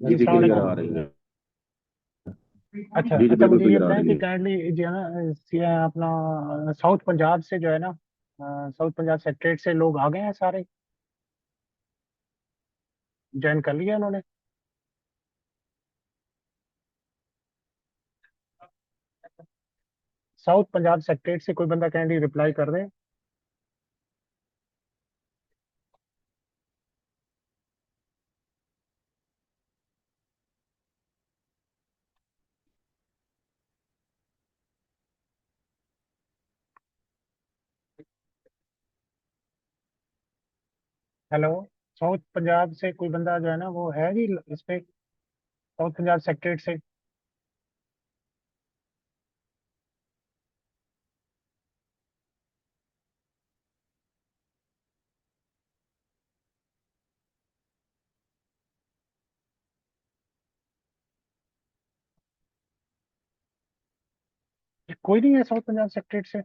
जी जी सलाम क्लियर वालेकुम। आ रही है। अच्छा जी जी अच्छा, बिल्कुल मुझे ये क्लियर आ बताएं रही कि है। काइंडली जो है ना अपना साउथ पंजाब से जो है ना, साउथ पंजाब सेक्रेटरी से लोग आ गए हैं सारे, ज्वाइन कर लिया उन्होंने। साउथ पंजाब सेक्रेटरी से कोई बंदा काइंडली रिप्लाई कर दे। हेलो, साउथ पंजाब से कोई बंदा जो है ना वो है जी इस पे, साउथ पंजाब सेक्रेटरी से। कोई नहीं है साउथ पंजाब सेक्रेटरी से।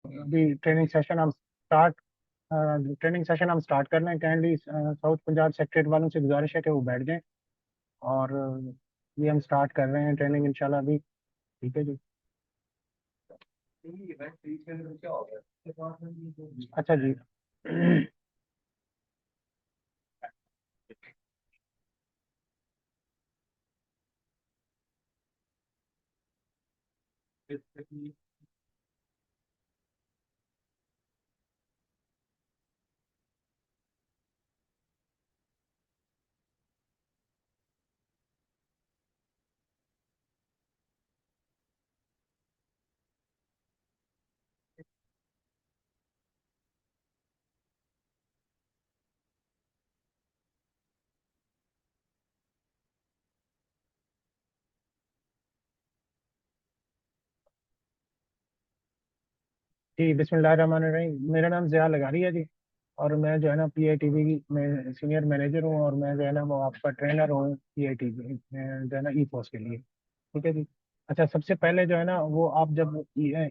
अभी ट्रेनिंग सेशन हम स्टार्ट कर रहे हैं। काइंडली साउथ पंजाब सेक्रेटरी वालों से गुजारिश है कि वो बैठ जाएं। और ये हम स्टार्ट कर रहे हैं ट्रेनिंग इंशाल्लाह अभी। ठीक है जी। अच्छा जी। जी बिस्मिल्लाहिर्रहमानिर्रहीम। मेरा नाम ज़िया लगारी है जी। और मैं जो है ना PITV में सीनियर मैनेजर हूँ, और मैं जो है ना वो आपका ट्रेनर हूँ PITV जो है ना ई पोस्ट के लिए। ठीक है जी। अच्छा, सबसे पहले जो है ना वो आप जब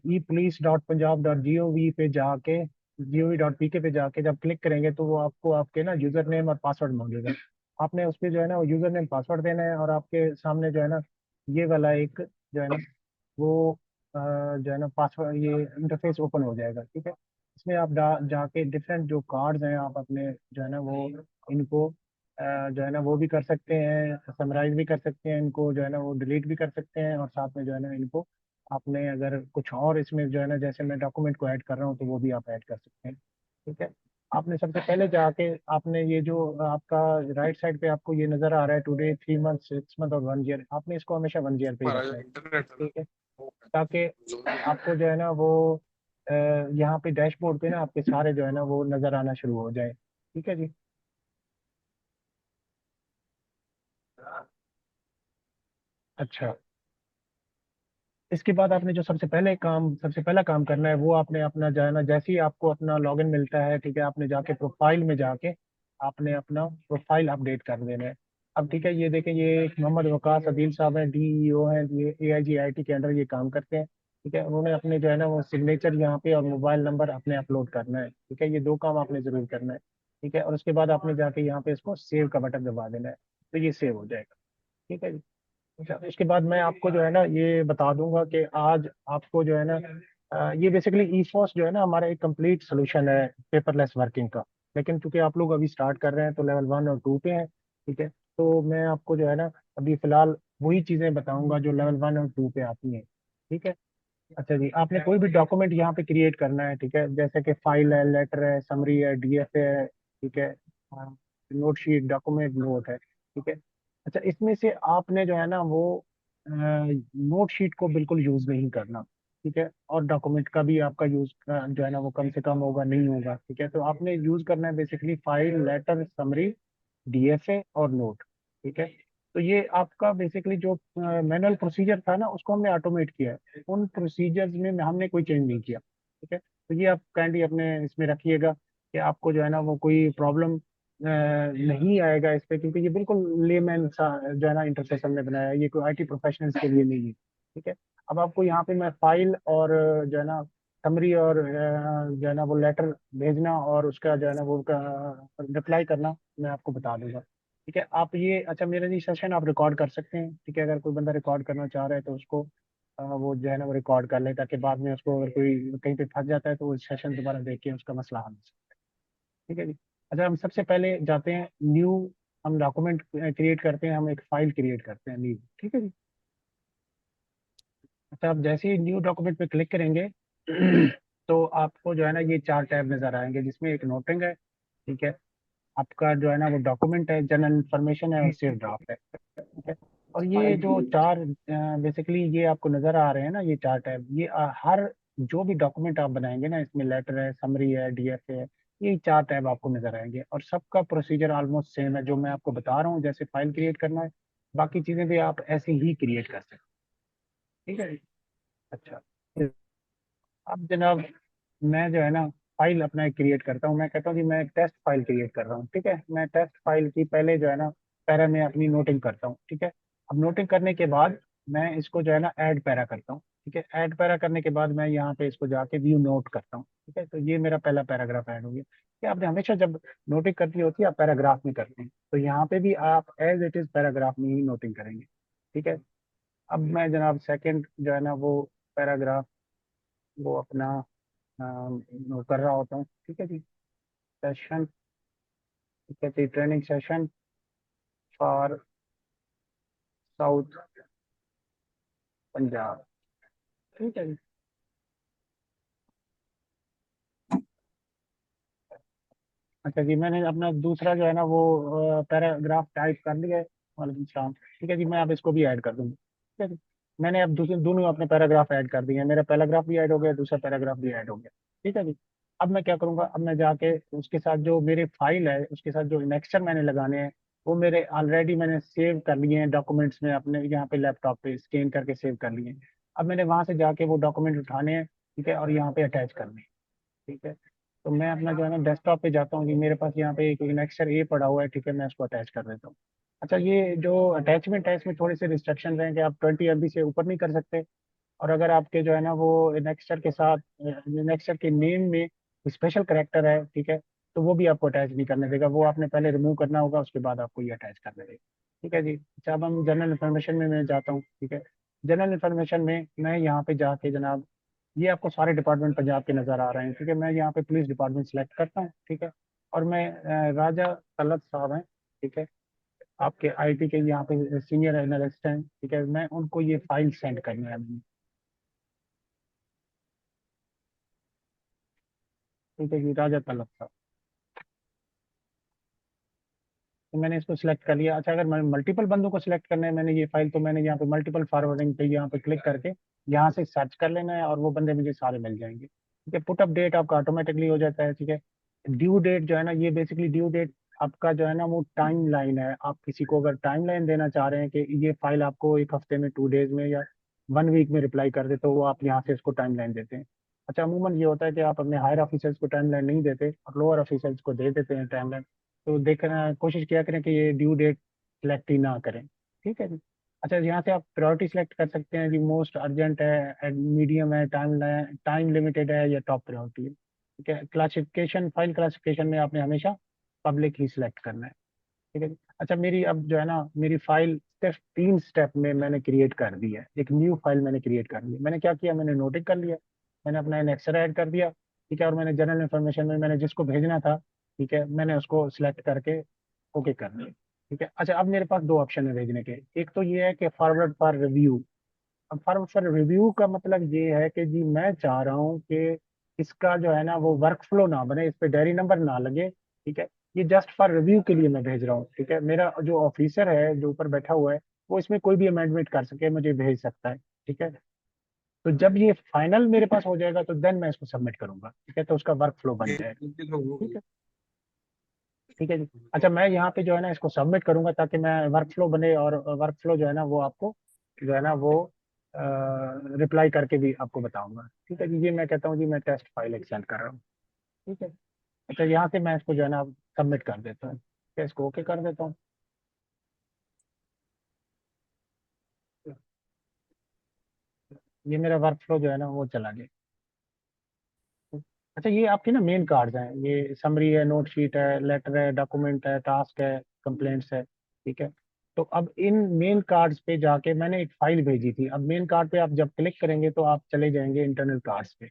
epolice.punjab.gov पे जाके, gov.pk पे जाके जब क्लिक करेंगे तो वो आपको आपके ना यूज़र नेम और पासवर्ड मांगेगा। आपने उस पर जो है ना वो यूज़र नेम पासवर्ड देना है, और आपके सामने जो है ना ये वाला एक जो है ना वो जो है ना पासवर्ड, ये इंटरफेस ओपन हो जाएगा। ठीक है। इसमें आप जाके डिफरेंट जो कार्ड्स हैं आप अपने जो है ना वो इनको जो है ना वो भी कर सकते हैं, समराइज भी कर सकते हैं, इनको जो है ना वो डिलीट भी कर सकते हैं, और साथ में जो है ना इनको आपने अगर कुछ और इसमें जो है ना जैसे मैं डॉक्यूमेंट को ऐड कर रहा हूँ तो वो भी आप ऐड कर सकते हैं। ठीक है। आपने सबसे पहले जाके आपने ये जो आपका राइट साइड पे आपको ये नजर आ रहा है टुडे 3 मंथ 6 मंथ और 1 ईयर, आपने इसको हमेशा 1 ईयर पे ही रखना है। ठीक है। ताकि आपको जो है ना वो यहाँ पे डैशबोर्ड पे ना आपके सारे जो है ना वो नजर आना शुरू हो जाए। ठीक है जी। अच्छा, इसके बाद आपने जो सबसे पहला काम करना है वो आपने अपना जो है ना जैसे ही आपको अपना लॉगिन मिलता है, ठीक है, आपने जाके प्रोफाइल में जाके आपने अपना प्रोफाइल अपडेट कर देना है। अब ठीक है, ये देखें, ये एक मोहम्मद वकास अदील साहब हैं, DEO हैं, ये AIGIT के अंडर ये काम करते हैं। ठीक है। उन्होंने अपने जो है ना वो सिग्नेचर यहाँ पे और मोबाइल नंबर अपने अपलोड करना है। ठीक है, ये दो काम आपने जरूर करना है। ठीक है। और उसके बाद आपने जाके यहाँ पे इसको सेव का बटन दबा देना है, तो ये सेव हो जाएगा। ठीक है जी। अच्छा, इसके बाद मैं आपको जो है ना ये बता दूंगा कि आज आपको जो है ना ये बेसिकली ई फॉस जो है ना हमारा एक कंप्लीट सोल्यूशन है पेपरलेस वर्किंग का। लेकिन चूंकि आप लोग अभी स्टार्ट कर रहे हैं तो लेवल 1 और 2 पे हैं। ठीक है। तो मैं आपको जो है ना अभी फिलहाल वही चीज़ें बताऊंगा जो लेवल 1 और 2 पे आती हैं। ठीक है। अच्छा जी, आपने कोई भी डॉक्यूमेंट यहाँ पे क्रिएट करना है। ठीक है, जैसे कि फाइल है, लेटर है, समरी है, DFA है। ठीक है। नोट शीट, डॉक्यूमेंट नोट है। ठीक है। अच्छा, इसमें से आपने जो है ना वो नोट शीट को बिल्कुल यूज नहीं करना। ठीक है। और डॉक्यूमेंट का भी आपका यूज जो है ना वो कम से कम होगा, नहीं होगा। ठीक है। तो आपने यूज करना है basically file, letter, summary, DFA और नोट। ठीक है। तो ये आपका बेसिकली जो मैनुअल प्रोसीजर था ना, उसको हमने ऑटोमेट किया है। उन प्रोसीजर्स में हमने कोई चेंज नहीं किया। ठीक है, तो ये आप काइंडली अपने इसमें रखिएगा कि आपको जो है ना वो कोई प्रॉब्लम नहीं आएगा इस पे, क्योंकि ये बिल्कुल लेमैन सा जो है ना इंटरफेस हमने बनाया है, ये कोई आईटी प्रोफेशनल्स के लिए नहीं है। ठीक है, अब आपको यहाँ पे मैं फाइल और जो है ना समरी और जो है ना वो लेटर भेजना और उसका जो है ना वो रिप्लाई करना मैं आपको बता दूंगा। ठीक है, आप ये अच्छा मेरा ये सेशन आप रिकॉर्ड कर सकते हैं। ठीक है, अगर कोई बंदा रिकॉर्ड करना चाह रहा है तो उसको वो जो है ना वो रिकॉर्ड कर ले, ताकि बाद में उसको अगर कोई कहीं पे फंस जाता है तो वो सेशन दोबारा देख के उसका मसला हल हो सकता है। ठीक है जी। अच्छा, हम सबसे पहले जाते हैं न्यू, हम डॉक्यूमेंट क्रिएट करते हैं, हम एक फाइल क्रिएट करते हैं न्यू। ठीक है जी। अच्छा, आप जैसे ही न्यू डॉक्यूमेंट पे क्लिक करेंगे तो आपको जो है ना ये चार टैब नजर आएंगे, जिसमें एक नोटिंग है। ठीक है, आपका जो है ना वो डॉक्यूमेंट है, जनरल इन्फॉर्मेशन है और सेव ड्राफ्ट है। ठीक है, और ये जो चार बेसिकली ये आपको नजर आ रहे हैं ना, ये चार टैब, ये हर जो भी डॉक्यूमेंट आप बनाएंगे ना, इसमें लेटर है, समरी है, डीएफ है, ये चार टैब आपको नजर आएंगे। और सबका प्रोसीजर ऑलमोस्ट सेम है जो मैं आपको बता रहा हूँ। जैसे फाइल क्रिएट करना है, बाकी चीजें भी आप ऐसे ही क्रिएट कर सकते हैं। ठीक है। अच्छा, अब जनाब मैं जो है ना फाइल अपना एक क्रिएट करता हूँ। मैं कहता हूँ कि मैं एक टेस्ट फाइल क्रिएट कर रहा हूँ। ठीक है, मैं टेस्ट फाइल की पहले जो है ना पैरा में अपनी नोटिंग करता हूँ। ठीक है, अब नोटिंग करने के बाद मैं इसको जो है ना ऐड पैरा करता हूँ। ठीक है, ऐड पैरा करने के बाद मैं यहाँ पे इसको जाके व्यू नोट करता हूँ। ठीक है, तो ये मेरा पहला पैराग्राफ ऐड हो गया। कि आपने हमेशा जब नोटिंग करनी होती है आप पैराग्राफ में करते हैं, तो यहाँ पे भी आप एज इट इज पैराग्राफ में ही नोटिंग करेंगे। ठीक है, अब मैं जनाब सेकंड जो है ना वो पैराग्राफ वो अपना वो कर रहा होता हूँ। ठीक है जी, सेशन, ठीक है जी, training session for South Punjab. ठीक है जी। अच्छा जी, मैंने अपना दूसरा जो है ना वो पैराग्राफ टाइप कर लिया है। वालेकुम सलाम। ठीक है जी, मैं अब इसको भी ऐड कर दूंगा। ठीक है जी, मैंने अब दूसरे दोनों अपने पैराग्राफ ऐड कर दिए हैं। मेरा पैराग्राफ भी ऐड हो गया, दूसरा पैराग्राफ भी ऐड हो गया। ठीक है जी, अब मैं क्या करूंगा, अब मैं जाके उसके साथ जो मेरे फाइल है उसके साथ जो नेक्स्टर मैंने लगाने हैं वो मेरे ऑलरेडी मैंने सेव कर लिए हैं डॉक्यूमेंट्स में, अपने यहाँ पे लैपटॉप पे स्कैन करके सेव कर लिए हैं। अब मैंने वहां से जाके वो डॉक्यूमेंट उठाने हैं। ठीक है, और यहाँ पे अटैच करने हैं। ठीक है, तो मैं अपना जो है ना डेस्कटॉप पे जाता हूँ कि मेरे पास यहाँ पे एक नेक्सर ए पड़ा हुआ है। ठीक है, मैं उसको अटैच कर देता हूँ। अच्छा, ये जो अटैचमेंट है इसमें थोड़े से रिस्ट्रिक्शन हैं कि आप 20 MB से ऊपर नहीं कर सकते। और अगर आपके जो है ना वो नेक्सर के साथ नेक्सर के नेम में स्पेशल करेक्टर है, ठीक है, तो वो भी आपको अटैच नहीं करने देगा। वो आपने पहले रिमूव करना होगा, उसके बाद आपको ये अटैच करने देगा। ठीक है जी। अच्छा, अब हम जनरल इन्फॉर्मेशन में मैं जाता हूँ। ठीक है, जनरल इन्फॉर्मेशन में मैं यहाँ पे जाके जनाब ये आपको सारे डिपार्टमेंट पंजाब के नज़र आ रहे हैं। ठीक है, मैं यहाँ पे पुलिस डिपार्टमेंट सेलेक्ट करता हूँ। ठीक है, और मैं राजा तलत साहब हैं। ठीक है, आपके आईटी के यहाँ पे सीनियर एनालिस्ट हैं। ठीक है, मैं उनको ये फाइल सेंड करनी है अभी। ठीक है जी, राजा तलत साहब, तो मैंने इसको सिलेक्ट कर लिया। अच्छा, अगर मैं मल्टीपल बंदों को सिलेक्ट करना है मैंने ये फाइल, तो मैंने यहाँ पे मल्टीपल फॉरवर्डिंग पे यहाँ पे क्लिक करके यहाँ से सर्च कर लेना है और वो बंदे मुझे सारे मिल जाएंगे। ठीक है, पुट अप डेट आपका ऑटोमेटिकली हो जाता है। ठीक है, ड्यू डेट जो है ना ये बेसिकली ड्यू डेट आपका जो है ना वो टाइम लाइन है। आप किसी को अगर टाइम लाइन देना चाह रहे हैं कि ये फाइल आपको एक हफ्ते में, 2 डेज में या 1 वीक में रिप्लाई कर दे, तो वो आप यहाँ से इसको टाइम लाइन देते हैं। अच्छा, अमूमन ये होता है कि आप अपने हायर ऑफिसर्स को टाइम लाइन नहीं देते और लोअर ऑफिसर्स को दे देते हैं टाइम लाइन। तो देखना कोशिश किया करें कि ये ड्यू डेट सेलेक्ट ही ना करें। ठीक है जी। अच्छा, यहाँ से आप प्रायोरिटी सेलेक्ट कर सकते हैं जी, मोस्ट अर्जेंट है, मीडियम है, टाइम लिमिटेड है या टॉप प्रायोरिटी है। ठीक है, क्लासिफिकेशन, फाइल क्लासिफिकेशन में आपने हमेशा पब्लिक ही सिलेक्ट करना है। ठीक है जी। अच्छा, मेरी अब जो है ना मेरी फाइल सिर्फ 3 स्टेप में मैंने क्रिएट कर दी है। एक न्यू फाइल मैंने क्रिएट कर ली है। मैंने क्या किया, मैंने नोटिंग कर लिया, मैंने अपना एनेक्सर ऐड कर दिया। ठीक है, और मैंने जनरल इन्फॉर्मेशन में मैंने जिसको भेजना था, ठीक है, मैंने उसको सिलेक्ट करके ओके कर दिया। ठीक है, अच्छा, अब मेरे पास दो ऑप्शन है भेजने के। एक तो ये है कि फॉरवर्ड फॉर रिव्यू। अब फॉरवर्ड फॉर रिव्यू का मतलब ये है कि जी मैं चाह रहा हूँ कि इसका जो है ना वो वर्क फ्लो ना बने, इस पे डायरी नंबर ना लगे। ठीक है, ये जस्ट फॉर रिव्यू के लिए मैं भेज रहा हूँ। ठीक है, मेरा जो ऑफिसर है जो ऊपर बैठा हुआ है वो इसमें कोई भी अमेंडमेंट कर सके, मुझे भेज सकता है। ठीक है, तो जब ये फाइनल मेरे पास हो जाएगा तो देन मैं इसको सबमिट करूंगा। ठीक है, तो उसका वर्क फ्लो बन जाएगा। ठीक है, ठीक है जी। अच्छा, मैं यहाँ पे जो है ना इसको सबमिट करूंगा ताकि मैं वर्क फ्लो बने, और वर्क फ्लो जो है ना वो आपको जो है ना वो रिप्लाई करके भी आपको बताऊंगा। ठीक है जी, ये मैं कहता हूँ जी मैं टेस्ट फाइल एक्सेंड कर रहा हूँ। ठीक है। अच्छा, यहाँ से मैं इसको जो है ना सबमिट कर देता हूँ। ठीक है, इसको ओके कर देता हूँ। ये मेरा वर्क फ्लो जो है ना वो चला गया। अच्छा, ये आपके ना मेन कार्ड्स हैं, ये समरी है, नोट शीट है, लेटर है, डॉक्यूमेंट है, टास्क है, कंप्लेंट्स है। ठीक है। तो अब इन मेन कार्ड्स पे जाके मैंने एक फाइल भेजी थी, अब मेन कार्ड पे आप जब क्लिक करेंगे तो आप चले जाएंगे इंटरनल कार्ड्स पे।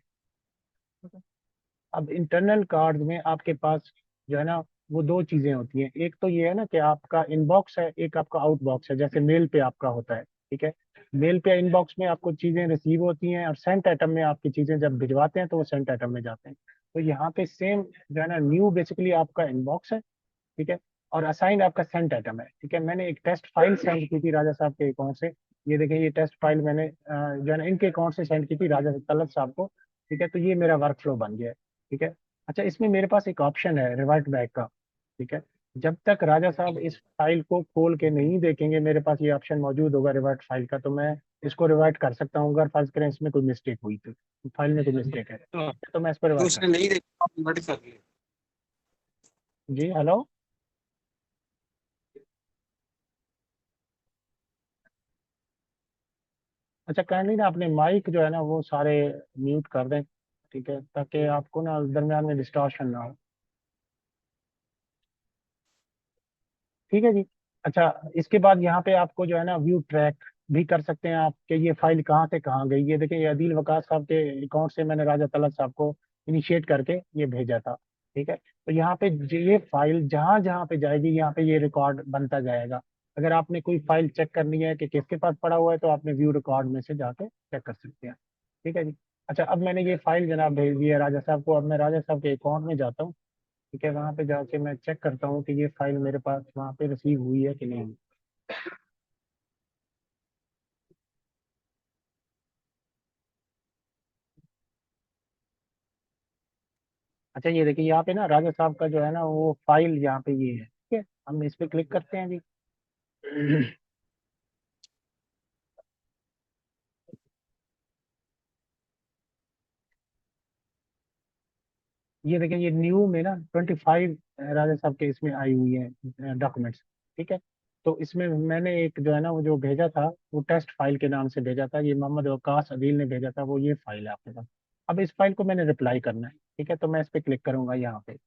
अब इंटरनल कार्ड में आपके पास जो है ना वो दो चीजें होती हैं, एक तो ये है ना कि आपका इनबॉक्स है, एक आपका आउटबॉक्स है, जैसे मेल पे आपका होता है। ठीक है। मेल पे इनबॉक्स में आपको चीजें रिसीव होती हैं, और सेंट आइटम में आपकी चीजें जब भिजवाते हैं तो वो सेंट आइटम में जाते हैं। तो यहाँ पे सेम जो है ना, न्यू बेसिकली आपका इनबॉक्स है। ठीक है। और असाइंड आपका सेंट आइटम है। ठीक है, मैंने एक टेस्ट फाइल सेंड की थी राजा साहब के अकाउंट से। ये देखें, ये टेस्ट फाइल मैंने जो है ना इनके अकाउंट से सेंड की थी राजा तलब साहब को। ठीक है, तो ये मेरा वर्क फ्लो बन गया है। ठीक है। अच्छा, इसमें मेरे पास एक ऑप्शन है रिवर्ट बैक का। ठीक है। जब तक राजा साहब इस फाइल को खोल के नहीं देखेंगे, मेरे पास ये ऑप्शन मौजूद होगा रिवर्ट फाइल का, तो मैं इसको रिवर्ट कर सकता हूँ अगर फर्ज करें इसमें कोई मिस्टेक हुई तो, फाइल में कोई मिस्टेक है हाँ, तो मैं इसको तो रिवर्ट कर। उसने नहीं देखा, आप नोटिस कर लिए। जी हेलो। अच्छा, काइंडली ना अपने माइक जो है ना वो सारे म्यूट कर दें। ठीक है, ताकि आपको ना दरमियान में डिस्टॉर्शन ना हो। ठीक है जी। अच्छा, इसके बाद यहाँ पे आपको जो है ना व्यू ट्रैक भी कर सकते हैं आप कि ये फाइल कहाँ से कहाँ गई। ये देखिए, ये अदील वकास साहब के अकाउंट से मैंने राजा तलत साहब को इनिशिएट करके ये भेजा था। ठीक है, तो यहाँ पे ये फाइल जहाँ जहाँ पे जाएगी यहाँ पे ये रिकॉर्ड बनता जाएगा। अगर आपने कोई फाइल चेक करनी है कि किसके पास पड़ा हुआ है तो आपने व्यू रिकॉर्ड में से जाके चेक कर सकते हैं। ठीक है जी। अच्छा, अब मैंने ये फाइल जनाब भेज दी है राजा साहब को, अब मैं राजा साहब के अकाउंट में जाता हूँ। ठीक है, वहां पे जाके मैं चेक करता हूँ कि ये फाइल मेरे पास वहां पे रिसीव हुई है कि नहीं। अच्छा, ये देखिए यहाँ पे ना राजा साहब का जो है ना वो फाइल यहाँ पे ये है। ठीक है, हम इस पे क्लिक करते हैं जी। ये देखिए, ये न्यू में ना 25 राजा साहब के इसमें आई हुई है डॉक्यूमेंट्स। ठीक है। तो इसमें मैंने एक जो है ना वो जो भेजा था वो टेस्ट फाइल के नाम से भेजा था, ये मोहम्मद वकास अदील ने भेजा था, वो ये फाइल है आपके पास। अब इस फाइल को मैंने रिप्लाई करना है। ठीक है, तो मैं इस पे क्लिक करूंगा यहाँ पे।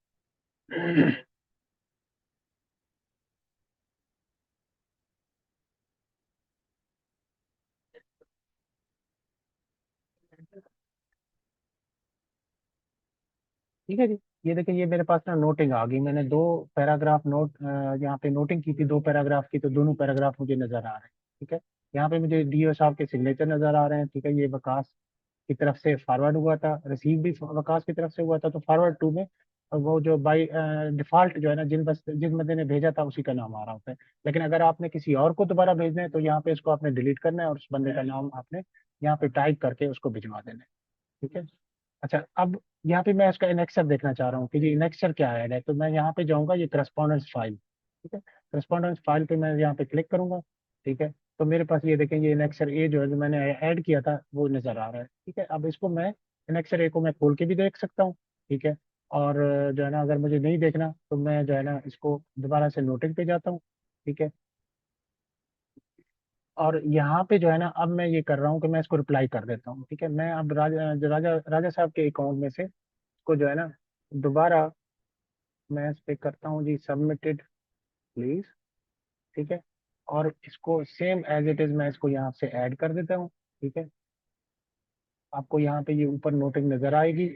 ठीक है जी। ये देखिए, ये मेरे पास ना नोटिंग आ गई, मैंने दो पैराग्राफ नोट यहाँ पे नोटिंग की थी, दो पैराग्राफ की, तो दोनों पैराग्राफ मुझे नजर आ रहे हैं। ठीक है। यहाँ पे मुझे डीओ साहब के सिग्नेचर नजर आ रहे हैं। ठीक है, ये वकास की तरफ से फॉरवर्ड हुआ था, रिसीव भी वकास की तरफ से हुआ था, तो फॉरवर्ड टू में वो जो बाई डिफॉल्ट जो है ना जिस बंदे ने भेजा था उसी का नाम आ रहा होता है। लेकिन अगर आपने किसी और को दोबारा भेजना है तो यहाँ पे इसको आपने डिलीट करना है और उस बंदे का नाम आपने यहाँ पे टाइप करके उसको भिजवा देना है। ठीक है। अच्छा, अब यहाँ पे मैं इसका इनेक्सर देखना चाह रहा हूँ कि जी इनेक्सर क्या ऐड है, तो मैं यहाँ पे जाऊँगा, ये करस्पॉन्डेंस फाइल। ठीक है, करस्पॉन्डेंस फाइल पे मैं यहाँ पे क्लिक करूंगा। ठीक है, तो मेरे पास ये देखें, ये इनेक्सर ए जो है जो मैंने ऐड किया था वो नजर आ रहा है। ठीक है, अब इसको मैं इनेक्सर ए को मैं खोल के भी देख सकता हूँ। ठीक है। और जो है ना अगर मुझे नहीं देखना तो मैं जो है ना इसको दोबारा से नोटिंग पे जाता हूँ। ठीक है। और यहाँ पे जो है ना अब मैं ये कर रहा हूँ कि मैं इसको रिप्लाई कर देता हूँ। ठीक है, मैं अब राजा साहब के अकाउंट में से इसको जो है ना दोबारा मैं इस पे करता हूँ जी सबमिटेड प्लीज। ठीक है। और इसको सेम एज इट इज मैं इसको यहाँ से ऐड कर देता हूँ। ठीक है, आपको यहाँ पे ये ऊपर नोटिंग नजर आएगी,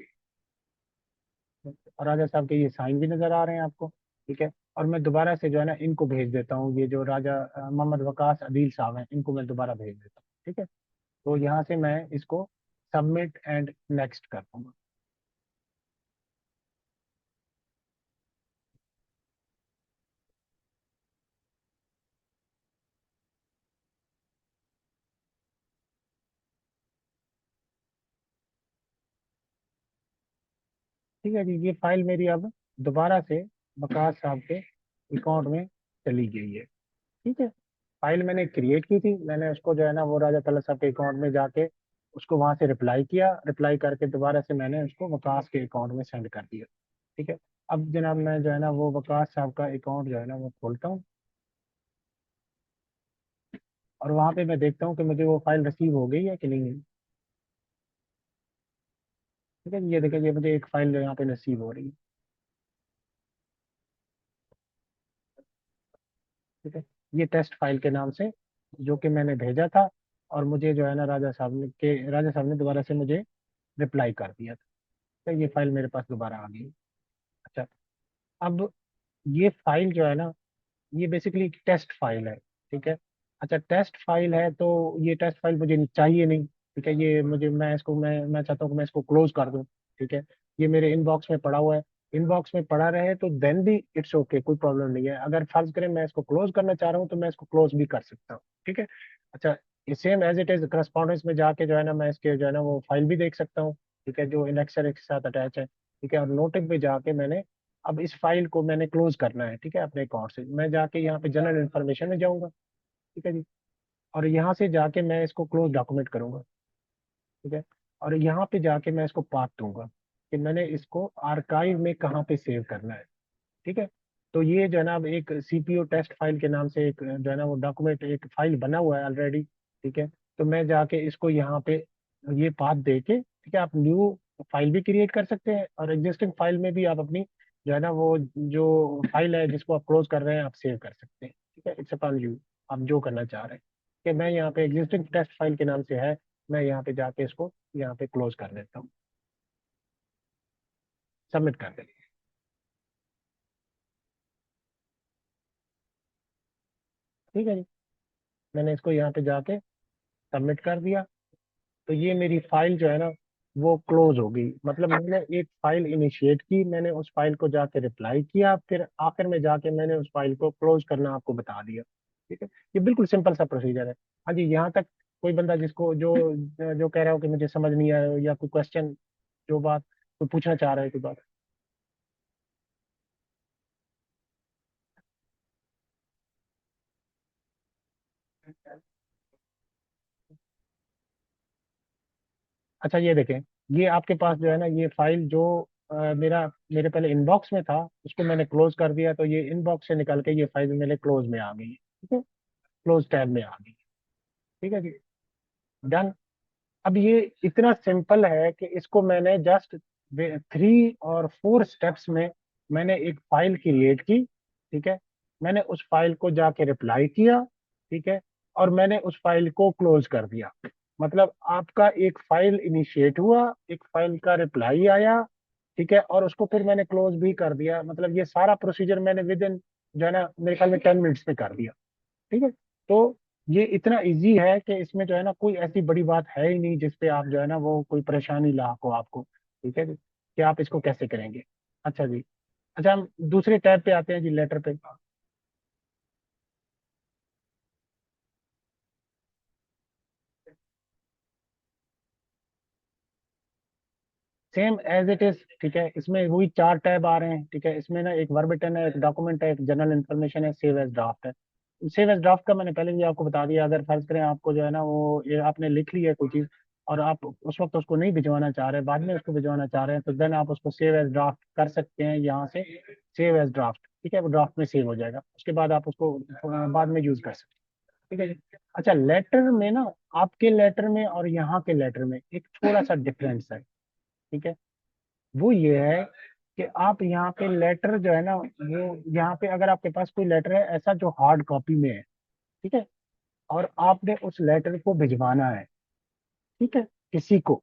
और राजा साहब के ये साइन भी नजर आ रहे हैं आपको। ठीक है। और मैं दोबारा से जो है ना इनको भेज देता हूँ, ये जो राजा मोहम्मद वकास अदील साहब हैं इनको मैं दोबारा भेज देता हूँ। ठीक है, तो यहाँ से मैं इसको सबमिट एंड नेक्स्ट कर दूंगा। ठीक है जी, ये फाइल मेरी अब दोबारा से वकास साहब के अकाउंट में चली गई है। ठीक है, फाइल मैंने क्रिएट की थी, मैंने उसको जो है ना वो राजा तलत साहब के अकाउंट में जाके उसको वहां से रिप्लाई किया, रिप्लाई करके दोबारा से मैंने उसको वकास के अकाउंट में सेंड कर दिया। ठीक है, अब जनाब मैं जो है ना वो वकास साहब का अकाउंट जो है ना वो खोलता हूँ, और वहां पे मैं देखता हूँ कि मुझे वो फाइल रिसीव हो गई है कि नहीं। ठीक है, ये देखिए, ये मुझे एक फाइल जो यहाँ पे रिसीव हो रही है। ठीक है, ये टेस्ट फाइल के नाम से जो कि मैंने भेजा था, और मुझे जो है ना राजा साहब ने दोबारा से मुझे रिप्लाई कर दिया था। तो ये फाइल मेरे पास दोबारा आ गई। अच्छा, अब ये फाइल जो है ना, ये बेसिकली टेस्ट फाइल है। ठीक है, अच्छा टेस्ट फाइल है तो ये टेस्ट फाइल मुझे चाहिए नहीं। ठीक है, ये मुझे, मैं चाहता हूँ कि मैं इसको क्लोज कर दूं। ठीक है, ये मेरे इनबॉक्स में पड़ा हुआ है, इनबॉक्स में पड़ा रहे तो देन भी इट्स ओके, कोई प्रॉब्लम नहीं है। अगर फर्ज करें मैं इसको क्लोज करना चाह रहा हूँ तो मैं इसको क्लोज भी कर सकता हूँ। ठीक है, अच्छा, same as it is correspondence में जाके जो है ना मैं इसके जो है ना वो फाइल भी देख सकता हूँ। ठीक है, जो इनएक्सर के साथ अटैच है। ठीक है, और नोटिक पे जाके मैंने, अब इस फाइल को मैंने क्लोज करना है। ठीक है, अपने अकाउंट से मैं जाके यहाँ पे जनरल इन्फॉर्मेशन में जाऊंगा। ठीक है जी, और यहाँ से जाके मैं इसको क्लोज डॉक्यूमेंट करूंगा। ठीक है, और यहाँ पे जाके मैं इसको पाथ दूंगा कि मैंने इसको आर्काइव में कहाँ पे सेव करना है। ठीक है, तो ये जनाब एक सीपीयू टेस्ट फाइल के नाम से एक जो है ना वो डॉक्यूमेंट, एक फाइल बना हुआ है ऑलरेडी। ठीक है, तो मैं जाके इसको यहाँ पे ये पाथ दे के, ठीक है, आप न्यू फाइल भी क्रिएट कर सकते हैं, और एग्जिस्टिंग फाइल में भी आप अपनी जो है ना वो जो फाइल है जिसको आप क्लोज कर रहे हैं आप सेव कर सकते हैं। ठीक है, इट्स अपॉन यू, आप जो करना चाह रहे हैं। कि मैं यहाँ पे एग्जिस्टिंग टेस्ट फाइल के नाम से है, मैं यहाँ पे जाके इसको यहाँ पे क्लोज कर देता हूँ, सबमिट कर देता हूँ। ठीक है जी, मैंने इसको यहाँ पे जाके सबमिट कर दिया, तो ये मेरी फाइल जो है ना वो क्लोज हो गई। मतलब मैंने एक फाइल इनिशिएट की, मैंने उस फाइल को जाके रिप्लाई किया, फिर आखिर में जाके मैंने उस फाइल को क्लोज करना आपको बता दिया। ठीक है, ये बिल्कुल सिंपल सा प्रोसीजर है। हाँ जी, यहाँ तक कोई बंदा जिसको जो जो कह रहा हो कि मुझे समझ नहीं आया, या कोई क्वेश्चन, जो बात कोई पूछना चाह रहा है, कोई बात। अच्छा, ये देखें, ये आपके पास जो है ना ये फाइल जो मेरे पहले इनबॉक्स में था, उसको मैंने क्लोज कर दिया, तो ये इनबॉक्स से निकल के ये फाइल मेरे क्लोज में आ गई है। ठीक है, क्लोज टैब में आ गई। ठीक है जी, डन। अब ये इतना सिंपल है कि इसको मैंने जस्ट 3 और 4 स्टेप्स में मैंने एक फाइल क्रिएट की। ठीक है, मैंने उस फाइल को जाके रिप्लाई किया। ठीक है, और मैंने उस फाइल को क्लोज कर दिया। मतलब आपका एक फाइल इनिशिएट हुआ, एक फाइल का रिप्लाई आया। ठीक है, और उसको फिर मैंने क्लोज भी कर दिया। मतलब ये सारा प्रोसीजर मैंने विद इन जो है ना मेरे ख्याल में 10 मिनट्स में कर दिया। ठीक है, तो ये इतना इजी है कि इसमें जो है ना कोई ऐसी बड़ी बात है ही नहीं जिसपे आप जो है ना वो कोई परेशानी लाक हो आपको। ठीक है जी, कि आप इसको कैसे करेंगे। अच्छा जी, अच्छा हम दूसरे टैब पे आते हैं जी, लेटर पे। Same as it is. ठीक है, इसमें वही 4 टैब आ रहे हैं। ठीक है, इसमें ना एक वर्बेटन है, एक डॉक्यूमेंट है, एक जनरल इन्फॉर्मेशन है, सेव एज ड्राफ्ट है। सेव एज ड्राफ्ट का मैंने पहले भी आपको बता दिया। अगर फर्ज करें आपको जो है ना वो ये आपने लिख ली है कोई चीज, और आप उस वक्त उसको नहीं भिजवाना चाह रहे, बाद में उसको भिजवाना चाह रहे हैं, तो देन आप उसको सेव एज ड्राफ्ट कर सकते हैं यहाँ से। सेव एज ड्राफ्ट, ठीक है, वो ड्राफ्ट में सेव हो जाएगा, उसके बाद आप उसको बाद में यूज कर सकते हैं। ठीक है जी, अच्छा लेटर में ना, आपके लेटर में और यहाँ के लेटर में एक थोड़ा सा डिफरेंस है। ठीक है, वो ये है कि आप यहाँ पे लेटर जो है ना वो यहाँ पे अगर आपके पास कोई लेटर है ऐसा जो हार्ड कॉपी में है, ठीक है, और आपने उस लेटर को भिजवाना है, ठीक है, किसी को,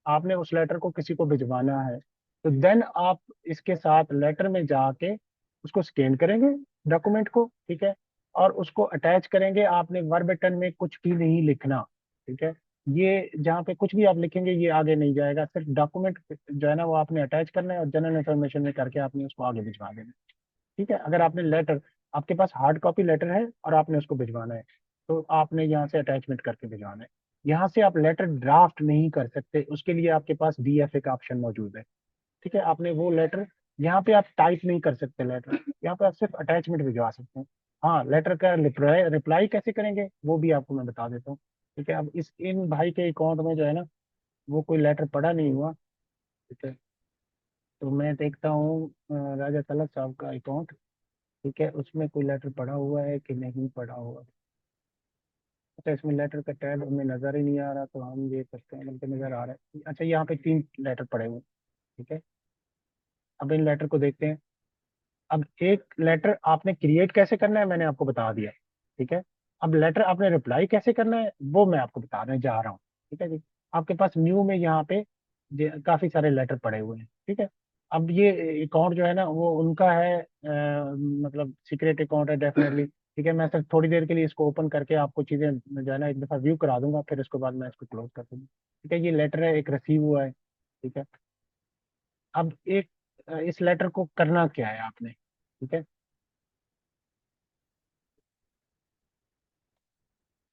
आपने उस लेटर को किसी को भिजवाना है, तो देन आप इसके साथ लेटर में जाके उसको स्कैन करेंगे, डॉक्यूमेंट को। ठीक है, और उसको अटैच करेंगे। आपने वर्बेटन में कुछ भी नहीं लिखना। ठीक है, ये जहाँ पे कुछ भी आप लिखेंगे ये आगे नहीं जाएगा, सिर्फ डॉक्यूमेंट जो है ना वो आपने अटैच करना है, और जनरल इन्फॉर्मेशन में करके आपने उसको आगे भिजवा देना है। ठीक है, अगर आपने लेटर, आपके पास हार्ड कॉपी लेटर है और आपने उसको भिजवाना है, तो आपने यहाँ से अटैचमेंट करके भिजवाना है। यहाँ से आप लेटर ड्राफ्ट नहीं कर सकते, उसके लिए आपके पास डीएफए का ऑप्शन मौजूद है। ठीक है, आपने वो लेटर यहाँ पे आप टाइप नहीं कर सकते लेटर, यहाँ पे आप सिर्फ अटैचमेंट भिजवा सकते हैं। हाँ, लेटर का रिप्लाई रिप्लाई कैसे करेंगे वो भी आपको मैं बता देता हूँ। ठीक है, अब इस इन भाई के अकाउंट में जो है ना, वो कोई लेटर पड़ा नहीं हुआ। ठीक है, तो मैं देखता हूँ राजा तलत साहब का अकाउंट। ठीक है, उसमें कोई लेटर पड़ा हुआ है कि नहीं पड़ा हुआ। अच्छा, इसमें लेटर का टैब हमें नजर ही नहीं आ रहा, तो हम ये करते हैं, बल्कि नजर आ रहा है। अच्छा, यहाँ पे 3 लेटर पड़े हुए हैं। ठीक है, अब इन लेटर को देखते हैं। अब एक लेटर आपने क्रिएट कैसे करना है मैंने आपको बता दिया। ठीक है, अब लेटर आपने रिप्लाई कैसे करना है वो मैं आपको बताने जा रहा हूँ। ठीक है जी, आपके पास न्यू में यहाँ पे काफी सारे लेटर पड़े हुए हैं। ठीक है, अब ये अकाउंट जो है ना वो उनका है, मतलब सीक्रेट अकाउंट है डेफिनेटली। ठीक है, मैं सिर्फ थोड़ी देर के लिए इसको ओपन करके आपको चीजें जो है ना एक दफा व्यू करा दूंगा, फिर उसके बाद मैं इसको क्लोज कर दूंगा। ठीक है, ये लेटर है, एक रिसीव हुआ है। ठीक है, अब एक इस लेटर को करना क्या है आपने। ठीक है,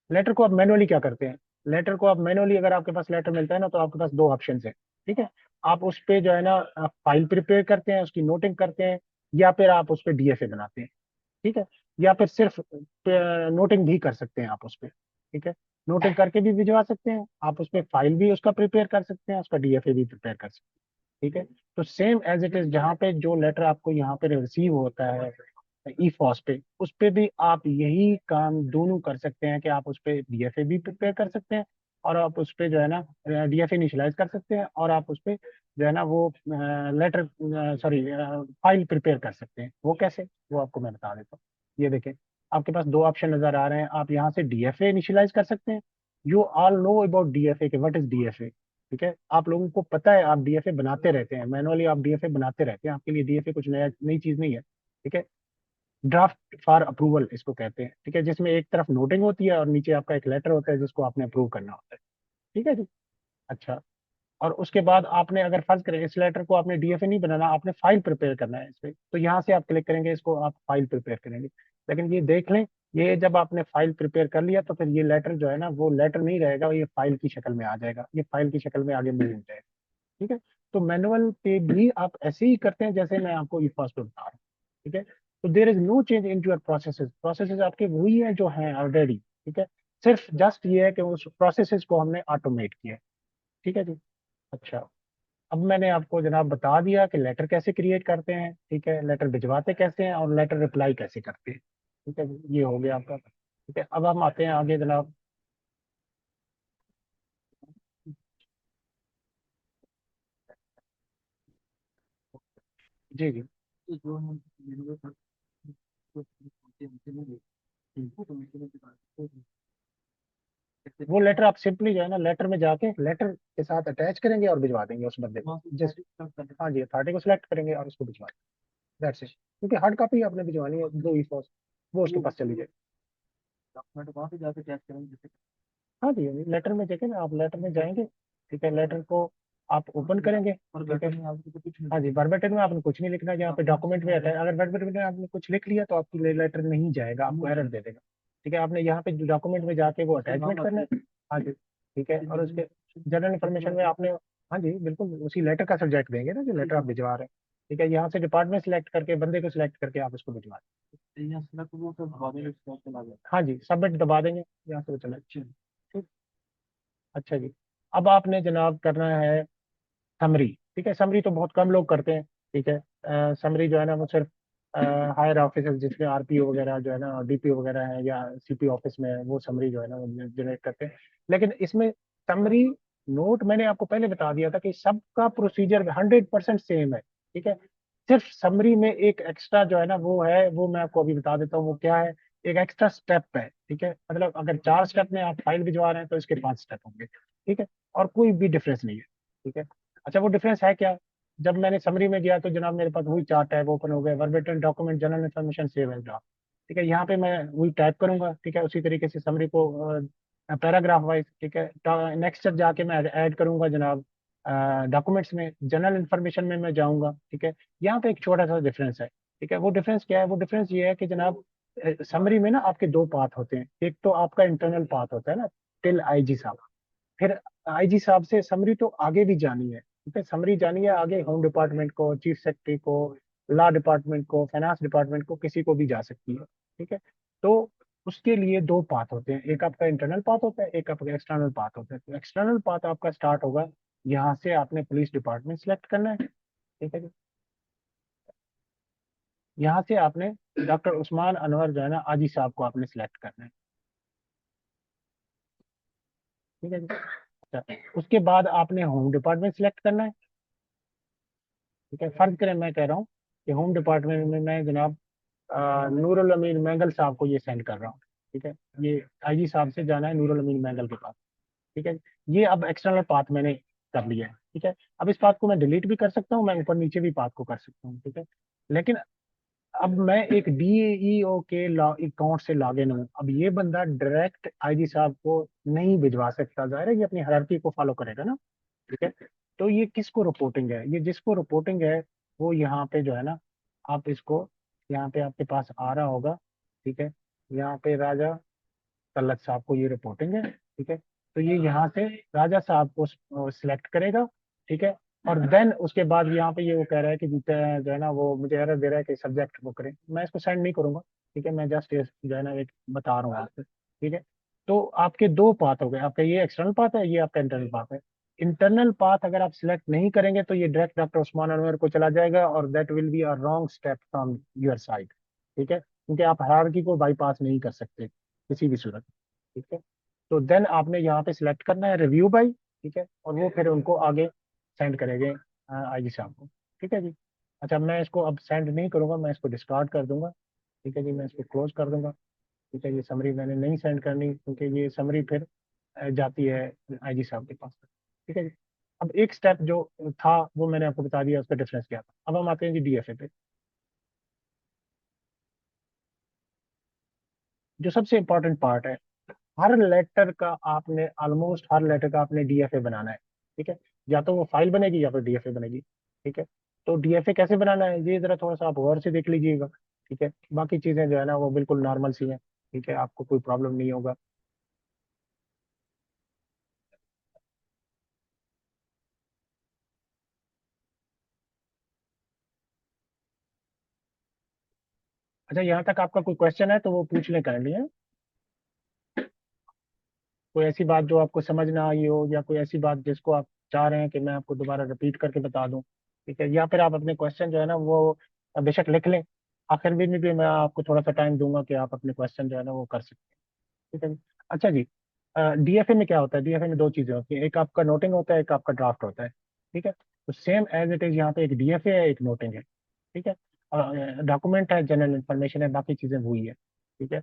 लेटर को आप मैनुअली क्या करते हैं। लेटर को आप मैनुअली, अगर आपके पास लेटर मिलता है ना, तो आपके पास दो ऑप्शन है। ठीक है, आप उस पे जो है ना फाइल प्रिपेयर करते हैं, उसकी नोटिंग करते हैं, या फिर आप उस पे डीएफए बनाते हैं। ठीक है, या फिर सिर्फ नोटिंग भी कर सकते हैं आप उस पे। ठीक है, नोटिंग करके भी भिजवा सकते हैं आप, उस पे फाइल भी उसका प्रिपेयर कर सकते हैं, उसका डीएफए भी प्रिपेयर कर सकते हैं। ठीक है, तो सेम एज इट इज, जहाँ पे जो लेटर आपको यहाँ पे रिसीव होता है ई फॉस पे, उस पे भी आप यही काम दोनों कर सकते हैं कि आप उस पे डीएफए भी प्रिपेयर कर सकते हैं, और आप उस पे जो है ना डीएफए इनिशियलाइज कर सकते हैं, और आप उस पे जो है ना वो लेटर, सॉरी, फाइल प्रिपेयर कर सकते हैं। वो कैसे, वो आपको मैं बता देता हूँ। ये देखें, आपके पास दो ऑप्शन नजर आ रहे हैं। आप यहाँ से डीएफए इनिशियलाइज कर सकते हैं। You all know about DFA के व्हाट इज डीएफए। ठीक है, आप लोगों को पता है, आप डीएफए बनाते रहते हैं मैनुअली, आप डीएफए बनाते रहते हैं, आपके लिए डीएफए कुछ नया नई चीज नहीं है। ठीक है, ड्राफ्ट फॉर अप्रूवल इसको कहते हैं। ठीक है, जिसमें एक तरफ नोटिंग होती है और नीचे आपका एक लेटर होता है जिसको आपने अप्रूव करना होता है। ठीक है जी। अच्छा, और उसके बाद आपने, अगर फर्ज करें इस लेटर को आपने डीएफए नहीं बनाना, आपने फाइल प्रिपेयर करना है इस पे, तो यहाँ से आप क्लिक करेंगे, इसको आप फाइल प्रिपेयर करेंगे। लेकिन ये देख लें, ये जब आपने फाइल प्रिपेयर कर लिया तो फिर ये लेटर जो है ना वो लेटर नहीं रहेगा, ये फाइल की शक्ल में आ जाएगा, ये फाइल की शक्ल में आगे मूव हो जाएगा। ठीक है, तो मैनुअल पे भी आप ऐसे ही करते हैं जैसे मैं आपको ई फर्स्ट पे बता रहा हूँ। ठीक है, तो there is no change in your processes, processes आपके वही हैं जो हैं ऑलरेडी। ठीक है, सिर्फ जस्ट ये है कि उस प्रोसेसेस को हमने ऑटोमेट किया है। ठीक है जी। अच्छा, अब मैंने आपको जनाब बता दिया कि लेटर कैसे क्रिएट करते हैं। ठीक है, लेटर भिजवाते कैसे हैं, और लेटर रिप्लाई कैसे करते हैं। ठीक है जी, ये हो गया आपका। ठीक है, अब हम आते हैं आगे जनाब। जी जी। तो जो हम मेरे को सब कुछ उनसे मिले, हम्म। तो उनसे मिलके बात करते हैं। वो लेटर आप सिंपली जो है ना लेटर में जाके लेटर के साथ अटैच करेंगे और भिजवा देंगे उस बंदे को। वहाँ से जिस, सारे सब करते हाँ जी, अथॉरिटी को सिलेक्ट करेंगे और उसको भिजवा देंगे, दैट्स इट। क्योंकि हार्ड कॉपी आपने भिजवानी है दो ई फॉर्स, वो उसके हैं। पास चली जाएगी। डॉक्यूमेंट वहाँ पे जाके चेक करेंगे जैसे। हाँ जी, लेटर में देखें ना, आप लेटर में जाएंगे। ठीक है, लेटर को आप ओपन करेंगे। और ठीक है, बैठे में आपको तो कुछ नहीं हाँ जी, दिखेगा। वर्बेटिम में आपने कुछ नहीं लिखना, जहाँ पे डॉक्यूमेंट में आता है, अगर वर्बेटिम में आपने कुछ लिख लिया तो आपकी लेटर नहीं जाएगा, आपको एरर दे देगा। ठीक है, आपने यहाँ पे डॉक्यूमेंट में जाके वो उसका नाम अटैचमेंट करना है। हाँ जी, ठीक है, और उसके जनरल इन्फॉर्मेशन में आपने, हाँ जी बिल्कुल, उसी लेटर का सब्जेक्ट देंगे ना जो लेटर आप भिजवा रहे हैं। ठीक है, यहाँ से डिपार्टमेंट सिलेक्ट करके बंदे को सिलेक्ट करके आप इसको भिजवा यहाँ से तो वो सब बाद में उसका चला गया। दें। हाँ जी, सबमिट दबा देंगे, यहाँ से वो चला। अच्छा। ठीक। अच्छा जी, अब आपने जनाब करना है समरी। ठीक है, समरी तो बहुत कम लोग करते हैं। ठीक है, समरी जो है ना वो सिर्फ हायर ऑफिसर जिसमें आरपीओ वगैरह जो है ना, डीपीओ वगैरह है या सीपी ऑफिस में है, वो समरी जो है ना वो जनरेट करते हैं। लेकिन इसमें समरी नोट मैंने आपको पहले बता दिया था कि सबका प्रोसीजर 100% सेम है। ठीक है, सिर्फ समरी में एक एक्स्ट्रा जो है ना वो है, वो मैं आपको अभी बता देता हूँ वो क्या है। एक एक्स्ट्रा स्टेप है। ठीक है, मतलब अगर 4 स्टेप में आप फाइल भिजवा रहे हैं तो इसके 5 स्टेप होंगे। ठीक है, और कोई भी डिफरेंस नहीं है। ठीक है, अच्छा, वो डिफरेंस है क्या। जब मैंने समरी में गया तो जनाब मेरे पास वही 4 टैब ओपन हो गए, verbatim document general information save as draft. ठीक है, यहाँ पे मैं वही टाइप करूंगा। ठीक है, उसी तरीके से समरी को पैराग्राफ वाइज। ठीक है, नेक्स्ट स्टेप जाके मैं ऐड करूंगा जनाब डॉक्यूमेंट्स में, जनरल इन्फॉर्मेशन में मैं जाऊंगा। ठीक है, यहाँ पे एक छोटा सा डिफरेंस है। ठीक है, वो डिफरेंस क्या है, वो डिफरेंस ये है कि जनाब समरी में ना आपके दो पाथ होते हैं। एक तो आपका इंटरनल पाथ होता है ना, टिल आईजी साहब, फिर आईजी साहब से समरी तो आगे भी जानी है। ठीक है, समरी जानिए, आगे होम डिपार्टमेंट को, चीफ सेक्रेटरी को, लॉ डिपार्टमेंट को, फाइनेंस डिपार्टमेंट को, किसी को भी जा सकती है। ठीक है। तो उसके लिए दो पाथ होते हैं, एक आपका इंटरनल पाथ होता है, एक आपका एक्सटर्नल पाथ होता है। तो एक्सटर्नल पाथ आपका स्टार्ट होगा, यहाँ से आपने पुलिस डिपार्टमेंट सिलेक्ट करना है। ठीक है जी। यहाँ से आपने डॉक्टर उस्मान अनवर जो है ना आजी साहब को आपने सिलेक्ट करना है। ठीक है जी। अच्छा, उसके बाद आपने होम डिपार्टमेंट सिलेक्ट करना है। ठीक है, फर्ज करें मैं कह रहा हूँ कि होम डिपार्टमेंट में मैं जनाब नूरुल अमीन मैंगल साहब को ये सेंड कर रहा हूँ। ठीक है, ये आईजी साहब से जाना है नूरुल अमीन मैंगल के पास। ठीक है, ये अब एक्सटर्नल पाथ मैंने कर लिया है। ठीक है, अब इस पाथ को मैं डिलीट भी कर सकता हूँ, मैं ऊपर नीचे भी पाथ को कर सकता हूँ। ठीक है, लेकिन अब मैं एक डीईओ के अकाउंट से लॉग इन हूँ, अब ये बंदा डायरेक्ट आईजी साहब को नहीं भिजवा सकता, जाहिर है ये अपनी हायरार्की को फॉलो करेगा ना। ठीक है, तो ये किसको रिपोर्टिंग है, ये जिसको रिपोर्टिंग है वो यहाँ पे जो है ना, आप इसको यहाँ पे आपके पास आ रहा होगा। ठीक है, यहाँ पे राजा तलत साहब को ये रिपोर्टिंग है। ठीक है, तो ये यहाँ से राजा साहब को सिलेक्ट करेगा। ठीक है, और देन उसके बाद यहाँ पे ये वो कह रहा है कि जीते हैं जो है ना, वो मुझे एरर दे रहा है कि सब्जेक्ट वो करें, मैं इसको सेंड नहीं करूंगा। ठीक है, मैं जस्ट जो है ना एक बता रहा हूँ आपको। ठीक है, तो आपके दो पाथ हो गए, आपका ये एक्सटर्नल पाथ है, ये आपका इंटरनल पाथ है। इंटरनल पाथ अगर आप सिलेक्ट नहीं करेंगे तो ये डायरेक्ट डॉक्टर उस्मान अनवर को चला जाएगा, और that will be a wrong step from your side. ठीक है, क्योंकि आप हायरार्की को बाईपास नहीं कर सकते किसी भी सूरत। ठीक है, तो देन आपने यहाँ पे सिलेक्ट करना है रिव्यू बाई। ठीक है, और वो फिर उनको आगे सेंड करेंगे आईजी साहब को। ठीक है जी। अच्छा, मैं इसको अब सेंड नहीं करूंगा, मैं इसको डिस्कार्ड कर दूंगा। ठीक है जी, मैं इसको क्लोज कर दूंगा। ठीक है, ये समरी मैंने नहीं सेंड करनी, क्योंकि ये समरी फिर जाती है आईजी साहब के पास। ठीक है जी। अब एक स्टेप जो था वो मैंने आपको बता दिया, उसका डिफरेंस क्या था। अब हम आते हैं जी डीएफए पे, जो सबसे इंपॉर्टेंट पार्ट है। हर लेटर का आपने, ऑलमोस्ट हर लेटर का आपने डीएफए बनाना है। ठीक है, या तो वो फाइल बनेगी या फिर डीएफए बनेगी। ठीक है, तो डीएफए कैसे बनाना है ये जरा थोड़ा सा आप गौर से देख लीजिएगा। ठीक है, बाकी चीजें जो है ना वो बिल्कुल नॉर्मल सी हैं। ठीक है, आपको कोई प्रॉब्लम नहीं होगा। अच्छा, यहाँ तक आपका कोई क्वेश्चन है तो वो पूछ लें, कर लिए। कोई ऐसी बात जो आपको समझ ना आई हो, या कोई ऐसी बात जिसको आप चाह रहे हैं कि मैं आपको दोबारा रिपीट करके बता दूं। ठीक है, या फिर आप अपने क्वेश्चन जो है ना वो बेशक लिख लें, आखिर में भी मैं आपको थोड़ा सा टाइम दूंगा कि आप अपने क्वेश्चन जो है ना वो कर सकते हैं। ठीक है जी। अच्छा जी, डीएफए में क्या होता है, डीएफए में दो चीजें होती हैं, एक आपका नोटिंग होता है, एक आपका ड्राफ्ट होता है। ठीक है, तो सेम एज इट इज यहाँ पे एक डीएफए है, एक नोटिंग है। ठीक है, डॉक्यूमेंट है, जनरल इंफॉर्मेशन है, बाकी चीजें वही है। ठीक है।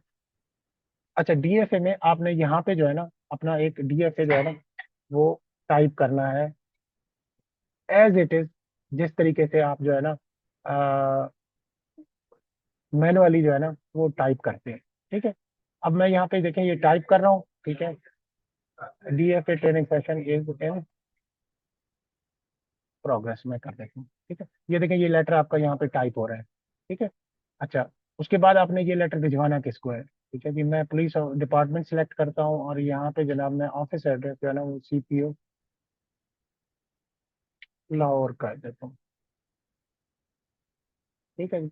अच्छा, डीएफए में आपने यहाँ पे जो है ना अपना एक डीएफए जो है ना वो टाइप करना है एज इट इज, जिस तरीके से आप जो है ना मैनुअली जो है ना वो टाइप करते हैं। ठीक है, अब मैं यहाँ पे देखें ये टाइप कर रहा हूँ। ठीक है, DFA training session is in progress में कर देता हूँ। ठीक है, ये देखें ये लेटर आपका यहाँ पे टाइप हो रहा है। ठीक है। अच्छा, उसके बाद आपने ये लेटर भिजवाना किसको है। ठीक है जी, मैं पुलिस डिपार्टमेंट सिलेक्ट करता हूँ, और यहाँ पे जनाब मैं ऑफिस एड्रेस जो है ना वो सीपीओ लाहौर कर देता हूँ। ठीक है जी।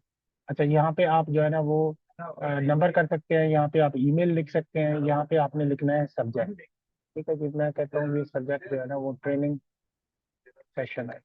अच्छा, यहाँ पे आप जो है ना वो नंबर कर सकते हैं, यहाँ पे आप ईमेल लिख सकते हैं, यहाँ पे आपने लिखना है सब्जेक्ट। ठीक है जी, मैं कहता हूँ ये सब्जेक्ट जो है ना वो ट्रेनिंग सेशन है।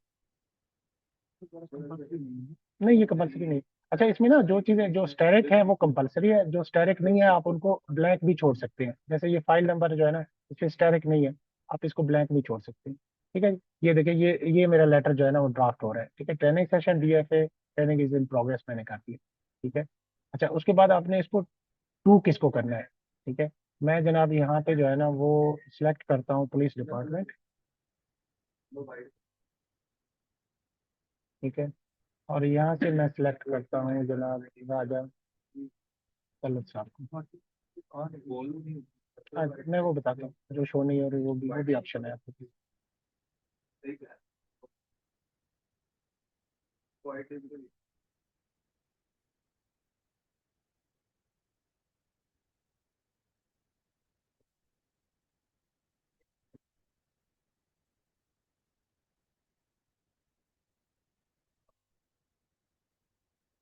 नहीं, ये कंपलसरी नहीं। अच्छा, इसमें ना जो चीजें जो स्टेरिक है वो कंपलसरी है, जो स्टेरिक नहीं है आप उनको ब्लैंक भी छोड़ सकते हैं, जैसे ये फाइल नंबर जो है ना इसमें स्टेरिक नहीं है, आप इसको ब्लैंक भी छोड़ सकते हैं। ठीक है, ये देखिए ये मेरा लेटर जो है ना वो ड्राफ्ट हो रहा है। ठीक है, training session DFA training is in progress मैंने कर दिया। ठीक है। अच्छा, उसके बाद आपने इसको टू किसको करना है। ठीक है, मैं जनाब यहाँ पे जो है ना वो सिलेक्ट करता हूँ पुलिस डिपार्टमेंट। ठीक है, और यहाँ से मैं सिलेक्ट करता हूँ जनाब राजा तलब साहब को। हाँ, मैं वो बताता हूँ जो शो नहीं हो रही, वो भी ऑप्शन है आपके पास।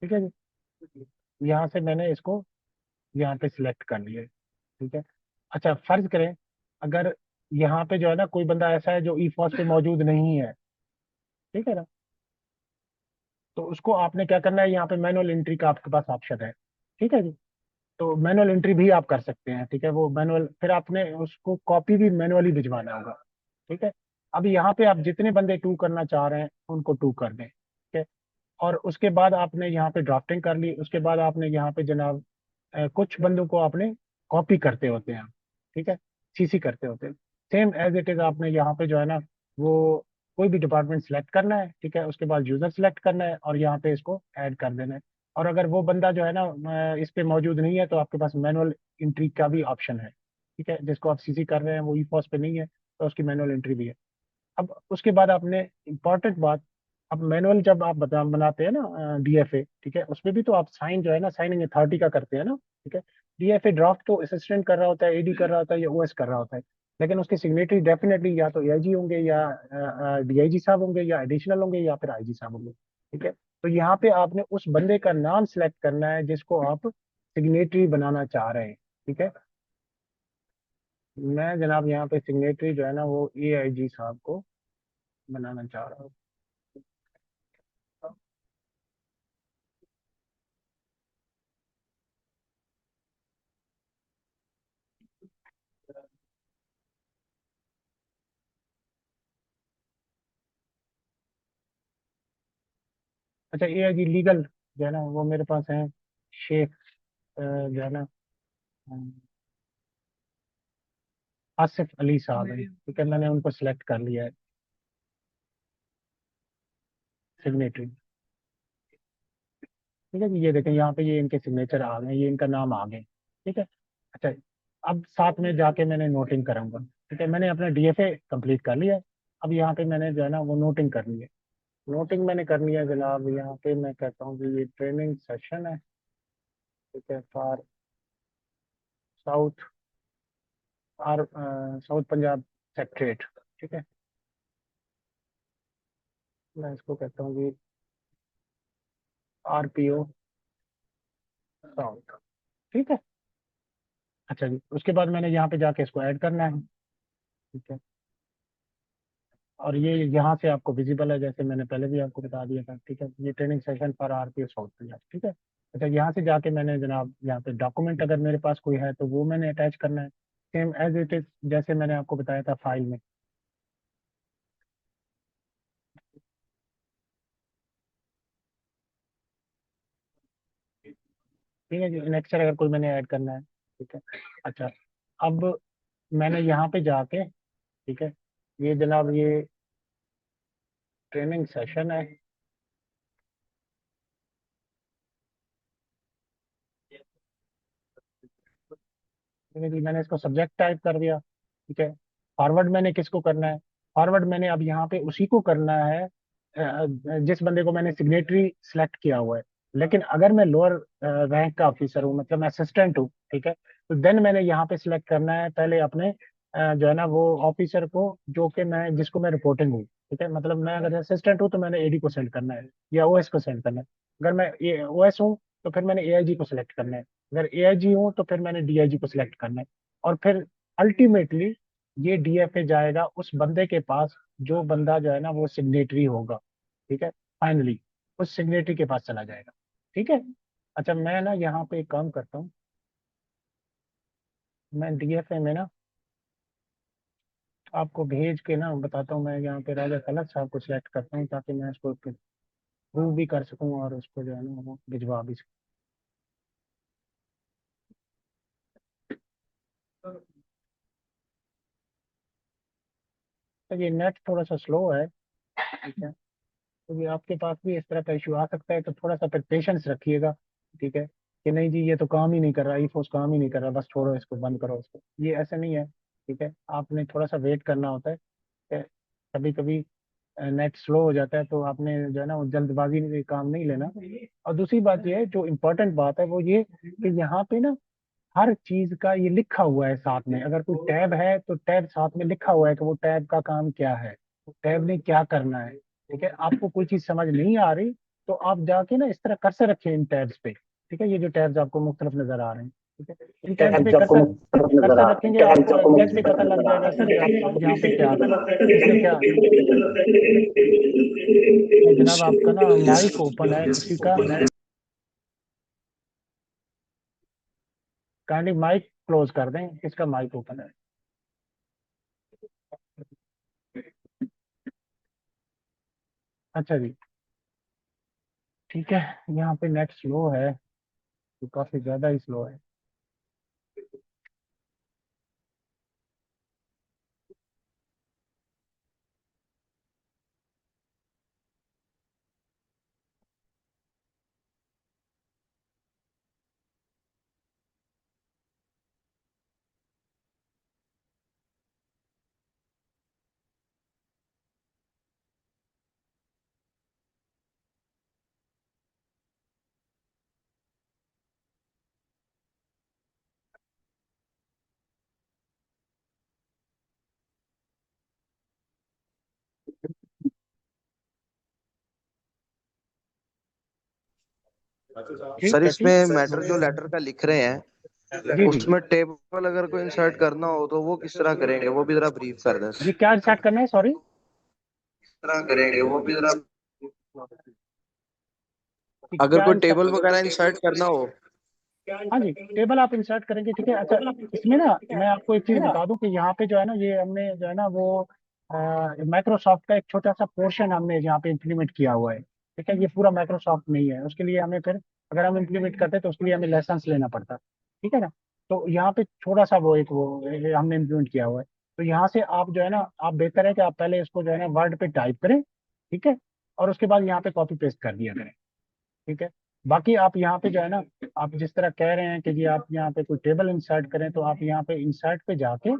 ठीक है जी। यहाँ से मैंने इसको यहाँ पे सिलेक्ट कर लिया। ठीक है। अच्छा, फर्ज करें अगर यहाँ पे जो है ना कोई बंदा ऐसा है जो ई फॉस पे मौजूद नहीं है, ठीक है ना, तो उसको आपने क्या करना है, यहाँ पे मैनुअल एंट्री का आपके पास ऑप्शन है। ठीक है जी। तो मैनुअल एंट्री भी आप कर सकते हैं। ठीक है, वो मैनुअल फिर आपने उसको कॉपी भी मैनुअली भिजवाना होगा। ठीक है। अब यहाँ पे आप जितने बंदे टू करना चाह रहे हैं उनको टू कर दें। ठीक है। और उसके बाद आपने यहाँ पे ड्राफ्टिंग कर ली, उसके बाद आपने यहाँ पे जनाब कुछ बंदों को आपने कॉपी करते होते हैं। ठीक है। सीसी करते होते हैं। सेम एज इट इज आपने यहाँ पे जो है ना वो कोई भी डिपार्टमेंट सेलेक्ट करना है। ठीक है, उसके बाद यूजर सेलेक्ट करना है और यहाँ पे इसको ऐड कर देना है। और अगर वो बंदा जो है ना इस पे मौजूद नहीं है तो आपके पास मैनुअल एंट्री का भी ऑप्शन है। ठीक है, जिसको आप सीसी कर रहे हैं वो ई पॉस पे नहीं है तो उसकी मैनुअल एंट्री भी है। अब उसके बाद आपने इम्पोर्टेंट बात, अब मैनुअल जब आप बनाते हैं ना डीएफए, ठीक है, उसमें भी तो आप साइन जो है ना साइनिंग अथॉरिटी का करते हैं ना। ठीक है। डीएफए ड्राफ्ट तो असिस्टेंट कर रहा होता है, एडी कर रहा होता है या ओएस कर रहा होता है, लेकिन उसके सिग्नेटरी डेफिनेटली या तो एआईजी होंगे या डीआईजी साहब होंगे या एडिशनल होंगे या फिर आईजी साहब होंगे। ठीक है। तो यहाँ पे आपने उस बंदे का नाम सेलेक्ट करना है जिसको आप सिग्नेटरी बनाना चाह रहे हैं। ठीक है। मैं जनाब यहाँ पे सिग्नेटरी जो है ना वो एआईजी साहब को बनाना चाह रहा हूँ। अच्छा, ए आई जी लीगल जो है ना वो मेरे पास है, शेख जो है ना आसिफ अली साहब है। ठीक है, मैंने उनको सिलेक्ट कर लिया है सिग्नेटरी। ठीक है जी, ये देखें यहाँ पे ये इनके सिग्नेचर आ गए, ये इनका नाम आ गए। ठीक है। अच्छा, अब साथ में जाके मैंने नोटिंग कराऊंगा। ठीक है, मैंने अपना डीएफए कंप्लीट कर लिया है। अब यहाँ पे मैंने जो है ना वो नोटिंग करनी है। नोटिंग मैंने करनी है जनाब, यहाँ पे मैं कहता हूँ कि ये ट्रेनिंग सेशन है। ठीक है, फॉर साउथ और साउथ पंजाब सेक्रेट। ठीक है, मैं इसको कहता हूँ कि आरपीओ साउथ। ठीक है। अच्छा जी, उसके बाद मैंने यहाँ पे जाके इसको ऐड करना है। ठीक है। और ये यहाँ से आपको विजिबल है, जैसे मैंने पहले भी आपको बता दिया था। ठीक है, ये training session for RPO south Punjab. ठीक है। अच्छा, यहाँ से जाके मैंने जनाब यहाँ पे डॉक्यूमेंट अगर मेरे पास कोई है तो वो मैंने अटैच करना है, सेम एज इट इज जैसे मैंने आपको बताया था फाइल में। ठीक है जी, नेक्स्ट अगर कोई मैंने ऐड करना है। ठीक है। अच्छा, अब मैंने यहाँ पे जाके, ठीक है, ये जनाब ये ट्रेनिंग सेशन है। ठीक है जी, मैंने इसको सब्जेक्ट टाइप कर दिया। ठीक है। फॉरवर्ड मैंने किसको करना है, फॉरवर्ड मैंने अब यहाँ पे उसी को करना है जिस बंदे को मैंने सिग्नेटरी सेलेक्ट किया हुआ है। लेकिन अगर मैं लोअर रैंक का ऑफिसर हूँ, मतलब मैं असिस्टेंट हूँ, ठीक है, तो देन मैंने यहाँ पे सिलेक्ट करना है पहले अपने जो है ना वो ऑफिसर को जो कि मैं जिसको मैं रिपोर्टिंग हूँ। ठीक है, मतलब मैं अगर असिस्टेंट हूँ तो मैंने एडी को सेलेक्ट करना है या ओएस को सेलेक्ट करना है। अगर मैं ओएस हूँ तो फिर मैंने एआईजी को सिलेक्ट करना है। अगर एआईजी हूँ तो फिर मैंने डीआईजी को सिलेक्ट करना है। और फिर अल्टीमेटली ये डीएफए जाएगा उस बंदे के पास जो बंदा जो है ना वो सिग्नेटरी होगा। ठीक है, फाइनली उस सिग्नेटरी के पास चला जाएगा। ठीक है। अच्छा, मैं ना यहाँ पे एक काम करता हूँ, मैं डीएफए में ना आपको भेज के ना बताता हूँ, मैं यहाँ पे राजा तलत साहब को सिलेक्ट करता हूँ ताकि मैं इसको प्रूव भी कर सकूँ और उसको जो है ना वो भिजवा भी सकूँ। तो ये नेट थोड़ा सा स्लो है। ठीक है, तो ये आपके पास भी इस तरह का इशू आ सकता है, तो थोड़ा सा फिर पेशेंस रखिएगा। ठीक है, कि नहीं जी ये तो काम ही नहीं कर रहा, ई फोर्स काम ही नहीं कर रहा, बस छोड़ो इसको, बंद करो इसको, ये ऐसा नहीं है। ठीक है, आपने थोड़ा सा वेट करना होता है। कभी कभी नेट स्लो हो जाता है तो आपने जो है ना वो जल्दबाजी में काम नहीं लेना। और दूसरी बात ये है, जो इम्पोर्टेंट बात है वो ये कि यहाँ पे ना हर चीज का ये लिखा हुआ है साथ में, अगर कोई टैब है तो टैब साथ में लिखा हुआ है कि वो टैब का काम क्या है, टैब ने क्या करना है। ठीक है, आपको कोई चीज समझ नहीं आ रही तो आप जाके ना इस तरह कर्सर रखें इन टैब्स पे, ठीक है, ये जो टैब्स आपको मुख्तलिफ नजर आ रहे हैं, ठीक है, इन टैब्स पे टैब्स आपको कर्सर मुख्तलिफ नजर कर्सर आ रखेंगे, टैब्स आपको आपको एग्जैक्टली पता लग जाएगा कि ये आप यहाँ पे क्या है। इसमें क्या है जनाब, आपका ना माइक ओपन है किसी का, काइंडली माइक क्लोज कर दें, किसका माइक ओपन है। अच्छा जी, ठीक है, यहाँ पे नेट स्लो है, तो काफी ज्यादा ही स्लो है। सर ठीक है, ठीक। इसमें मैटर जो लेटर का लिख रहे हैं जी जी। उसमें टेबल अगर कोई इंसर्ट करना हो तो वो किस तरह करेंगे, वो भी जरा ब्रीफ कर दें। जी, क्या स्टार्ट करना है, सॉरी। किस तरह करेंगे वो भी जरा, कि अगर क्या कोई इंसर्ट, टेबल वगैरह इंसर्ट करना हो। हाँ जी, टेबल आप इंसर्ट करेंगे, ठीक है। अच्छा, इसमें ना मैं आपको एक चीज बता दूं कि यहाँ पे जो है ना, ये हमने जो है ना वो माइक्रोसॉफ्ट का एक छोटा सा पोर्शन हमने यहाँ पे इम्प्लीमेंट किया हुआ है, ठीक है, ये पूरा माइक्रोसॉफ्ट नहीं है, उसके लिए हमें फिर अगर हम इम्प्लीमेंट करते हैं तो उसके लिए हमें लाइसेंस लेना पड़ता, ठीक है ना। तो यहाँ पे थोड़ा सा वो एक वो हमने इम्प्लीमेंट किया हुआ है। तो यहाँ से आप जो है ना, आप बेहतर है कि आप पहले इसको जो है ना वर्ड पे टाइप करें, ठीक है, और उसके बाद यहाँ पे कॉपी पेस्ट कर दिया करें, ठीक है। बाकी आप यहाँ पे जो है ना, आप जिस तरह कह रहे हैं कि जी आप यहाँ पे कोई टेबल इंसर्ट करें, तो आप यहाँ पे इंसर्ट पे जाके,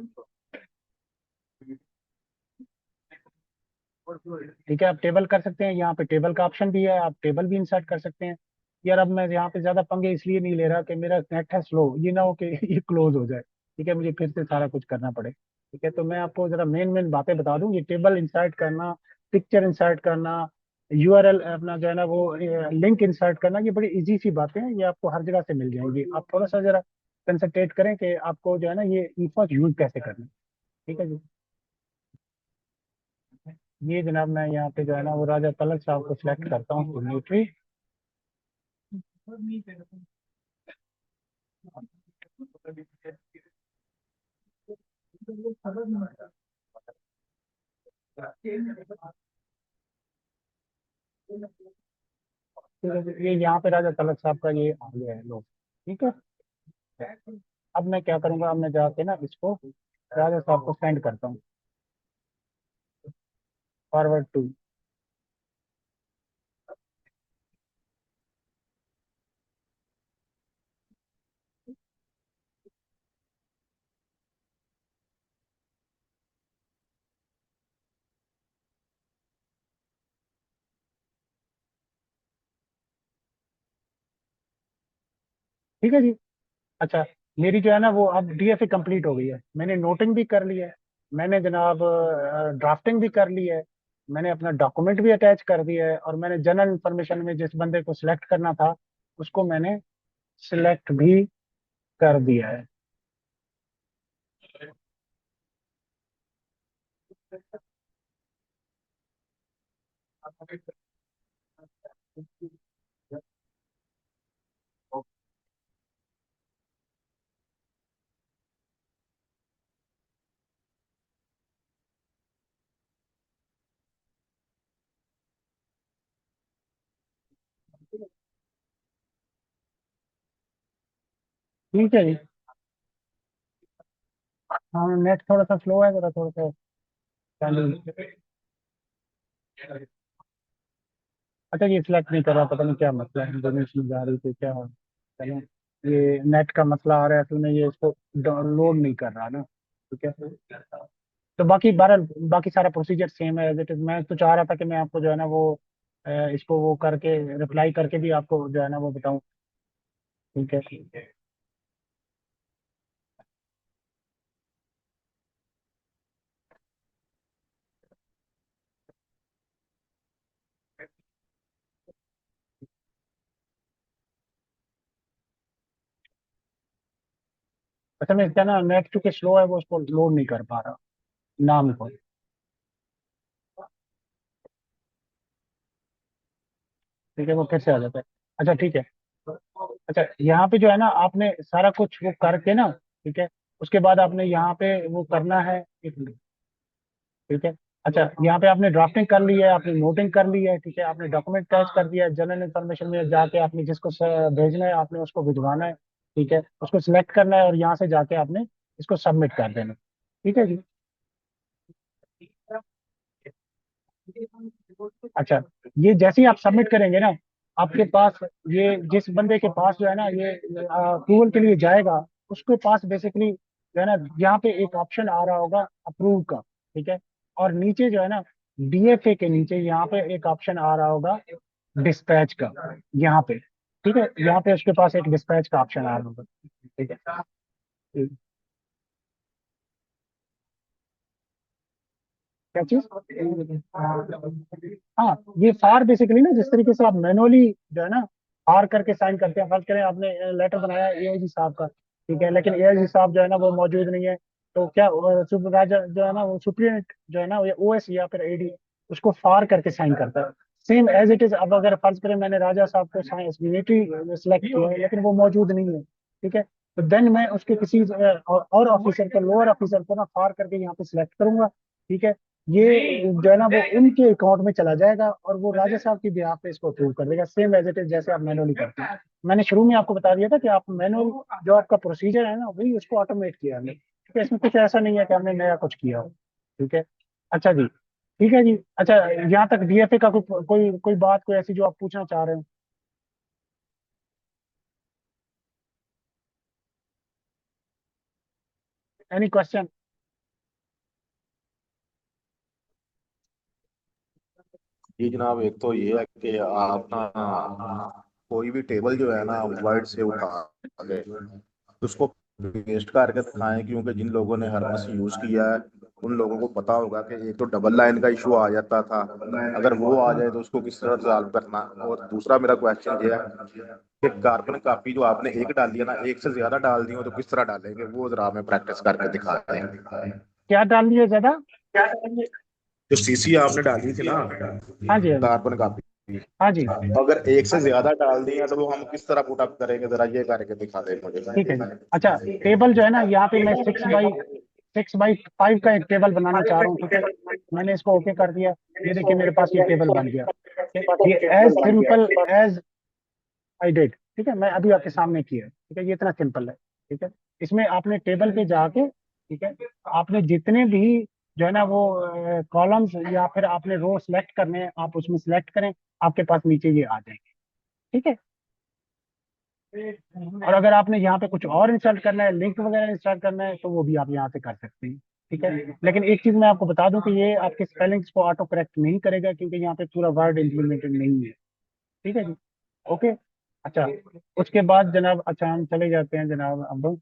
ठीक है, आप टेबल कर सकते हैं, यहाँ पे टेबल का ऑप्शन भी है, आप टेबल भी इंसर्ट कर सकते हैं। यार अब मैं यहाँ पे ज्यादा पंगे इसलिए नहीं ले रहा कि मेरा नेट है स्लो, ये ना हो कि ये क्लोज हो जाए, ठीक है, मुझे फिर से सारा कुछ करना पड़े, ठीक है। तो मैं आपको जरा मेन मेन बातें बता दूं, ये टेबल इंसर्ट करना, पिक्चर इंसर्ट करना, यूआरएल अपना जो है ना वो लिंक इंसर्ट करना, ये बड़ी इजी सी बातें हैं, ये आपको हर जगह से मिल जाएंगी। आप थोड़ा सा जरा कंसंट्रेट करें कि आपको जो है ना ये ईफॉस यूज कैसे करना है, ठीक है जी। ये जनाब मैं यहाँ पे जो है ना वो राजा तलक साहब को सिलेक्ट करता हूँ सिग्नेटरी। ये यहाँ पे राजा तलक साहब का ये आ गया है लोग, ठीक है। अब मैं क्या करूंगा, अब मैं जाके ना इसको राजा साहब को सेंड करता हूँ, फॉरवर्ड टू। ठीक है जी। अच्छा, मेरी जो है ना वो अब डीएफए कंप्लीट हो गई है, मैंने नोटिंग भी कर ली है, मैंने जनाब ड्राफ्टिंग भी कर ली है, मैंने अपना डॉक्यूमेंट भी अटैच कर दिया है, और मैंने जनरल इंफॉर्मेशन में जिस बंदे को सिलेक्ट करना था उसको मैंने सिलेक्ट भी कर दिया है। ठीक है जी। हाँ, नेट थोड़ा सा स्लो है, जरा थोड़ा सा चालू। अच्छा, ये सिलेक्ट नहीं कर रहा, पता नहीं क्या मसला है, डोनेशन जा रही थी क्या, चलो, ये नेट का मसला आ रहा है, असल में ये इसको डाउनलोड नहीं कर रहा ना, ठीक है। तो बाकी बहरहाल बाकी सारा प्रोसीजर सेम है एज इट इज। मैं तो चाह रहा था कि मैं आपको जो है ना वो इसको वो करके रिप्लाई करके भी आपको जो है ना वो बताऊं, ठीक है, ठीक है। असल में क्या ना, नेट चूंकि स्लो है, वो उसको लोड नहीं कर पा रहा नाम को। ठीक है, वो फिर से आ जाता है। अच्छा ठीक है। अच्छा, यहाँ पे जो है ना, आपने सारा कुछ वो करके ना, ठीक है, उसके बाद आपने यहाँ पे वो करना है। एक मिनट। ठीक है। अच्छा, यहाँ पे आपने ड्राफ्टिंग कर ली है, आपने नोटिंग कर ली है, ठीक है, आपने डॉक्यूमेंट टैच कर दिया है, जनरल इन्फॉर्मेशन में जाके आपने जिसको भेजना है आपने उसको भिजवाना है। ठीक है, उसको सिलेक्ट करना है और यहाँ से जाके आपने इसको सबमिट कर देना। ठीक है जी। अच्छा, ये जैसे ही आप सबमिट करेंगे ना, आपके पास ये जिस बंदे के पास जो है ना ये अप्रूवल के लिए जाएगा, उसके पास बेसिकली जो है ना, यहाँ पे एक ऑप्शन आ रहा होगा अप्रूव का। ठीक है। और नीचे जो है ना, डीएफए के नीचे यहाँ पे एक ऑप्शन आ रहा होगा डिस्पैच का, यहाँ पे। ठीक है, यहाँ पे उसके पास एक डिस्पैच का ऑप्शन आ रहा होगा। ठीक है। क्या चीज? हाँ, ये फार बेसिकली ना, जिस तरीके से आप मैनुअली जो है ना फार करके साइन करते हैं, फर्ज करें आपने लेटर बनाया एआईजी साहब का, ठीक है, लेकिन एआईजी साहब जो है ना वो मौजूद नहीं है, तो क्या सुपरवाइजर जो है ना, वो सुप्रीडेंट जो है ना, ये ओएस या फिर एडी उसको फार करके साइन करता है। Same as it is. अब अगर फर्ज करें मैंने राजा साहब को सिग्नेटरी सेलेक्ट किया है, लेकिन वो मौजूद नहीं है, ठीक है, तो देन मैं उसके किसी और ऑफिसर को, लोअर ऑफिसर को ना फार करके यहाँ पे सिलेक्ट करूंगा। ठीक है। ये जो है ना वो उनके अकाउंट में चला जाएगा और वो राजा साहब की बिहाफ पे इसको अप्रूव कर देगा, सेम एज इट इज जैसे आप मैनुअली करते हैं। मैंने शुरू में आपको बता दिया था कि आप मैनुअल जो आपका प्रोसीजर है ना, वही उसको ऑटोमेट किया हमने, ठीक है, इसमें कुछ ऐसा नहीं है कि हमने नया कुछ किया हो। ठीक है। अच्छा जी। ठीक है जी। अच्छा, यहाँ तक डीएफए का कोई कोई कोई बात कोई ऐसी जो आप पूछना चाह रहे हो? Any question? जी जनाब, एक तो ये है कि आप ना कोई भी टेबल जो है ना वर्ड से उठा के उसको पेस्ट करके दिखाएं, क्योंकि जिन लोगों ने हर बस यूज किया है उन लोगों को पता होगा कि एक तो डबल लाइन का इशू आ जाता था, अगर वो आ जाए तो उसको किस तरह सॉल्व करना। और दूसरा मेरा क्वेश्चन ये है कि कार्बन कॉपी जो आपने एक डाली है ना, एक से ज्यादा डाल दी हो तो किस तरह डालेंगे, वो जरा हमें प्रैक्टिस करके दिखा दें। क्या डाल दिया ज्यादा? जो सीसी आपने डाली थी ना, हाँ जी, हाँ जी। कार्बन कॉपी, हाँ जी। अगर एक से ज्यादा डाल दी है तो वो हम किस तरह पुटअप करेंगे, जरा ये करके दिखा दे मुझे। ठीक है जी। अच्छा, टेबल जो है ना, यहाँ पे मैं 6x5 का एक टेबल बनाना चाह रहा हूँ। ठीक है, मैंने इसको ओके कर दिया। ये देखिए मेरे पास ये टेबल बन गया। ठीक है, ये as simple as I did. ठीक है, मैं अभी आपके सामने किया है। ठीक है, ये इतना सिंपल है। ठीक है, इसमें आपने टेबल पे जाके, ठीक है, आपने जितने भी जो है ना वो कॉलम्स या फिर आपने रो सिलेक्ट करने हैं, आप उसमें सिलेक्ट करें, आपके पास नीचे ये आ जाएंगे। ठीक है। और अगर आपने यहाँ पे कुछ और इंस्टॉल करना है, लिंक वगैरह इंस्टॉल करना है, तो वो भी आप यहाँ से कर सकते हैं। ठीक है, लेकिन एक चीज मैं आपको बता दूं कि ये आपके स्पेलिंग्स को ऑटो करेक्ट नहीं करेगा, क्योंकि यहाँ पे पूरा वर्ड इम्प्लीमेंटेड नहीं है। ठीक है जी। ओके। अच्छा, उसके बाद जनाब, अच्छा हम चले जाते हैं जनाब अब।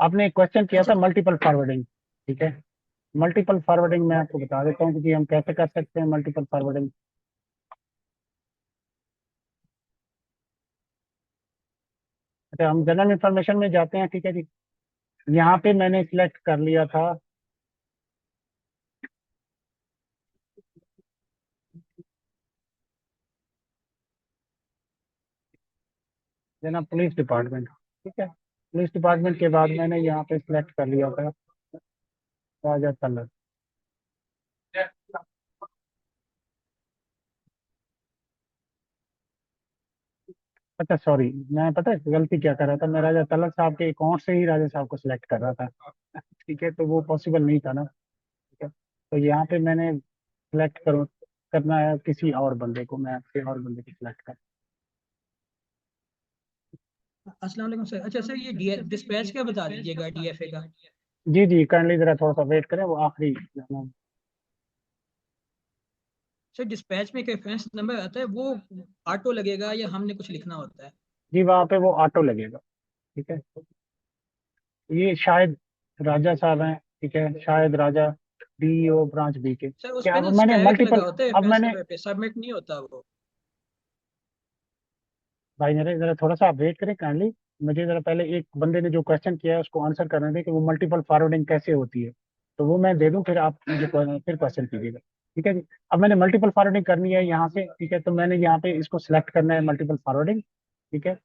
आपने एक क्वेश्चन किया था मल्टीपल फॉरवर्डिंग। ठीक है, मल्टीपल फॉरवर्डिंग मैं आपको बता देता हूँ कि हम कैसे कर सकते हैं मल्टीपल फॉरवर्डिंग। अच्छा, हम जनरल इंफॉर्मेशन में जाते हैं। ठीक है जी। यहाँ पे मैंने सिलेक्ट कर लिया था जना पुलिस डिपार्टमेंट। ठीक है, पुलिस डिपार्टमेंट के बाद मैंने यहाँ पे सिलेक्ट कर लिया था राजा कलर। अच्छा सॉरी, मैं पता है गलती क्या कर रहा था, मैं राजा तलत साहब के अकाउंट से ही राजा साहब को सिलेक्ट कर रहा था। ठीक है, तो वो पॉसिबल नहीं था ना। ठीक है, तो यहाँ पे मैंने सिलेक्ट करूँ करना है किसी और बंदे को, मैं किसी और बंदे को सिलेक्ट कर। अस्सलाम वालेकुम सर। अच्छा सर, ये डिस्पैच क्या बता दीजिएगा डीएफए का। जी जी, काइंडली जरा थोड़ा सा वेट करें, वो आखिरी। सर डिस्पैच में एक रेफरेंस नंबर आता है, वो ऑटो लगेगा या हमने कुछ लिखना होता है। जी, वहाँ पे वो ऑटो लगेगा। ठीक है, ये शायद राजा साहब हैं। ठीक है, शायद राजा डीईओ ब्रांच बी के। सर उस क्या पे अब ना मैंने स्टैग लगा मल्टीपल, होता है अब रेफरेंस मैंने, नंबर पे, सबमिट नहीं होता वो। भाई मेरे जरा थोड़ा सा आप वेट करें काइंडली। मुझे जरा पहले एक बंदे ने जो क्वेश्चन किया है उसको आंसर करने दें कि वो मल्टीपल फॉरवर्डिंग कैसे होती है। तो वो मैं दे दूं, फिर आप मुझे फिर क्वेश्चन कीजिएगा। ठीक है जी। अब मैंने मल्टीपल फॉरवर्डिंग करनी है यहाँ से, ठीक है। तो मैंने यहाँ पे इसको सिलेक्ट करना है, मल्टीपल फॉरवर्डिंग। ठीक है।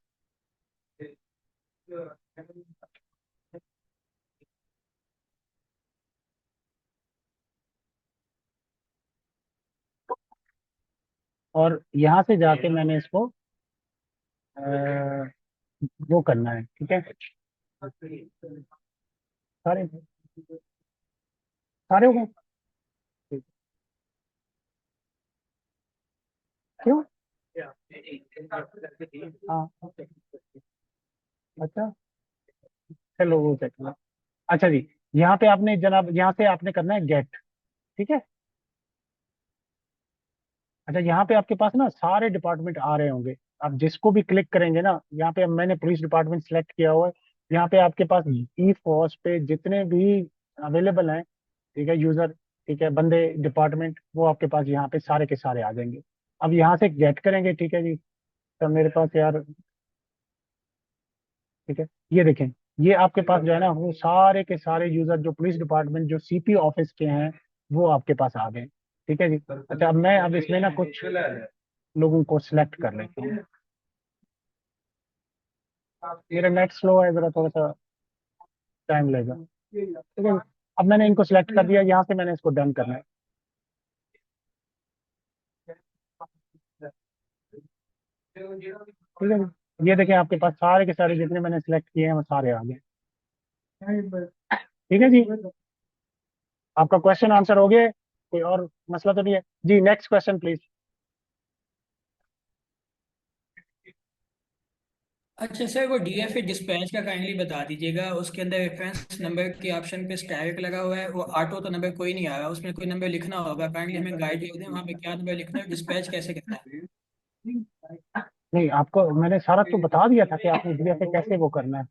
और यहाँ से जाके मैंने इसको वो करना है। ठीक है। सारे सारे हो गए। ठीक। क्यों? हाँ। अच्छा, चलो वो चेक करो। अच्छा जी, यहाँ पे आपने जनाब, यहाँ से आपने करना है गेट। ठीक है। अच्छा, यहाँ पे आपके पास ना सारे डिपार्टमेंट आ रहे होंगे। आप जिसको भी क्लिक करेंगे ना, यहाँ पे अब मैंने पुलिस डिपार्टमेंट सेलेक्ट किया हुआ है। यहाँ पे आपके पास ई फॉस पे जितने भी अवेलेबल हैं, ठीक है, यूजर, ठीक है, बंदे, डिपार्टमेंट, वो आपके पास यहाँ पे सारे के सारे आ जाएंगे। अब यहाँ से गेट करेंगे। ठीक है जी। तो मेरे पास यार, ठीक है, ये देखें, ये आपके पास जो है ना वो सारे के सारे यूजर जो पुलिस डिपार्टमेंट जो सीपी ऑफिस के हैं, वो आपके पास आ गए। ठीक है जी। अच्छा, अब मैं अब इसमें ना कुछ लोगों को सिलेक्ट कर लेता हूँ। मेरा नेट स्लो है, जरा थोड़ा सा टाइम लगेगा। ठीक है। अब मैंने इनको सिलेक्ट कर दिया, यहाँ से मैंने इसको डन करना है। ठीक है जी। ये देखें, आपके पास सारे के सारे जितने मैंने सिलेक्ट किए हैं वो सारे आ गए। ठीक है जी। आपका क्वेश्चन आंसर हो गया? कोई और मसला तो नहीं है जी? Next question please. अच्छा सर, वो डीएफए डिस्पैच का काइंडली बता दीजिएगा। उसके अंदर रेफरेंस नंबर के ऑप्शन पे स्टैग लगा हुआ है, वो ऑटो तो नंबर कोई नहीं आ रहा, उसमें कोई नंबर लिखना होगा। काइंडली हमें गाइड कर दें वहाँ पे क्या नंबर लिखना है, डिस्पैच कैसे करना है। नहीं, आपको मैंने सारा तो बता दिया था कि आपने डीएफए कैसे वो करना है।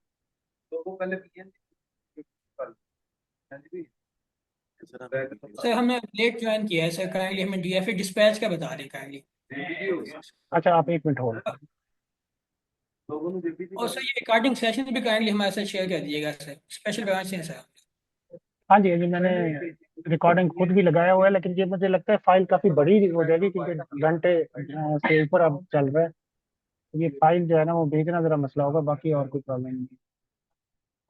सर हमने लेट ज्वाइन किया है सर, काइंडली हमें डीएफए डिस्पैच का बता दें काइंडली। अच्छा, आप एक मिनट होल्ड। और सर ये रिकॉर्डिंग सेशन भी काइंडली हमारे साथ शेयर कर दीजिएगा सर, स्पेशल ब्रांच से हैं सर। हाँ जी, हाँ जी, मैंने रिकॉर्डिंग खुद भी लगाया हुआ है, लेकिन ये मुझे लगता है फाइल काफी बड़ी हो जाएगी क्योंकि घंटे से ऊपर अब चल रहा है। ये फाइल जो है ना वो भेजना जरा मसला होगा, बाकी और कोई प्रॉब्लम नहीं है।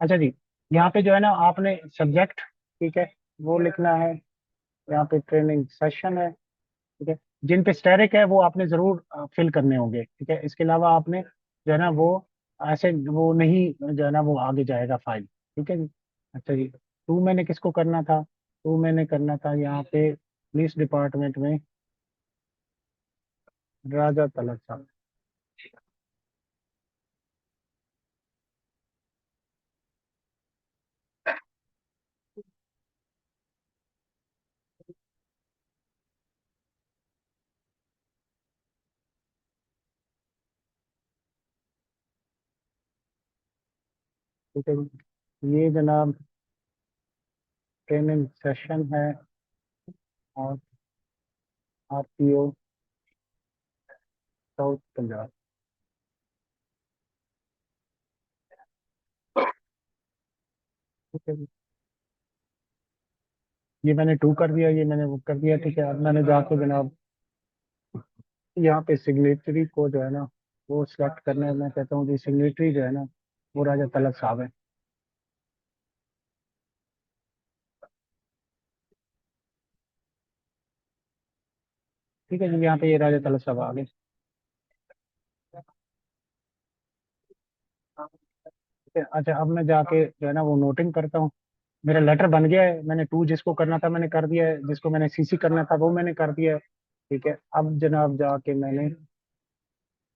अच्छा जी, यहाँ पे जो है ना आपने सब्जेक्ट, ठीक है, वो लिखना है। यहाँ पे ट्रेनिंग सेशन है। ठीक है। जिन पे स्टैटिक है वो आपने जरूर फिल करने होंगे। ठीक है। इसके अलावा आपने जो है ना वो ऐसे वो नहीं, जो है ना वो आगे जाएगा फाइल। ठीक है जी। अच्छा जी, टू मैंने किसको करना था? टू मैंने करना था यहाँ पे पुलिस डिपार्टमेंट में राजा तलत साहब। ठीक है जी। ये जनाब ट्रेनिंग सेशन है और आरटीओ साउथ पंजाब। ठीक है जी। ये मैंने टू कर दिया, ये मैंने वो कर दिया। ठीक है। अब मैंने जाके जनाब यहाँ पे सिग्नेटरी को जो है ना वो सिलेक्ट करना है। मैं कहता हूँ जी सिग्नेटरी जो है ना वो राजा तलत साहब है। ठीक है जी, यहाँ पे ये राजा तलत साहब आ गए। ठीक है। अच्छा, अब मैं जाके जो है ना वो नोटिंग करता हूँ। मेरा लेटर बन गया है। मैंने टू जिसको करना था मैंने कर दिया है, जिसको मैंने सीसी करना था वो मैंने कर दिया है। ठीक है। अब जनाब जाके मैंने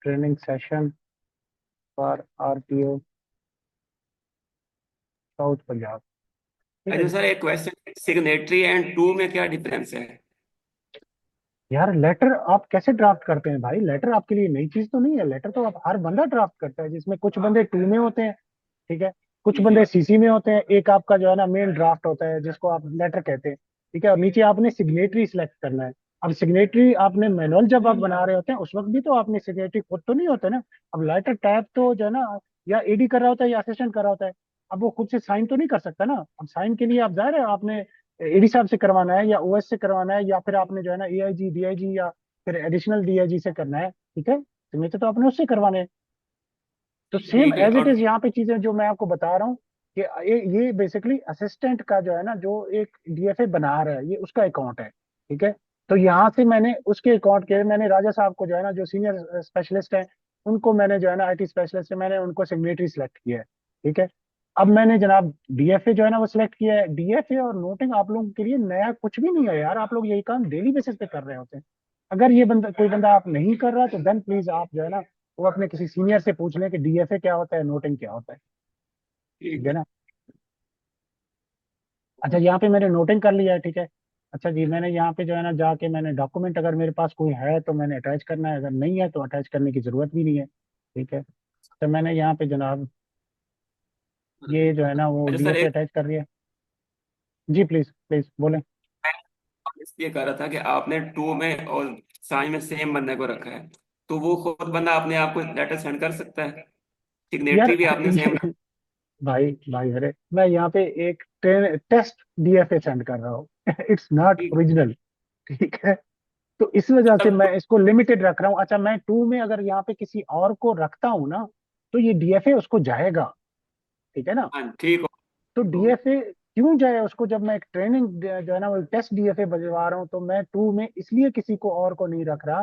training session for RTO south Punjab. ठीक है अच्छा जी। सर, एक क्वेश्चन, सिग्नेटरी एंड टू में क्या डिफरेंस है? यार लेटर आप कैसे ड्राफ्ट करते हैं भाई? लेटर आपके लिए नई चीज तो नहीं है। लेटर तो आप हर बंदा ड्राफ्ट करता है, जिसमें कुछ बंदे टू में होते हैं, ठीक है, कुछ बंदे सीसी में होते हैं, एक आपका जो है ना मेन ड्राफ्ट होता है जिसको आप लेटर कहते हैं। ठीक है, और नीचे आपने सिग्नेटरी सिलेक्ट करना है। अब सिग्नेटरी आपने मैनुअल जब आप बना रहे होते हैं उस वक्त भी तो आपने सिग्नेटरी खुद तो नहीं होता ना। अब लाइटर टैब तो जो है ना, या एडी कर रहा होता है या असिस्टेंट कर रहा होता है। अब वो खुद से साइन तो नहीं कर सकता ना। अब साइन के लिए आप जाहिर है आपने एडी साहब से करवाना है या ओएस से करवाना है, या फिर आपने जो है ना एआईजी डीआईजी या फिर एडिशनल डीआईजी से करना है। ठीक है, सिग्नेचर तो आपने उससे करवाने हैं। तो सेम ठीक है। एज इट और इज यहाँ पे चीजें जो मैं आपको बता रहा हूँ कि ये बेसिकली असिस्टेंट का जो है ना, जो एक डीएफए बना रहा है, ये उसका अकाउंट है। ठीक है, तो यहाँ से मैंने उसके अकाउंट के, मैंने राजा साहब को जो है ना, जो सीनियर स्पेशलिस्ट है, उनको मैंने जो है ना, आईटी स्पेशलिस्ट है, मैंने उनको सिग्नेटरी सेलेक्ट किया है। ठीक है, अब मैंने जनाब डीएफए जो है ना वो सिलेक्ट किया है। डीएफए और नोटिंग आप लोगों के लिए नया कुछ भी नहीं है यार, आप लोग यही काम डेली बेसिस पे कर रहे होते हैं। अगर ये बंदा, कोई बंदा आप नहीं कर रहा तो देन प्लीज आप जो है ना, वो अपने किसी सीनियर से पूछ लें कि डीएफए क्या होता है, नोटिंग क्या होता है। ठीक ठीक है है। ना। अच्छा, यहाँ पे मैंने नोटिंग कर लिया है। ठीक है, अच्छा जी, मैंने यहाँ पे जो है ना जाके मैंने डॉक्यूमेंट, अगर मेरे पास कोई है तो मैंने अटैच करना है, अगर नहीं है तो अटैच करने की जरूरत भी नहीं है। ठीक है, तो मैंने यहाँ पे जनाब ये जो है ना वो अच्छा सर, डीएफए एक अटैच कर दिया। जी प्लीज प्लीज बोलें। मैं इसलिए कह रहा था कि आपने टू में और साइन में सेम बंदे को रखा है, तो वो खुद बंदा अपने आप को लेटर सेंड कर सकता है। यार सिग्नेटरी भी आपने सेम ये, भाई भाई अरे मैं यहाँ पे एक टेस्ट डीएफए सेंड कर रहा हूँ इट्स नॉट रखी। ओरिजिनल। ठीक है, तो इस वजह से सर मैं इसको लिमिटेड रख रहा हूँ। अच्छा, मैं टू में अगर यहाँ पे किसी और को रखता हूँ ना, तो ये डीएफए उसको जाएगा। ठीक है ना। हाँ ठीक तो हो। डीएफए क्यों जाए उसको, जब मैं एक ट्रेनिंग जो है ना वो टेस्ट डीएफए बजवा रहा हूँ, तो मैं टू में इसलिए किसी को और को नहीं रख रहा।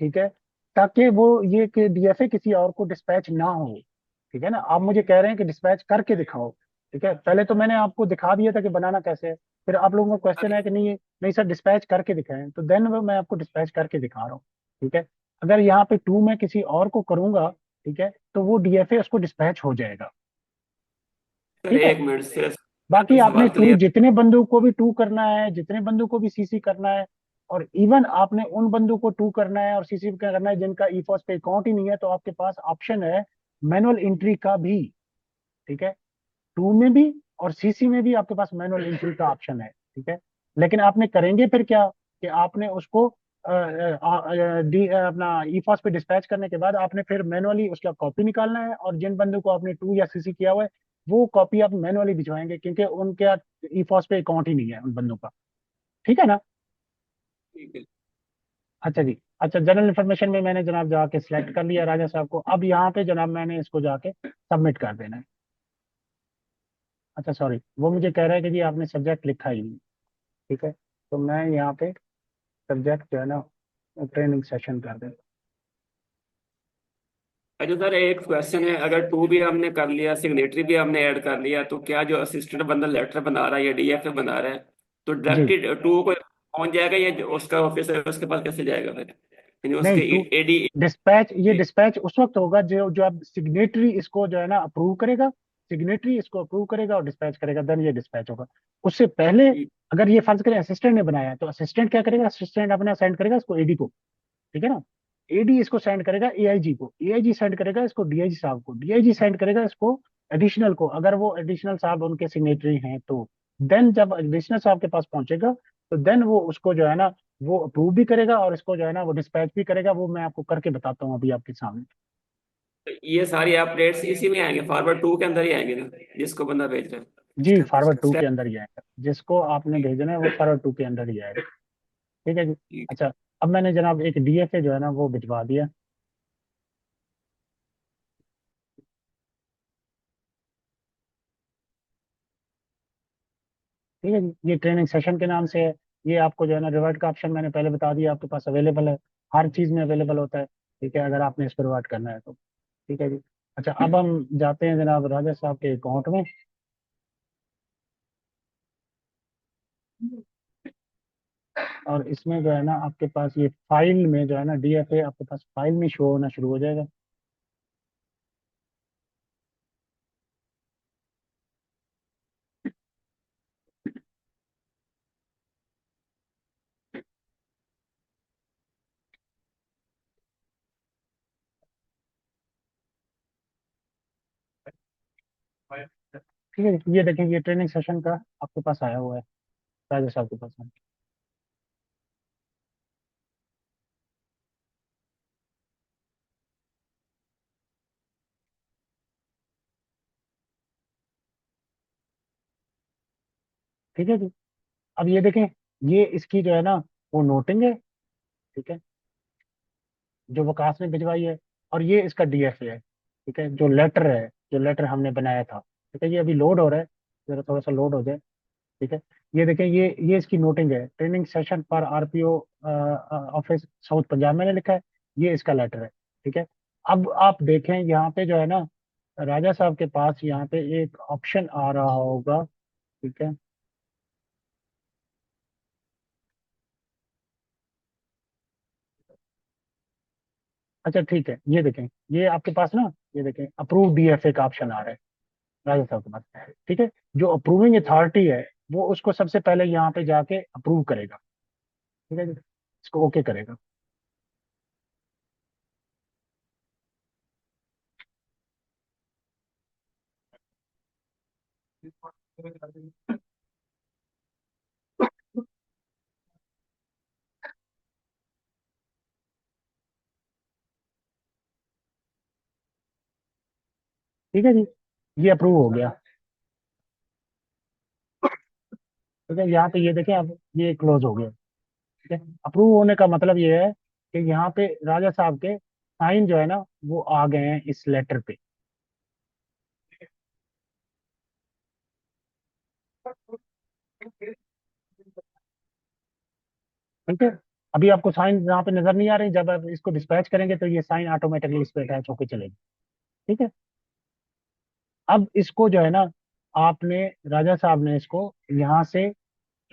ठीक है, ताकि वो ये कि डीएफए किसी और को डिस्पैच ना हो। ठीक है ना, आप मुझे कह रहे हैं कि डिस्पैच करके दिखाओ। ठीक है, पहले तो मैंने आपको दिखा दिया था कि बनाना कैसे है, फिर आप लोगों का क्वेश्चन है कि नहीं नहीं सर डिस्पैच करके दिखाएं, तो देन वो मैं आपको डिस्पैच करके दिखा रहा हूँ। ठीक है, अगर यहाँ पे टू में किसी और को करूंगा, ठीक है, तो वो डीएफए उसको डिस्पैच हो जाएगा। सर ठीक है, एक मिनट से बाकी आपने सवाल टू क्लियर। जितने बंदों को भी टू करना है, जितने बंदों को भी सीसी करना है, और इवन आपने उन बंदों को टू करना है और सीसी करना है जिनका ईफॉस पे अकाउंट ही नहीं है, तो आपके पास ऑप्शन है मैनुअल एंट्री का भी। ठीक है, टू में भी और सीसी में भी आपके पास मैनुअल एंट्री का ऑप्शन है। ठीक है, लेकिन आपने करेंगे फिर क्या, कि आपने उसको अपना ईफॉस पे डिस्पैच करने के बाद आपने फिर मैनुअली उसका कॉपी निकालना है, और जिन बंदों को आपने टू या सीसी किया हुआ है वो कॉपी आप मैनुअली भिजवाएंगे, क्योंकि उनके ईफॉस पे अकाउंट ही नहीं है उन बंदों का। ठीक है ना। ठीक है। अच्छा जी, अच्छा, जनरल इन्फॉर्मेशन में मैंने जनाब जाके सिलेक्ट कर लिया राजा साहब को। अब यहाँ पे जनाब मैंने इसको जाके सबमिट कर देना है। अच्छा सॉरी, वो मुझे कह रहा है कि जी आपने सब्जेक्ट लिखा ही नहीं। ठीक है, तो मैं यहाँ पे सब्जेक्ट जो है ना ट्रेनिंग सेशन कर देता अच्छा सर, एक क्वेश्चन है, अगर टू भी हमने कर लिया, सिग्नेटरी भी हमने ऐड कर लिया, तो क्या जो असिस्टेंट बंदा लेटर बना रहा है या डीएफए बना रहा है, तो हूँ जी। डायरेक्टली टू को पहुंच जाएगा या जो उसका ऑफिस है उसके पास कैसे जाएगा फिर, यानी नहीं उसके टू एडी। डिस्पैच, ये डिस्पैच उस वक्त होगा जो जो अब सिग्नेटरी इसको जो है ना अप्रूव करेगा। सिग्नेटरी इसको अप्रूव करेगा और डिस्पैच करेगा, देन ये डिस्पैच होगा। उससे पहले अगर ये फर्ज करें असिस्टेंट ने बनाया है, तो असिस्टेंट क्या करेगा, असिस्टेंट अपना सेंड करेगा इसको एडी को। ठीक है ना, एडी इसको सेंड करेगा एआईजी को, एआईजी सेंड करेगा इसको डीआईजी साहब को, डीआईजी सेंड करेगा इसको एडिशनल को, अगर वो एडिशनल साहब उनके सिग्नेटरी हैं तो। देन जब एडिशनल साहब के पास पहुंचेगा, तो देन वो उसको जो है ना वो अप्रूव भी करेगा और इसको जो है ना वो डिस्पैच भी करेगा। वो मैं आपको करके बताता हूँ अभी आपके सामने। ये सारी अपडेट्स इसी में आएंगे, फॉरवर्ड टू के अंदर ही आएंगे ना, जिसको बंदा भेज रहा जी फॉरवर्ड टू है। के अंदर ही आएगा, जिसको आपने भेजना है वो फॉरवर्ड टू के अंदर ही आएगा। ठीक है जी। स्टेप। अच्छा, अब मैंने जनाब एक डीएफए जो है ना वो भिजवा दिया। ठीक है जी, ये ट्रेनिंग सेशन के नाम से है। ये आपको जो है ना रिवर्ट का ऑप्शन मैंने पहले बता दिया आपके पास अवेलेबल है, हर चीज़ में अवेलेबल होता है। ठीक है, अगर आपने इसको रिवर्ट करना है तो। ठीक है जी। अच्छा, अब हम जाते हैं जनाब राजा साहब के अकाउंट में। और इसमें जो है ना आपके पास ये फाइल में जो है ना डीएफए आपके पास फाइल में शो होना शुरू हो जाएगा। ठीक है जी, ये देखें ये ट्रेनिंग सेशन का आपके पास आया हुआ है। राजा साहब के पास आए। ठीक है जी। अब ये देखें, ये इसकी जो है ना वो नोटिंग है, ठीक है, जो वकास ने भिजवाई है। और ये इसका डीएफए है, ठीक है, जो लेटर है, जो लेटर हमने बनाया था। ठीक है, ये अभी लोड हो रहा है, जरा थोड़ा सा लोड हो जाए। ठीक है, ये देखें, ये इसकी नोटिंग है, training session for RPO office south Punjab मैंने लिखा है। ये इसका लेटर है। ठीक है, अब आप देखें यहाँ पे जो है ना, राजा साहब के पास यहाँ पे एक ऑप्शन आ रहा होगा। ठीक है, अच्छा ठीक है, ये देखें, ये आपके पास ना, ये देखें अप्रूव डीएफए का ऑप्शन आ रहा है राजा साहब के पास। ठीक है, जो अप्रूविंग अथॉरिटी है वो उसको सबसे पहले यहाँ पे जाके अप्रूव करेगा। ठीक है जी, इसको ओके करेगा। ठीक है जी, ये अप्रूव हो गया। ठीक है, यहाँ पे ये देखें, अब ये क्लोज हो गया। ठीक है, अप्रूव होने का मतलब ये है कि यहाँ पे राजा साहब के साइन जो है ना वो आ गए हैं इस लेटर पे। ठीक है, अभी आपको साइन यहाँ पे नजर नहीं आ रही, जब आप इसको डिस्पैच करेंगे तो ये साइन ऑटोमेटिकली इस पे अटैच होकर चलेगी। ठीक है, अब इसको जो है ना, आपने, राजा साहब ने इसको यहाँ से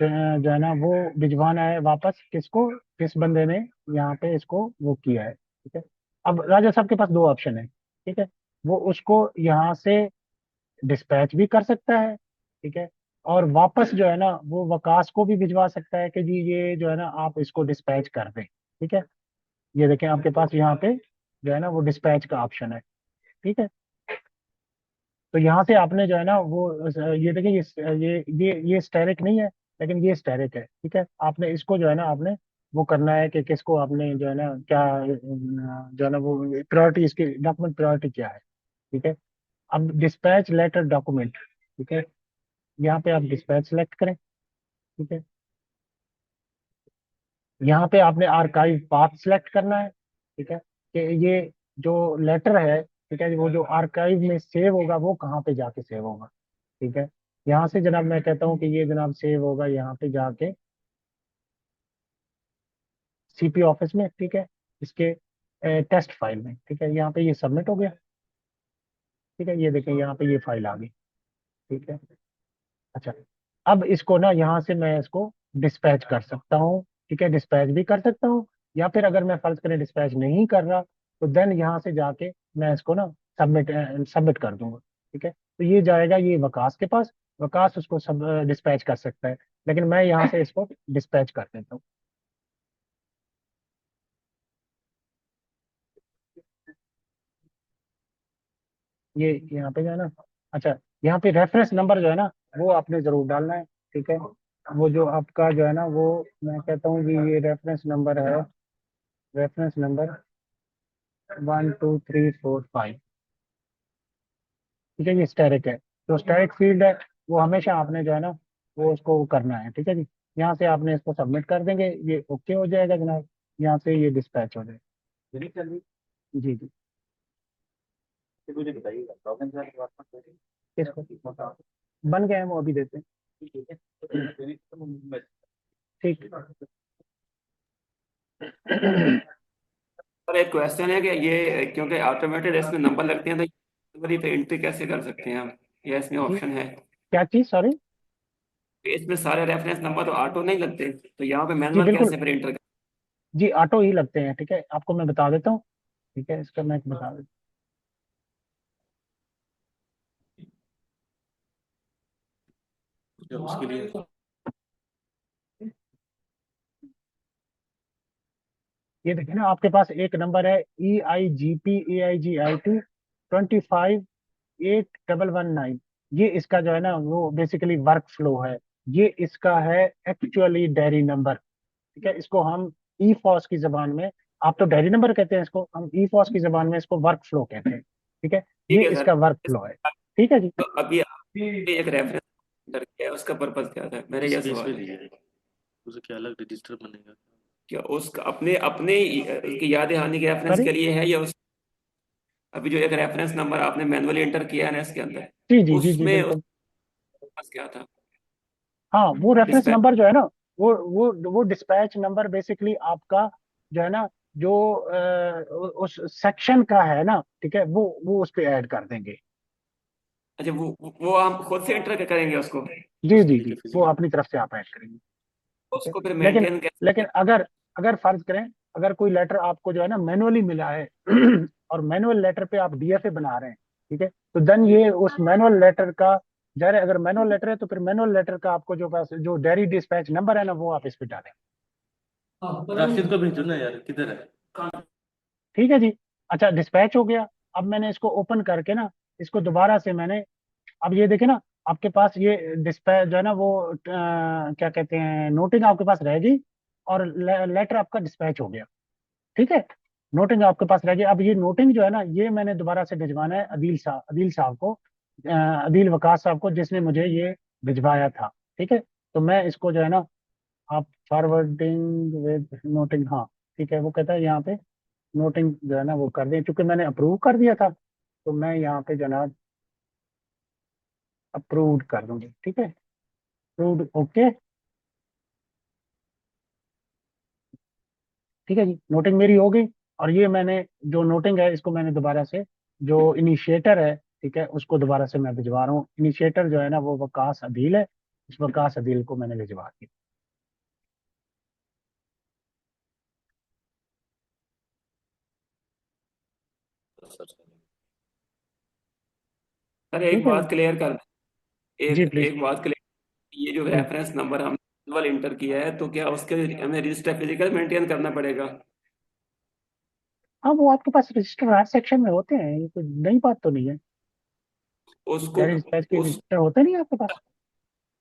जो है ना वो भिजवाना है वापस किसको, किस बंदे ने यहाँ पे इसको वो किया है। ठीक है, अब राजा साहब के पास दो ऑप्शन है। ठीक है, वो उसको यहाँ से डिस्पैच भी कर सकता है। ठीक है, और वापस जो है ना वो वकास को भी भिजवा सकता है कि जी ये जो है ना आप इसको डिस्पैच कर दें। ठीक है, ये देखें आपके पास यहाँ पे जो है ना वो डिस्पैच का ऑप्शन है। ठीक है, तो यहाँ से आपने जो है ना वो ये देखिए, ये स्टेरिक नहीं है, लेकिन ये स्टेरिक है। ठीक है, आपने इसको जो है ना आपने वो करना है कि किसको आपने जो है ना क्या जो है ना वो प्रायोरिटी, इसकी डॉक्यूमेंट प्रायोरिटी क्या है। ठीक है, अब डिस्पैच लेटर डॉक्यूमेंट। ठीक है, यहाँ पे आप डिस्पैच सेलेक्ट करें। ठीक है, यहाँ पे आपने आर्काइव पाथ सेलेक्ट करना है। ठीक है, कि ये जो लेटर है, ठीक है, वो जो आर्काइव में सेव होगा वो कहाँ पे जाके सेव होगा। ठीक है, यहाँ से जनाब मैं कहता हूँ कि ये जनाब सेव होगा यहाँ पे जाके सीपी ऑफिस में। ठीक है, इसके टेस्ट फाइल में। ठीक है, यहाँ पे ये सबमिट हो गया। ठीक है, ये देखें यहाँ पे ये फाइल आ गई। ठीक है, अच्छा, अब इसको ना यहाँ से मैं इसको डिस्पैच कर सकता हूँ। ठीक है, डिस्पैच भी कर सकता हूँ, या फिर अगर मैं फर्ज करें डिस्पैच नहीं कर रहा तो देन यहाँ से जाके मैं इसको ना सबमिट सबमिट कर दूंगा। ठीक है, तो ये जाएगा ये वकास के पास, वकास उसको सब डिस्पैच कर सकता है, लेकिन मैं यहाँ से इसको डिस्पैच कर देता हूँ। ये यहाँ पे जो है ना, अच्छा, यहाँ पे रेफरेंस नंबर जो है ना वो आपने जरूर डालना है। ठीक है, वो जो आपका जो है ना वो, मैं कहता हूँ कि ये रेफरेंस नंबर है, रेफरेंस नंबर 1 2 3 4 5। ठीक है, ये स्टैरिक है, तो स्टैरिक फील्ड है, वो हमेशा आपने जो है ना वो उसको करना है। ठीक है जी, यहाँ से आपने इसको सबमिट कर देंगे, ये ओके हो जाएगा जनाब, यहाँ से ये डिस्पैच हो जाएगा। जी जी, मुझे बताइएगा प्रॉब्लम क्या है, किसको बन गए हैं वो अभी देते हैं। ठीक है। सर एक क्वेश्चन है कि ये क्योंकि ऑटोमेटेड इसमें नंबर लगते हैं तो जनवरी पे एंट्री कैसे कर सकते हैं हम, या इसमें जी, ऑप्शन है? क्या चीज, सॉरी। इसमें सारे रेफरेंस नंबर तो ऑटो नहीं लगते, तो यहाँ पे जी मैनुअल बिल्कुल, कैसे फिर एंटर जी ऑटो ही लगते हैं। ठीक है, आपको मैं बता देता हूँ। ठीक है, इसका मैं बता देता करें उसके लिए? हूँ। ये देखिए ना, आपके पास एक नंबर है EIGP AIGI2 258119। ये इसका जो है ना वो बेसिकली वर्क फ्लो है, ये इसका है एक्चुअली डायरी नंबर, ठीक है। इसको हम ई फॉस की जबान में, आप तो डायरी नंबर कहते हैं इसको, हम ई फॉस की जबान में इसको वर्क फ्लो कहते हैं, ठीक है। ठीक ये है इसका सर। वर्क फ्लो है, ठीक है जी। तो अभी आपने एक रेफरेंस एंटर किया है, उसका पर्पज क्या था, मेरा यह सवाल है। उसे क्या अलग रजिस्टर बनेगा? क्या उसका अपने अपने उसकी याद दहानी के रेफरेंस सॉरी, के लिए है, या उस अभी जो एक रेफरेंस नंबर आपने मैनुअली एंटर किया है ना इसके अंदर, जी जी जी जी उसमें बिल्कुल। उसका पर्पस क्या था? हाँ, वो रेफरेंस डिस्पैच। नंबर जो है ना, वो डिस्पैच नंबर बेसिकली आपका जो है ना, जो उस सेक्शन का है ना, ठीक है, वो उस पे ऐड कर देंगे। अच्छा, वो हम खुद से एंटर करेंगे उसको? जी उसके जी लिए जी, क्या वो फिजिकल? अपनी तरफ से आप ऐड करेंगे, ठीक है। उसको फिर लेकिन मेंटेन कैसे लेकिन करें? अगर अगर फर्ज करें, अगर कोई लेटर आपको जो है ना मैनुअली मिला है और मैनुअल लेटर पे आप डीएफए बना रहे हैं, ठीक है, तो देन जी। ये उस मैनुअल लेटर का, जाहिर है अगर मैनुअल लेटर है तो फिर मैनुअल लेटर का आपको जो पास जो डेयरी डिस्पैच नंबर है ना, वो आप इस पे डालें। राशिद को भेजो ना यार, किधर है? ठीक है जी। अच्छा, डिस्पैच हो गया। अब मैंने इसको ओपन करके ना, इसको दोबारा से मैंने, अब ये देखे ना, आपके पास ये डिस्पैच जो है ना वो क्या कहते हैं, नोटिंग आपके पास रहेगी, और लेटर आपका डिस्पैच हो गया, ठीक है। नोटिंग आपके पास रहेगी। अब ये नोटिंग जो है ना, ये मैंने दोबारा से भिजवाना है अदील साहब को, अदील वकास साहब को, जिसने मुझे ये भिजवाया था, ठीक है। तो मैं इसको जो है ना, आप फॉरवर्डिंग विद नोटिंग, हाँ ठीक है, वो कहता है यहाँ पे नोटिंग जो है ना वो कर दें, क्योंकि मैंने अप्रूव कर दिया था, तो मैं यहाँ पे जनाब अप्रूव्ड कर दूंगी, ठीक है। अप्रूव्ड, ओके, ठीक है जी। नोटिंग मेरी हो गई। और ये मैंने जो नोटिंग है, इसको मैंने दोबारा से, जो इनिशिएटर है, ठीक है, उसको दोबारा से मैं भिजवा रहा हूँ। इनिशिएटर जो है ना वो वकास अदील है, उस वकास अदील को मैंने भिजवा दिया। सर एक ठीक है बात जी। क्लियर कर, जी एक प्लीज। एक बात क्लियर, ये जो रेफरेंस नंबर हमने मैनुअल इंटर किया है, तो क्या उसके हमें रजिस्टर फिजिकल मेंटेन करना पड़ेगा? हाँ, वो आपके पास रजिस्टर हर सेक्शन में होते हैं, ये कोई नई बात तो नहीं है। उसको डायरी डिस्पैच के उस रजिस्टर होते नहीं है आपके पास।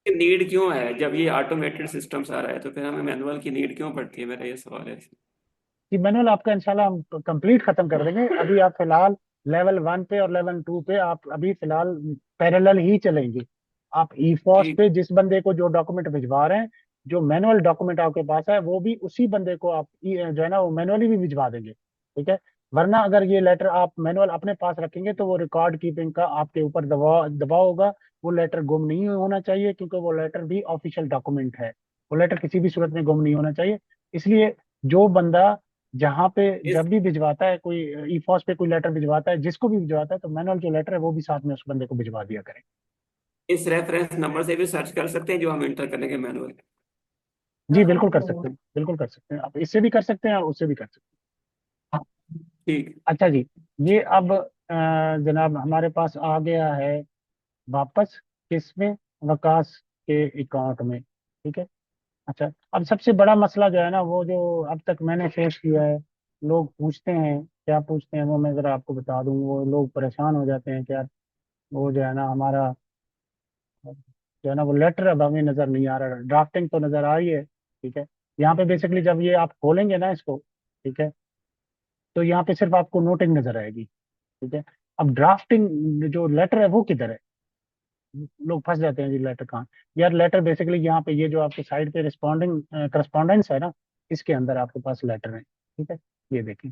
नीड क्यों है, जब ये ऑटोमेटेड सिस्टम्स आ रहा है तो फिर हमें मैनुअल की नीड क्यों पड़ती है, मेरा ये सवाल है। कि मैनुअल आपका इंशाल्लाह हम कंप्लीट खत्म कर देंगे। अभी आप फिलहाल लेवल 1 पे और लेवल 2 पे आप अभी फिलहाल पैरेलल ही चलेंगे। आप ई फॉस ठीक। पे जिस बंदे को जो डॉक्यूमेंट भिजवा रहे हैं, जो मैनुअल डॉक्यूमेंट आपके पास है, वो भी उसी बंदे को आप जो है ना वो मैनुअली भी भिजवा देंगे, ठीक है। वरना अगर ये लेटर आप मैनुअल अपने पास रखेंगे तो वो रिकॉर्ड कीपिंग का आपके ऊपर दबाव दबाव होगा। वो लेटर गुम नहीं होना चाहिए, क्योंकि वो लेटर भी ऑफिशियल डॉक्यूमेंट है। वो लेटर किसी भी सूरत में गुम नहीं होना चाहिए। इसलिए जो बंदा जहाँ पे इस जब भी भिजवाता है, कोई ई फॉस पे कोई लेटर भिजवाता है, जिसको भी भिजवाता है, तो मैनुअल जो लेटर है वो भी साथ में उस बंदे को भिजवा दिया करें। इस रेफरेंस नंबर से भी सर्च कर सकते हैं जो हम इंटर करेंगे मैनुअल? जी बिल्कुल कर सकते हैं, बिल्कुल कर सकते हैं। आप इससे भी कर सकते हैं और उससे भी कर सकते हैं। ठीक। अच्छा जी। ये अब जनाब हमारे पास आ गया है वापस, किसमें, वकास के अकाउंट में, ठीक है। अच्छा, अब सबसे बड़ा मसला जो है ना, वो जो अब तक मैंने फेस किया है, लोग पूछते हैं, क्या पूछते हैं वो मैं जरा आपको बता दूं। वो लोग परेशान हो जाते हैं कि यार, वो जो है ना हमारा जो है ना वो लेटर अब हमें नजर नहीं आ रहा। ड्राफ्टिंग तो नजर आ रही है, ठीक है। यहाँ पे बेसिकली जब ये आप खोलेंगे ना इसको, ठीक है, तो यहाँ पे सिर्फ आपको नोटिंग नजर आएगी, ठीक है। अब ड्राफ्टिंग जो लेटर है वो किधर है, लोग फंस जाते हैं जी, लेटर कहाँ। यार लेटर बेसिकली यहाँ पे, ये जो आपके साइड पे रिस्पॉन्डिंग करस्पॉन्डेंस है ना, इसके अंदर आपके पास लेटर है, ठीक है। ये देखें,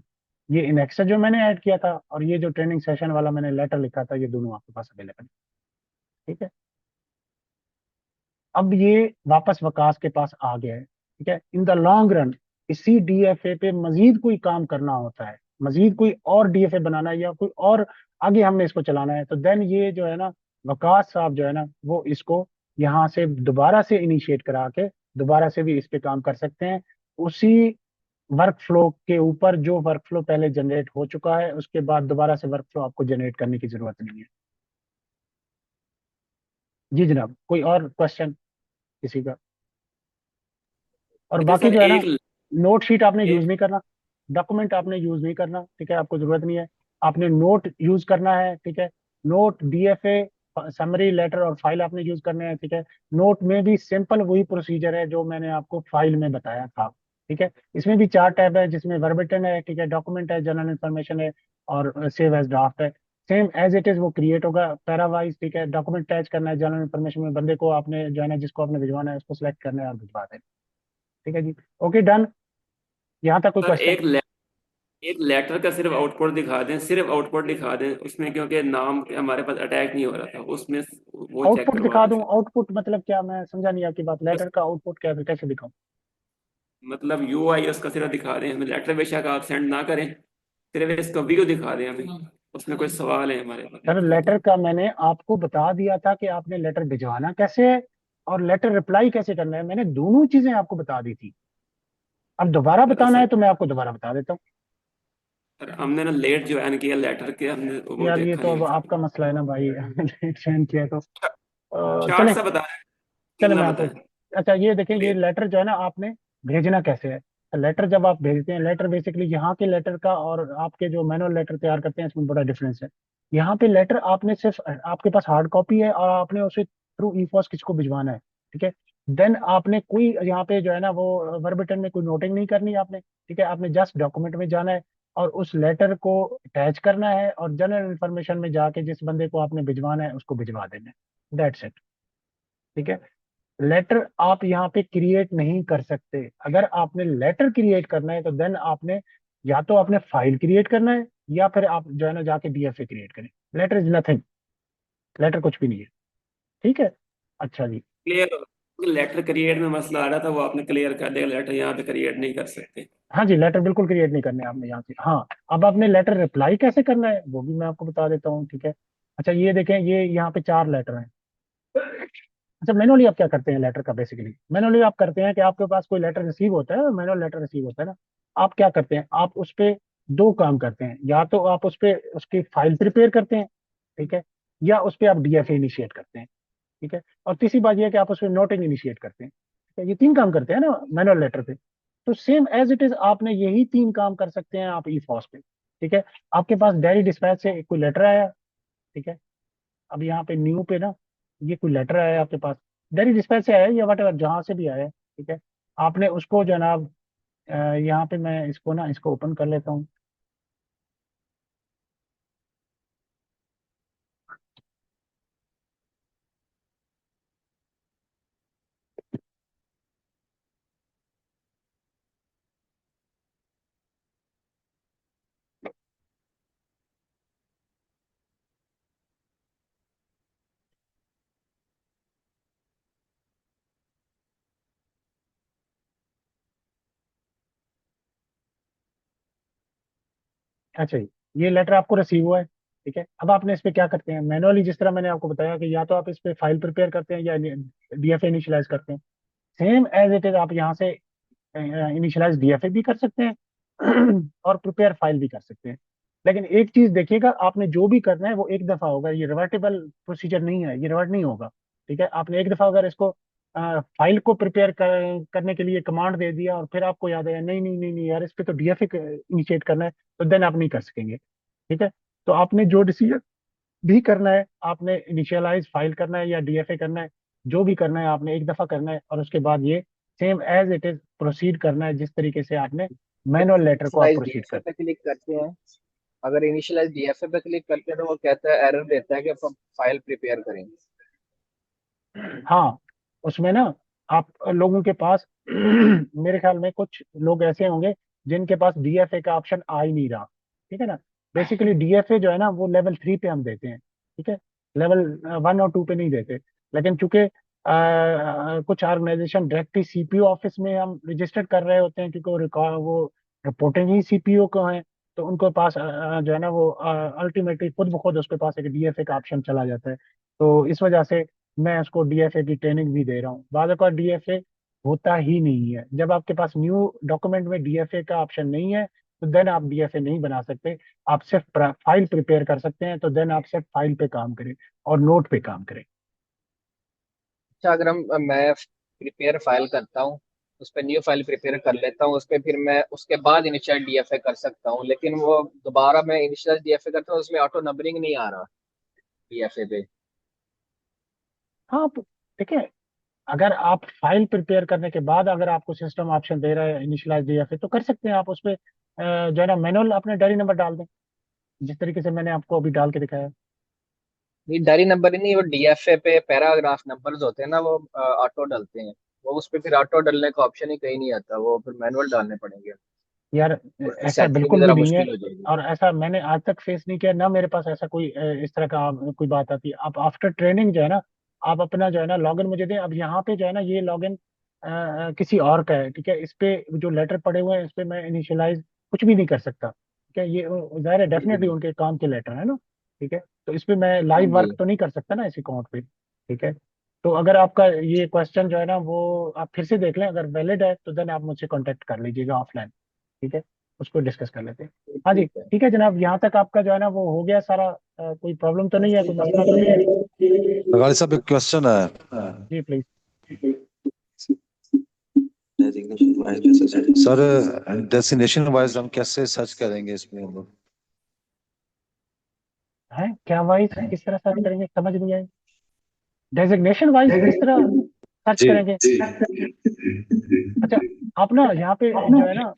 ये इनेक्सा जो मैंने ऐड किया था, और ये जो ट्रेनिंग सेशन वाला मैंने लेटर लिखा था, ये दोनों आपके पास अवेलेबल है, ठीक है। अब ये वापस वकास के पास आ गया है, ठीक है। इन द लॉन्ग रन इसी डीएफए पे मजीद कोई काम करना होता है, मजीद कोई और डीएफए बनाना है, या कोई और आगे हमने इसको चलाना है, तो देन ये जो है ना वकास साहब जो है ना, वो इसको यहाँ से दोबारा से इनिशिएट करा के दोबारा से भी इस पे काम कर सकते हैं। उसी वर्क फ्लो के ऊपर जो वर्क फ्लो पहले जनरेट हो चुका है, उसके बाद दोबारा से वर्क फ्लो आपको जनरेट करने की जरूरत नहीं है। जी जनाब, कोई और क्वेश्चन किसी का? और अच्छा बाकी सर, जो है ना, एक नोट शीट आपने यूज एक नहीं करना, डॉक्यूमेंट आपने यूज नहीं करना, ठीक है, आपको जरूरत नहीं है। आपने नोट यूज करना है, ठीक है। नोट, डीएफए, समरी, लेटर और फाइल आपने यूज करने हैं, ठीक है। नोट में भी सिंपल वही प्रोसीजर है जो मैंने आपको फाइल में बताया था, ठीक है। इसमें भी 4 टैब है, जिसमें वर्बेटन है, ठीक है, डॉक्यूमेंट है, जनरल इन्फॉर्मेशन है, और सेव एज ड्राफ्ट है। सेम एज इट इज वो क्रिएट होगा पैरा वाइज, ठीक है। डॉक्यूमेंट अटैच करना है, जनरल इन्फॉर्मेशन में बंदे को आपने जो है ना, जिसको आपने भिजवाना है उसको सिलेक्ट करना है और भिजवा देना, ठीक है जी। Okay, done. यहाँ तक कोई सर क्वेश्चन? एक लेटर का सिर्फ आउटपुट दिखा दें, सिर्फ आउटपुट दिखा दें उसमें, क्योंकि नाम हमारे पास अटैच नहीं हो रहा था उसमें, वो चेक आउटपुट करवा दिखा दें दूं? सर। आउटपुट मतलब क्या? मैं समझा नहीं आपकी बात। बस लेटर का आउटपुट क्या, कैसे दिखाऊं? मतलब यूआई उसका सिर्फ दिखा दें हमें, लेटर बेशक आप सेंड ना करें, सिर्फ इसका व्यू दिखा दें हमें, उसमें कोई सवाल है हमारे पास सर, लिख के लेटर तो। का मैंने आपको बता दिया था कि आपने लेटर भिजवाना कैसे है और लेटर रिप्लाई कैसे करना है, मैंने दोनों चीजें आपको बता दी थी। अब दोबारा सर बताना असल है तो मैं आपको दोबारा बता देता हूँ। सर हमने ना लेट ज्वाइन किया लेटर के, हमने वो यार ये देखा तो नहीं अब उसको। आपका मसला है ना भाई। लेट सेंड किया तो चार्ट चले सा बता चले ना मैं आपको। बताएं। अच्छा, ये देखें, ये क्लियर। लेटर जो है ना, आपने भेजना कैसे है। लेटर जब आप भेजते हैं, लेटर बेसिकली यहाँ के लेटर का और आपके जो मैनुअल लेटर तैयार करते हैं इसमें बड़ा डिफरेंस है। यहाँ पे लेटर आपने सिर्फ, आपके पास हार्ड कॉपी है और आपने उसे थ्रू ई पॉस किसको भिजवाना है, ठीक है। देन आपने कोई यहाँ पे जो है ना वो वर्बेटन में कोई नोटिंग नहीं करनी है आपने, ठीक है। आपने जस्ट डॉक्यूमेंट में जाना है और उस लेटर को अटैच करना है और जनरल इन्फॉर्मेशन में जाके जिस बंदे को आपने भिजवाना है उसको भिजवा देना है, दैट्स इट, ठीक है। लेटर आप यहाँ पे क्रिएट नहीं कर सकते। अगर आपने लेटर क्रिएट करना है तो देन आपने या तो आपने फाइल क्रिएट करना है या फिर आप जो है ना जाके डीएफए क्रिएट करें। लेटर इज नथिंग, लेटर कुछ भी नहीं है, ठीक है। अच्छा जी। लेटर क्रिएट में मसला आ रहा था, वो आपने क्लियर कर दिया, लेटर यहाँ पे क्रिएट नहीं कर सकते। हाँ जी, लेटर बिल्कुल क्रिएट नहीं करने हैं आपने यहाँ से। हाँ, अब आपने लेटर रिप्लाई कैसे करना है वो भी मैं आपको बता देता हूँ, ठीक है। अच्छा, ये देखें, ये यहाँ पे 4 लेटर हैं। अच्छा, मैनुअली आप क्या करते हैं लेटर का? बेसिकली मैनुअली आप करते हैं कि आपके पास कोई लेटर रिसीव होता है, मैनुअल लेटर रिसीव होता है ना, आप क्या करते हैं, आप उस पे 2 काम करते हैं। या तो आप उस पे उसकी फाइल प्रिपेयर करते हैं, ठीक है, या उस पे आप डीएफए इनिशिएट करते हैं, ठीक है। और तीसरी बात यह है कि आप उस पर नोटिंग इनिशिएट करते हैं, ठीक है। ये 3 काम करते हैं ना मैनुअल लेटर पे। तो सेम एज इट इज आपने यही 3 काम कर सकते हैं आप ई फॉस पे, ठीक है। आपके पास डायरी डिस्पैच से कोई लेटर आया, ठीक है। अब यहाँ पे न्यू पे ना, ये कोई लेटर आया है आपके पास, डेली डिस्पैच से आया है या वट एवर जहाँ से भी आया है, ठीक है। आपने उसको जनाब यहाँ पे मैं इसको ना, इसको ओपन कर लेता हूँ। अच्छा जी, ये लेटर आपको रिसीव हुआ है, ठीक है। अब आपने इस पे क्या करते हैं मैनुअली, जिस तरह मैंने आपको बताया कि या तो आप इस पे फाइल प्रिपेयर करते हैं या डीएफए इनिशियलाइज करते हैं। सेम एज इट इज आप यहाँ से इनिशियलाइज डीएफए भी कर सकते हैं और प्रिपेयर फाइल भी कर सकते हैं। लेकिन एक चीज देखिएगा, आपने जो भी करना है वो एक दफा होगा, ये रिवर्टेबल प्रोसीजर नहीं है, ये रिवर्ट नहीं होगा, ठीक है। आपने एक दफा अगर इसको फाइल को प्रिपेयर करने के लिए कमांड दे दिया और फिर आपको याद आया नहीं नहीं नहीं नहीं यार, इस पे तो डीएफए इनिशिएट करना है, तो देन आप नहीं कर सकेंगे, ठीक है। तो आपने जो डिसीजन भी करना है, आपने इनिशियलाइज फाइल करना है या डीएफए करना है, जो भी करना है आपने एक दफा करना है और उसके बाद ये same as it is proceed करना है जिस तरीके से आपने मैनुअल लेटर को आप इनिशियलाइज प्रोसीड डीएफए करते पे क्लिक करते हैं, अगर इनिशियलाइज डीएफए पे क्लिक करते हैं तो वो कहता है, एरर देता है कि आप फाइल प्रिपेयर करेंगे। हैं। हाँ, उसमें ना आप लोगों के पास मेरे ख्याल में कुछ लोग ऐसे होंगे जिनके पास डीएफए का ऑप्शन आ ही नहीं रहा, ठीक है ना। बेसिकली डीएफए जो है ना वो लेवल 3 पे हम देते हैं, ठीक है, लेवल 1 और 2 पे नहीं देते। लेकिन चूंकि कुछ ऑर्गेनाइजेशन डायरेक्टली सीपीयू ऑफिस में हम रजिस्टर्ड कर रहे होते हैं, क्योंकि वो रिकॉर्ड वो रिपोर्टिंग ही सीपीयू को है, तो उनके पास जो है ना वो अल्टीमेटली खुद ब खुद उसके पास एक डीएफए का ऑप्शन चला जाता है। तो इस वजह से मैं उसको डीएफए की ट्रेनिंग भी दे रहा हूँ। बाद का डीएफए होता ही नहीं है, जब आपके पास न्यू डॉक्यूमेंट में डीएफए का ऑप्शन नहीं है तो देन आप डीएफए नहीं बना सकते। आप सिर्फ फाइल प्रिपेयर कर सकते हैं, तो देन आप सिर्फ फाइल पे काम करें और नोट पे काम करें। अच्छा, अगर मैं प्रिपेयर फाइल करता हूँ, उस पर न्यू फाइल प्रिपेयर कर लेता हूँ, उस पर फिर मैं उसके बाद इनिशियल डीएफए कर सकता हूँ, लेकिन वो दोबारा मैं इनिशियल डीएफए करता हूँ उसमें ऑटो नंबरिंग नहीं आ रहा डीएफए पे। हाँ देखिए, अगर आप फाइल प्रिपेयर करने के बाद अगर आपको सिस्टम ऑप्शन दे रहा है इनिशियलाइज डीएफए, तो कर सकते हैं आप उस पे जो है ना मैनुअल अपने डायरी नंबर डाल दें, जिस तरीके से मैंने आपको अभी डाल के दिखाया। ये डायरी नंबर ही नहीं, वो डीएफए पे पैराग्राफ नंबर्स होते हैं ना, वो ऑटो डलते हैं। वो उस पे फिर ऑटो डलने का ऑप्शन ही कहीं नहीं आता, वो फिर मैनुअल डालने पड़ेंगे। यार उसकी ऐसा सेटिंग भी बिल्कुल भी जरा नहीं है, मुश्किल हो जाएगी। और ऐसा मैंने आज तक फेस नहीं किया ना, मेरे पास ऐसा कोई इस तरह का कोई बात आती है। आप आफ्टर ट्रेनिंग जो है ना, आप अपना जो है ना लॉगिन मुझे दें। अब यहाँ पे जो है ना ये लॉगिन किसी और का है, ठीक है, इस पे जो लेटर पड़े हुए हैं इस पे मैं इनिशियलाइज कुछ भी नहीं कर सकता, ठीक है। ये जाहिर है डेफिनेटली उनके काम के लेटर है ना, ठीक है। तो इस पे मैं हाँ लाइव जी। वर्क तो नहीं कर सकता ना इस अकाउंट पे, ठीक है। तो अगर आपका ये क्वेश्चन जो है ना वो आप फिर से देख लें, अगर वैलिड है तो देन आप मुझसे कांटेक्ट कर लीजिएगा ऑफलाइन, ठीक है। उसको डिस्कस कर लेते हैं। हाँ जी, ठीक है। ठीक है जनाब, यहाँ तक आपका जो है ना वो हो गया सारा। कोई प्रॉब्लम तो नहीं है, कोई मसला तो नहीं है? गाड़ी साहब एक क्वेश्चन है जी प्लीज। सर। डेस्टिनेशन वाइज हम कैसे सर्च करेंगे इसमें हम लोग? है क्या वाइज किस तरह सर्च करेंगे, समझ नहीं आई। डेजिग्नेशन वाइज किस तरह सर्च जी करेंगे? अच्छा, आप ना यहाँ पे जो है ना,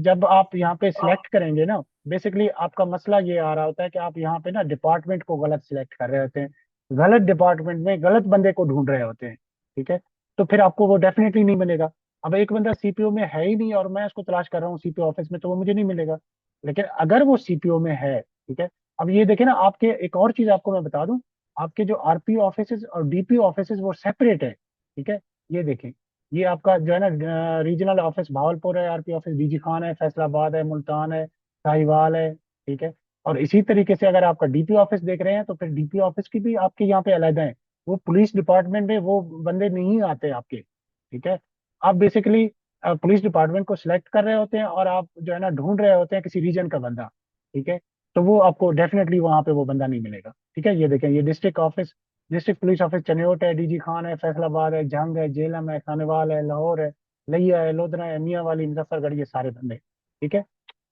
जब आप यहाँ पे सिलेक्ट करेंगे ना, बेसिकली आपका मसला ये आ रहा होता है कि आप यहाँ पे ना डिपार्टमेंट को गलत सिलेक्ट कर रहे होते हैं, गलत डिपार्टमेंट में गलत बंदे को ढूंढ रहे होते हैं, ठीक है। तो फिर आपको वो डेफिनेटली नहीं मिलेगा। अब एक बंदा सीपीओ में है ही नहीं और मैं उसको तलाश कर रहा हूँ सीपीओ ऑफिस में, तो वो मुझे नहीं मिलेगा। लेकिन अगर वो सीपीओ में है, ठीक है। अब ये देखे ना, आपके एक और चीज आपको मैं बता दूं, आपके जो आरपी ऑफिस और डीपी ऑफिस वो सेपरेट है, ठीक है। ये देखें, ये आपका जो है ना रीजनल ऑफिस भावलपुर है, आरपी ऑफिस डीजी खान है, फैसलाबाद है, मुल्तान है, साहिवाल है, ठीक है। और इसी तरीके से अगर आपका डीपी ऑफिस देख रहे हैं तो फिर डीपी ऑफिस की भी आपके यहाँ पे अलग है। वो पुलिस डिपार्टमेंट में वो बंदे नहीं आते आपके, ठीक है। आप बेसिकली पुलिस डिपार्टमेंट को सिलेक्ट कर रहे होते हैं और आप जो है ना ढूंढ रहे होते हैं किसी रीजन का बंदा, ठीक है। तो वो आपको डेफिनेटली वहां पे वो बंदा नहीं मिलेगा, ठीक है। ये देखें, ये district office, district police office Chiniot है, डीजी खान है, फैसलाबाद है, जंग है, जेलम है, खानेवाल है, लाहौर है, लिया है, लोधरा है, मियाँ वाली, मुजफ्फरगढ़, ये सारे बंदे, ठीक है।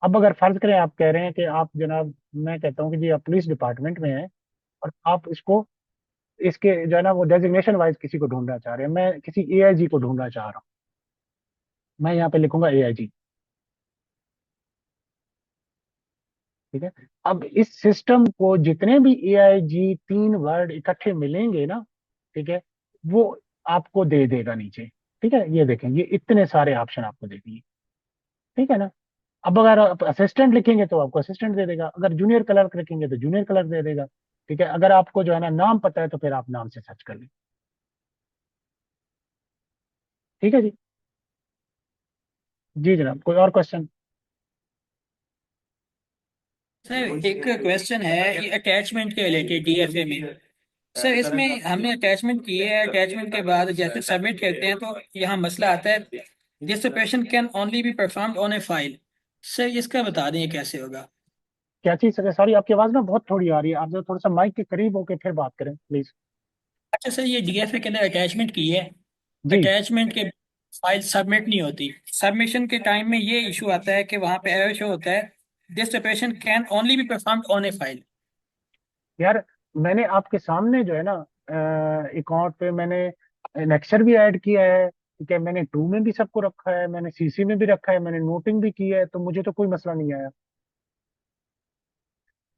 अब अगर फर्ज करें आप कह रहे हैं कि आप जनाब, मैं कहता हूँ कि जी आप पुलिस डिपार्टमेंट में हैं और आप इसको इसके जो है ना वो डेजिग्नेशन वाइज किसी को ढूंढना चाह रहे हैं, मैं किसी एआईजी को ढूंढना चाह रहा हूँ, मैं यहाँ पे लिखूंगा एआईजी, ठीक है। अब इस सिस्टम को जितने भी एआईजी 3 वर्ड इकट्ठे मिलेंगे ना, ठीक है, वो आपको दे देगा नीचे, ठीक है। ये देखें, ये इतने सारे ऑप्शन आपको दे दिए, ठीक है ना। अब अगर आप असिस्टेंट लिखेंगे तो आपको असिस्टेंट दे देगा, अगर जूनियर क्लर्क लिखेंगे तो जूनियर क्लर्क दे देगा, ठीक है। अगर आपको जो है ना नाम पता है तो फिर आप नाम से सर्च कर लें, ठीक है जी। जी जनाब, कोई और क्वेश्चन? सर एक क्वेश्चन है ये अटैचमेंट के रिलेटेड डीएफए में। सर इसमें हमने अटैचमेंट की है, अटैचमेंट के बाद जैसे सबमिट करते हैं तो यहाँ मसला आता है, this operation can only be performed on A file. Sir इसका बता दें ये कैसे होगा। क्या चीज? सॉरी, आपकी आवाज ना बहुत थोड़ी आ रही है, आप जो थोड़ा सा माइक के करीब होके फिर बात करें प्लीज। अच्छा सर, ये डीएफए के अंदर अटैचमेंट की है, जी अटैचमेंट के फाइल सबमिट नहीं होती, सबमिशन के टाइम में ये इशू आता है कि वहाँ पे एरर शो होता है, this operation can only be performed on A file. यार, मैंने आपके सामने जो है ना अकाउंट पे मैंने नेक्सर भी ऐड किया है, ठीक है। मैंने टू में भी सबको रखा है, मैंने सीसी में भी रखा है, मैंने नोटिंग भी की है, तो मुझे तो कोई मसला नहीं आया।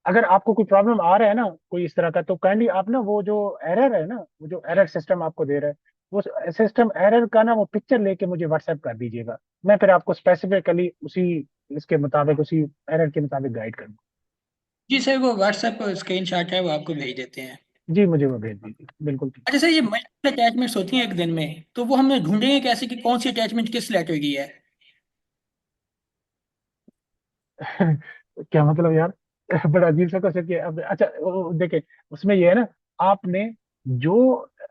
अगर आपको कोई प्रॉब्लम आ रहा है ना कोई इस तरह का, तो काइंडली आप ना वो जो एरर है ना, वो जो एरर सिस्टम आपको दे रहा है, वो सिस्टम एरर का ना वो पिक्चर लेके मुझे व्हाट्सएप कर दीजिएगा, मैं फिर आपको स्पेसिफिकली उसी इसके मुताबिक उसी एरर के मुताबिक गाइड करूँगा। जी सर, वो व्हाट्सएप स्क्रीन शॉट है वो आपको भेज देते हैं। जी मुझे वो भेज दीजिए, बिल्कुल ठीक। अच्छा सर, ये मल्टीपल अटैचमेंट्स होती हैं एक दिन में, तो वो हमें ढूंढेंगे कैसे कि कौन सी अटैचमेंट किस लेटर की है। क्या मतलब यार? बड़ा अजीब सा क्वेश्चन किया अब। अच्छा देखे, उसमें ये है ना, आपने जो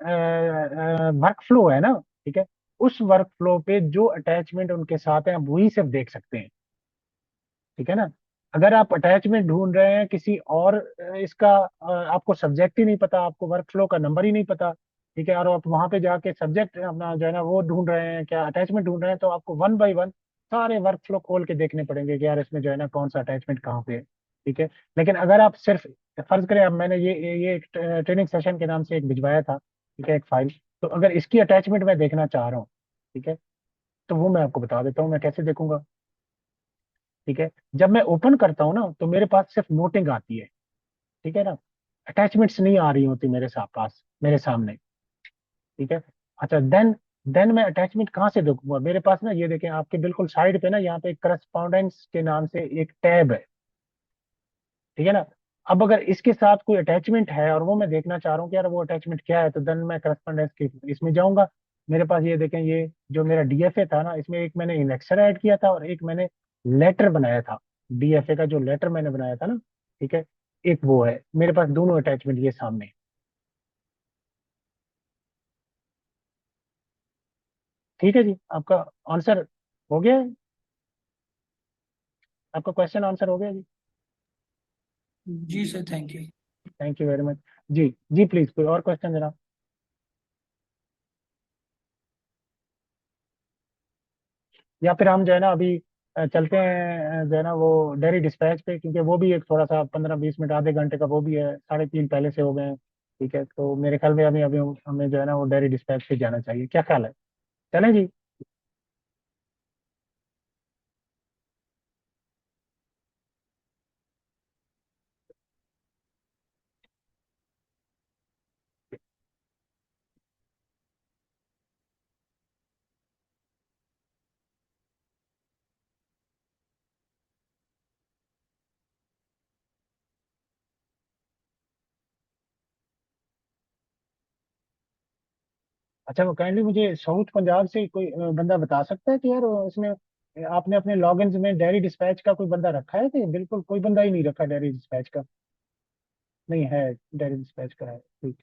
वर्क फ्लो है ना, ठीक है, उस वर्क फ्लो पे जो अटैचमेंट उनके साथ हैं आप वही सिर्फ देख सकते हैं, ठीक है ना। अगर आप अटैचमेंट ढूंढ रहे हैं किसी और इसका आपको सब्जेक्ट ही नहीं पता, आपको वर्क फ्लो का नंबर ही नहीं पता, ठीक है, और आप वहां पे जाके सब्जेक्ट अपना जो है ना वो ढूंढ रहे हैं, क्या अटैचमेंट ढूंढ रहे हैं, तो आपको वन बाय वन सारे वर्क फ्लो खोल के देखने पड़ेंगे कि यार इसमें जो है ना कौन सा अटैचमेंट कहाँ पे है, ठीक है। लेकिन अगर आप सिर्फ फर्ज करें, अब मैंने ये एक ट्रेनिंग सेशन के नाम से एक भिजवाया था, ठीक है, एक फाइल। तो अगर इसकी अटैचमेंट मैं देखना चाह रहा हूँ, ठीक है, तो वो मैं आपको बता देता हूँ मैं कैसे देखूंगा। ठीक है, जब मैं ओपन करता हूँ ना तो मेरे पास सिर्फ नोटिंग आती है, ठीक है ना, अटैचमेंट्स नहीं आ रही होती मेरे साथ पास, मेरे सामने। ठीक है। अच्छा, देन मैं अटैचमेंट कहाँ से देखूंगा? मेरे पास ना, ये देखें आपके बिल्कुल साइड पे ना, यहाँ पे करस्पॉन्डेंस के नाम से एक टैब है, ठीक है ना। अब अगर इसके साथ कोई अटैचमेंट है और वो मैं देखना चाह रहा हूँ कि यार वो अटैचमेंट क्या है, तो देन मैं करस्पॉन्डेंस के इसमें जाऊंगा। मेरे पास ये देखें, ये जो मेरा डीएफए था ना, इसमें एक मैंने इनेक्सर ऐड किया था और एक मैंने लेटर बनाया था। डीएफए का जो लेटर मैंने बनाया था ना, ठीक है, एक वो है मेरे पास, दोनों अटैचमेंट ये सामने हैं। ठीक है जी, आपका आंसर हो गया है? आपका क्वेश्चन आंसर हो गया जी? जी sir, thank you. Thank you very much. जी जी, प्लीज कोई और क्वेश्चन जनाब। या फिर हम जो है ना अभी चलते हैं जो है ना वो डेयरी डिस्पैच पे, क्योंकि वो भी एक थोड़ा सा 15-20 मिनट आधे घंटे का वो भी है, 3:30 पहले से हो गए हैं। ठीक है, तो मेरे ख्याल में अभी अभी हमें जो है ना वो डेयरी डिस्पैच पे जाना चाहिए, क्या ख्याल है? चलें जी। अच्छा, वो काइंडली मुझे साउथ पंजाब से कोई बंदा बता सकता है कि यार उसमें आपने अपने लॉगिन्स में डेयरी डिस्पैच का कोई बंदा रखा है? कि बिल्कुल कोई बंदा ही नहीं रखा डेयरी डिस्पैच का? नहीं है, डेयरी डिस्पैच का है, ठीक।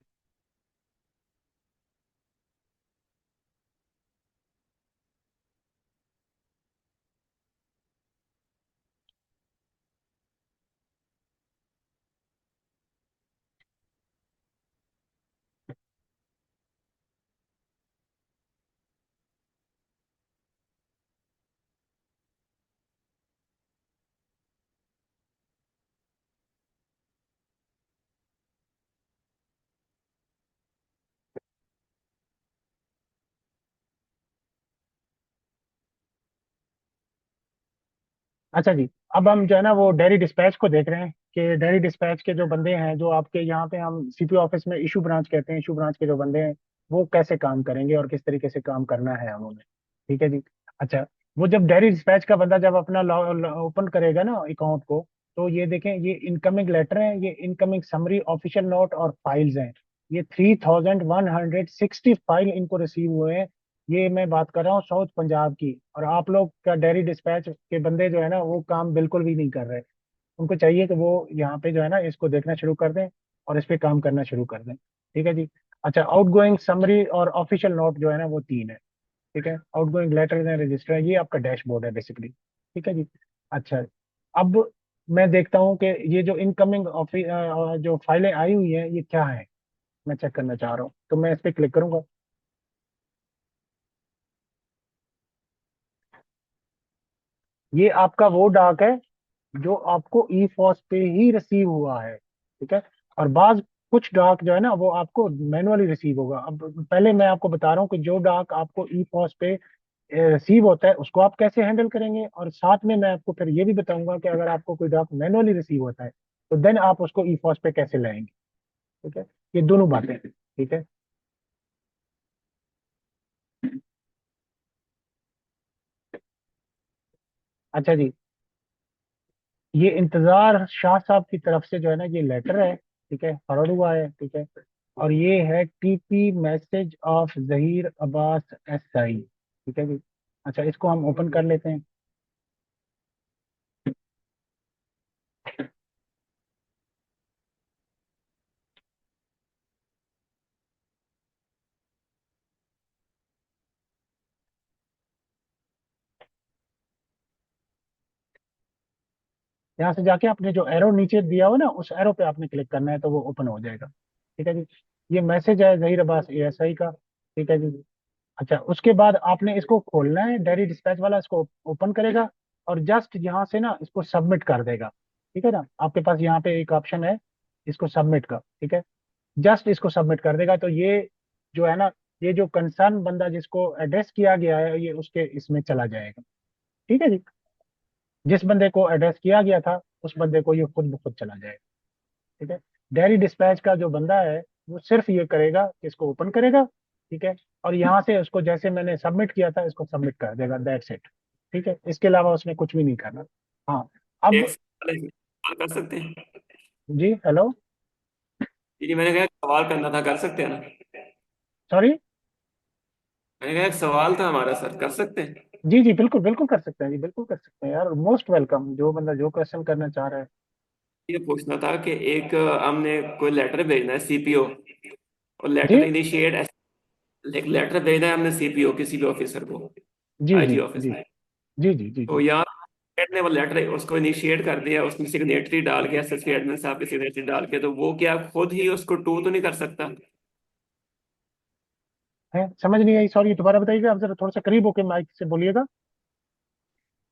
अच्छा जी, अब हम जो है ना वो डेयरी डिस्पैच को देख रहे हैं कि डेयरी डिस्पैच के जो बंदे हैं, जो आपके यहाँ पे हम सीपीओ ऑफिस में इशू ब्रांच कहते हैं, इशू ब्रांच के जो बंदे हैं, वो कैसे काम करेंगे और किस तरीके से काम करना है हमें। ठीक है जी। अच्छा, वो जब डेयरी डिस्पैच का बंदा जब अपना ओपन करेगा ना अकाउंट को, तो ये देखें, ये इनकमिंग लेटर है, ये इनकमिंग समरी, ऑफिशियल नोट और फाइल्स हैं। ये 3160 फाइल इनको रिसीव हुए हैं। ये मैं बात कर रहा हूँ साउथ पंजाब की। और आप लोग का डेयरी डिस्पैच के बंदे जो है ना वो काम बिल्कुल भी नहीं कर रहे। उनको चाहिए कि वो यहाँ पे जो है ना इसको देखना शुरू कर दें और इस पे काम करना शुरू कर दें। ठीक है जी। अच्छा, आउटगोइंग समरी और ऑफिशियल नोट जो है ना वो 3 है। ठीक है, आउटगोइंग लेटर्स एंड रजिस्टर है, ये आपका डैशबोर्ड है बेसिकली। ठीक है जी। अच्छा, अब मैं देखता हूँ कि ये जो इनकमिंग ऑफिस जो फाइलें आई हुई हैं ये क्या है, मैं चेक करना चाह रहा हूँ, तो मैं इस पे क्लिक करूंगा। ये आपका वो डाक है जो आपको ई फॉस पे ही रिसीव हुआ है। ठीक है। और बाज कुछ डाक जो है ना वो आपको मैनुअली रिसीव होगा। अब पहले मैं आपको बता रहा हूँ कि जो डाक आपको ई फॉस पे रिसीव होता है उसको आप कैसे हैंडल करेंगे, और साथ में मैं आपको फिर ये भी बताऊंगा कि अगर आपको कोई डाक मैनुअली रिसीव होता है तो देन आप उसको ई फॉस पे कैसे लाएंगे। ठीक है, ये दोनों बातें हैं। ठीक है। अच्छा जी, ये इंतजार शाह साहब की तरफ से जो है ना ये लेटर है, ठीक है, फॉरवर्ड हुआ है। ठीक है, और ये है TP message of Zaheer Abbas SI. ठीक है जी। अच्छा, इसको हम ओपन कर लेते हैं। यहाँ से जाके आपने जो एरो नीचे दिया हो ना उस एरो पे आपने क्लिक करना है तो वो ओपन हो जाएगा। ठीक है जी। ये मैसेज है जहीर अब्बास एएसआई का। ठीक है जी। अच्छा, उसके बाद आपने इसको खोलना है, डेयरी डिस्पैच वाला इसको ओपन करेगा और जस्ट यहाँ से ना इसको सबमिट कर देगा। ठीक है ना, आपके पास यहाँ पे एक ऑप्शन है इसको सबमिट का। ठीक है, जस्ट इसको सबमिट कर देगा तो ये जो है ना, ये जो कंसर्न बंदा जिसको एड्रेस किया गया है ये उसके इसमें चला जाएगा। ठीक है जी। जिस बंदे को एड्रेस किया गया था उस बंदे को ये खुद ब खुद चला जाएगा। ठीक है। डायरी डिस्पैच का जो बंदा है वो सिर्फ ये करेगा कि इसको ओपन करेगा। ठीक है। और यहाँ से उसको जैसे मैंने सबमिट किया था इसको सबमिट कर देगा, दैट्स इट। ठीक है, इसके अलावा उसने कुछ भी नहीं करना। हाँ। एक अब सवाल है, सवाल कर सकते हैं? जी हेलो। जी मैंने कहा एक सवाल करना था, कर सकते हैं ना? सॉरी। मैंने कहा एक सवाल था हमारा, सर कर सकते हैं? जी जी बिल्कुल बिल्कुल कर सकते हैं जी, बिल्कुल कर सकते हैं यार, मोस्ट वेलकम, जो बंदा जो क्वेश्चन करना चाह रहा है। ये पूछना था कि एक हमने कोई लेटर भेजना है सीपीओ, और जी लेटर इनिशिएट, एक लेटर भेजना है हमने सीपीओ किसी भी ऑफिसर को, जी जी आईजी ऑफिस जी में। जी जी जी तो जी। यहाँ ने वो लेटर उसको इनिशिएट कर दिया, उसमें सिग्नेचरी डाल के, एसएससी एडमिन साहब की सिग्नेचरी डाल के, तो वो क्या खुद ही उसको टू तो नहीं कर सकता? है, समझ नहीं आई, सॉरी, दोबारा बताइएगा, आप जरा थोड़ा सा करीब होके माइक से बोलिएगा।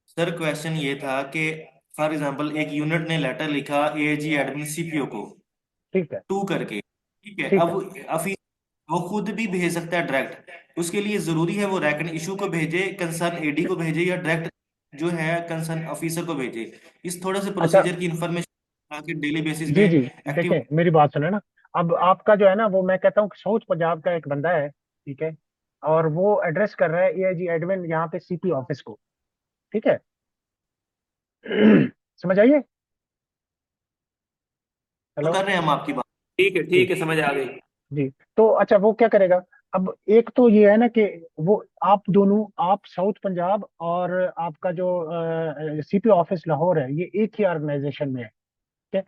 सर क्वेश्चन ये था कि फॉर एग्जांपल एक यूनिट ने लेटर लिखा एजी एडमिन सीपीओ को ठीक है। टू करके, ठीक है। ठीक अब है। अफी वो खुद भी भेज सकता है डायरेक्ट, उसके लिए जरूरी है वो रैकन इशू को भेजे, कंसर्न एडी को भेजे, या डायरेक्ट जो है कंसर्न ऑफिसर को भेजे? इस थोड़े से अच्छा। प्रोसीजर की इंफॉर्मेशन ताकि डेली बेसिस पे जी जी। एक्टिव। देखें मेरी बात सुने ना। अब आपका जो है ना वो मैं कहता हूँ साउथ पंजाब का एक बंदा है। ठीक है। और वो एड्रेस कर रहा है एआईजी एडमिन यहाँ पे सीपी ऑफिस को। ठीक है। समझ आइए। हेलो। कर रहे हैं हम आपकी बात। जी ठीक है, समझ आ गई। जी। तो अच्छा वो क्या करेगा। अब एक तो ये है ना कि वो आप दोनों, आप साउथ पंजाब और आपका जो सीपी ऑफिस लाहौर है ये एक ही ऑर्गेनाइजेशन में है। ठीक है।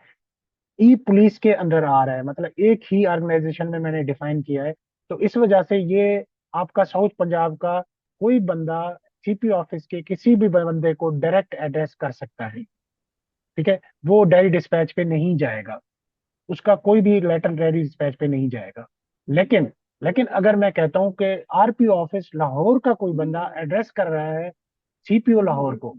ई पुलिस के अंदर आ रहा है, मतलब एक ही ऑर्गेनाइजेशन में मैंने डिफाइन किया है। तो इस वजह से ये आपका साउथ पंजाब का कोई बंदा सीपी ऑफिस के किसी भी बंदे को डायरेक्ट एड्रेस कर सकता है। ठीक है। वो डायरी डिस्पैच पे नहीं जाएगा, उसका कोई भी लेटर डायरी डिस्पैच पे नहीं जाएगा। लेकिन लेकिन अगर मैं कहता हूं कि आरपीओ ऑफिस लाहौर का कोई बंदा एड्रेस कर रहा है सीपीओ लाहौर को।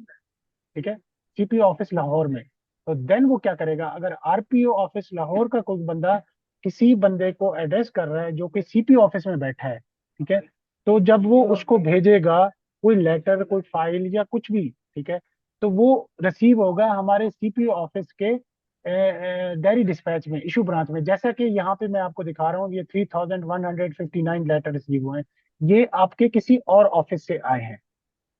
ठीक है। सीपीओ ऑफिस लाहौर में, तो देन वो क्या करेगा, अगर आरपीओ ऑफिस लाहौर का कोई बंदा किसी बंदे को एड्रेस कर रहा है जो कि सीपीओ ऑफिस में बैठा है। ठीक है। तो जब वो उसको भेजेगा कोई लेटर कोई फाइल या कुछ भी, ठीक है, तो वो रिसीव होगा हमारे सीपीओ ऑफिस के डायरी डिस्पैच में, इशू ब्रांच में। जैसा कि यहाँ पे मैं आपको दिखा रहा हूँ, ये 3159 लेटर रिसीव हुए हैं, ये आपके किसी और ऑफिस से आए हैं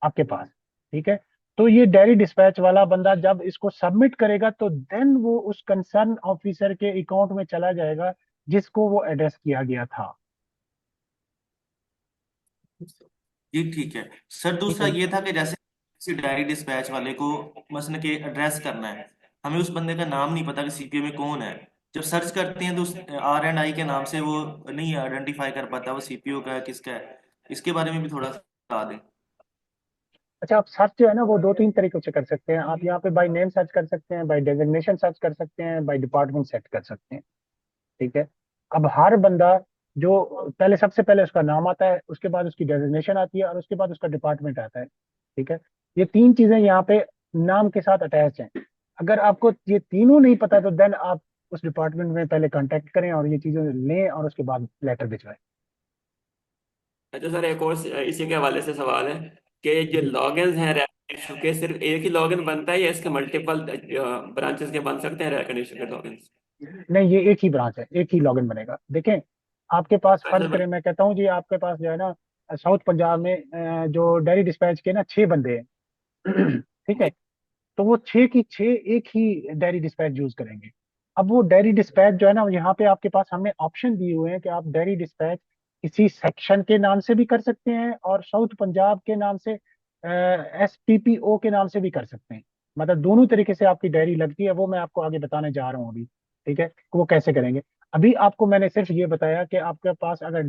आपके पास। ठीक है। तो ये डायरी डिस्पैच वाला बंदा जब इसको सबमिट करेगा तो देन वो उस कंसर्न ऑफिसर के अकाउंट में चला जाएगा जिसको वो एड्रेस किया गया था। जी ठीक है सर। ठीक दूसरा है। ये था कि जैसे किसी डायरी डिस्पैच वाले को मसलन के एड्रेस करना है, हमें उस बंदे का नाम नहीं पता कि सीपीओ में कौन है। जब सर्च करते हैं तो उस आर एंड आई के नाम से वो नहीं आइडेंटिफाई कर पाता वो सीपीओ का है किसका है। इसके बारे में भी थोड़ा सा बता दें। अच्छा, आप सर्च जो है ना वो दो तीन तरीकों से कर सकते हैं। आप यहाँ पे बाय नेम सर्च कर सकते हैं, बाय डेजिग्नेशन सर्च कर सकते हैं, बाय डिपार्टमेंट सर्च कर सकते हैं। ठीक है। अब हर बंदा जो पहले, सबसे पहले उसका नाम आता है, उसके बाद उसकी डेजिग्नेशन आती है और उसके बाद उसका डिपार्टमेंट आता है। ठीक है। ये तीन चीजें यहाँ पे नाम के साथ अटैच हैं। अगर आपको ये तीनों नहीं पता तो देन आप उस डिपार्टमेंट में पहले कांटेक्ट करें और ये चीजें लें और उसके बाद लेटर भिजवाएं। अच्छा सर, एक और इसी के हवाले से सवाल है कि जो जी। लॉगिन्स हैं रैकनिश के, सिर्फ एक ही लॉगिन बनता है या इसके मल्टीपल ब्रांचेस के बन सकते हैं रैकनिश के लॉगिन्स? नहीं, ये एक ही ब्रांच है, एक ही लॉगिन बनेगा। देखें, आपके पास अच्छा फर्ज सर, करें, मैं कहता हूँ जी आपके पास जो है ना साउथ पंजाब में जो डायरी डिस्पैच के ना 6 बंदे हैं। ठीक है। जी तो वो 6 की 6 एक ही डायरी डिस्पैच यूज करेंगे। अब वो डायरी डिस्पैच जो है ना, यहाँ पे आपके पास हमने ऑप्शन दिए हुए हैं कि आप डायरी डिस्पैच किसी सेक्शन के नाम से भी कर सकते हैं और साउथ पंजाब के नाम से एसपीपीओ के नाम से भी कर सकते हैं। मतलब दोनों तरीके से आपकी डायरी लगती है, वो मैं आपको आगे बताने जा रहा हूँ अभी। ठीक है, कि वो कैसे करेंगे। अभी आपको मैंने सिर्फ ये बताया कि आपके पास अगर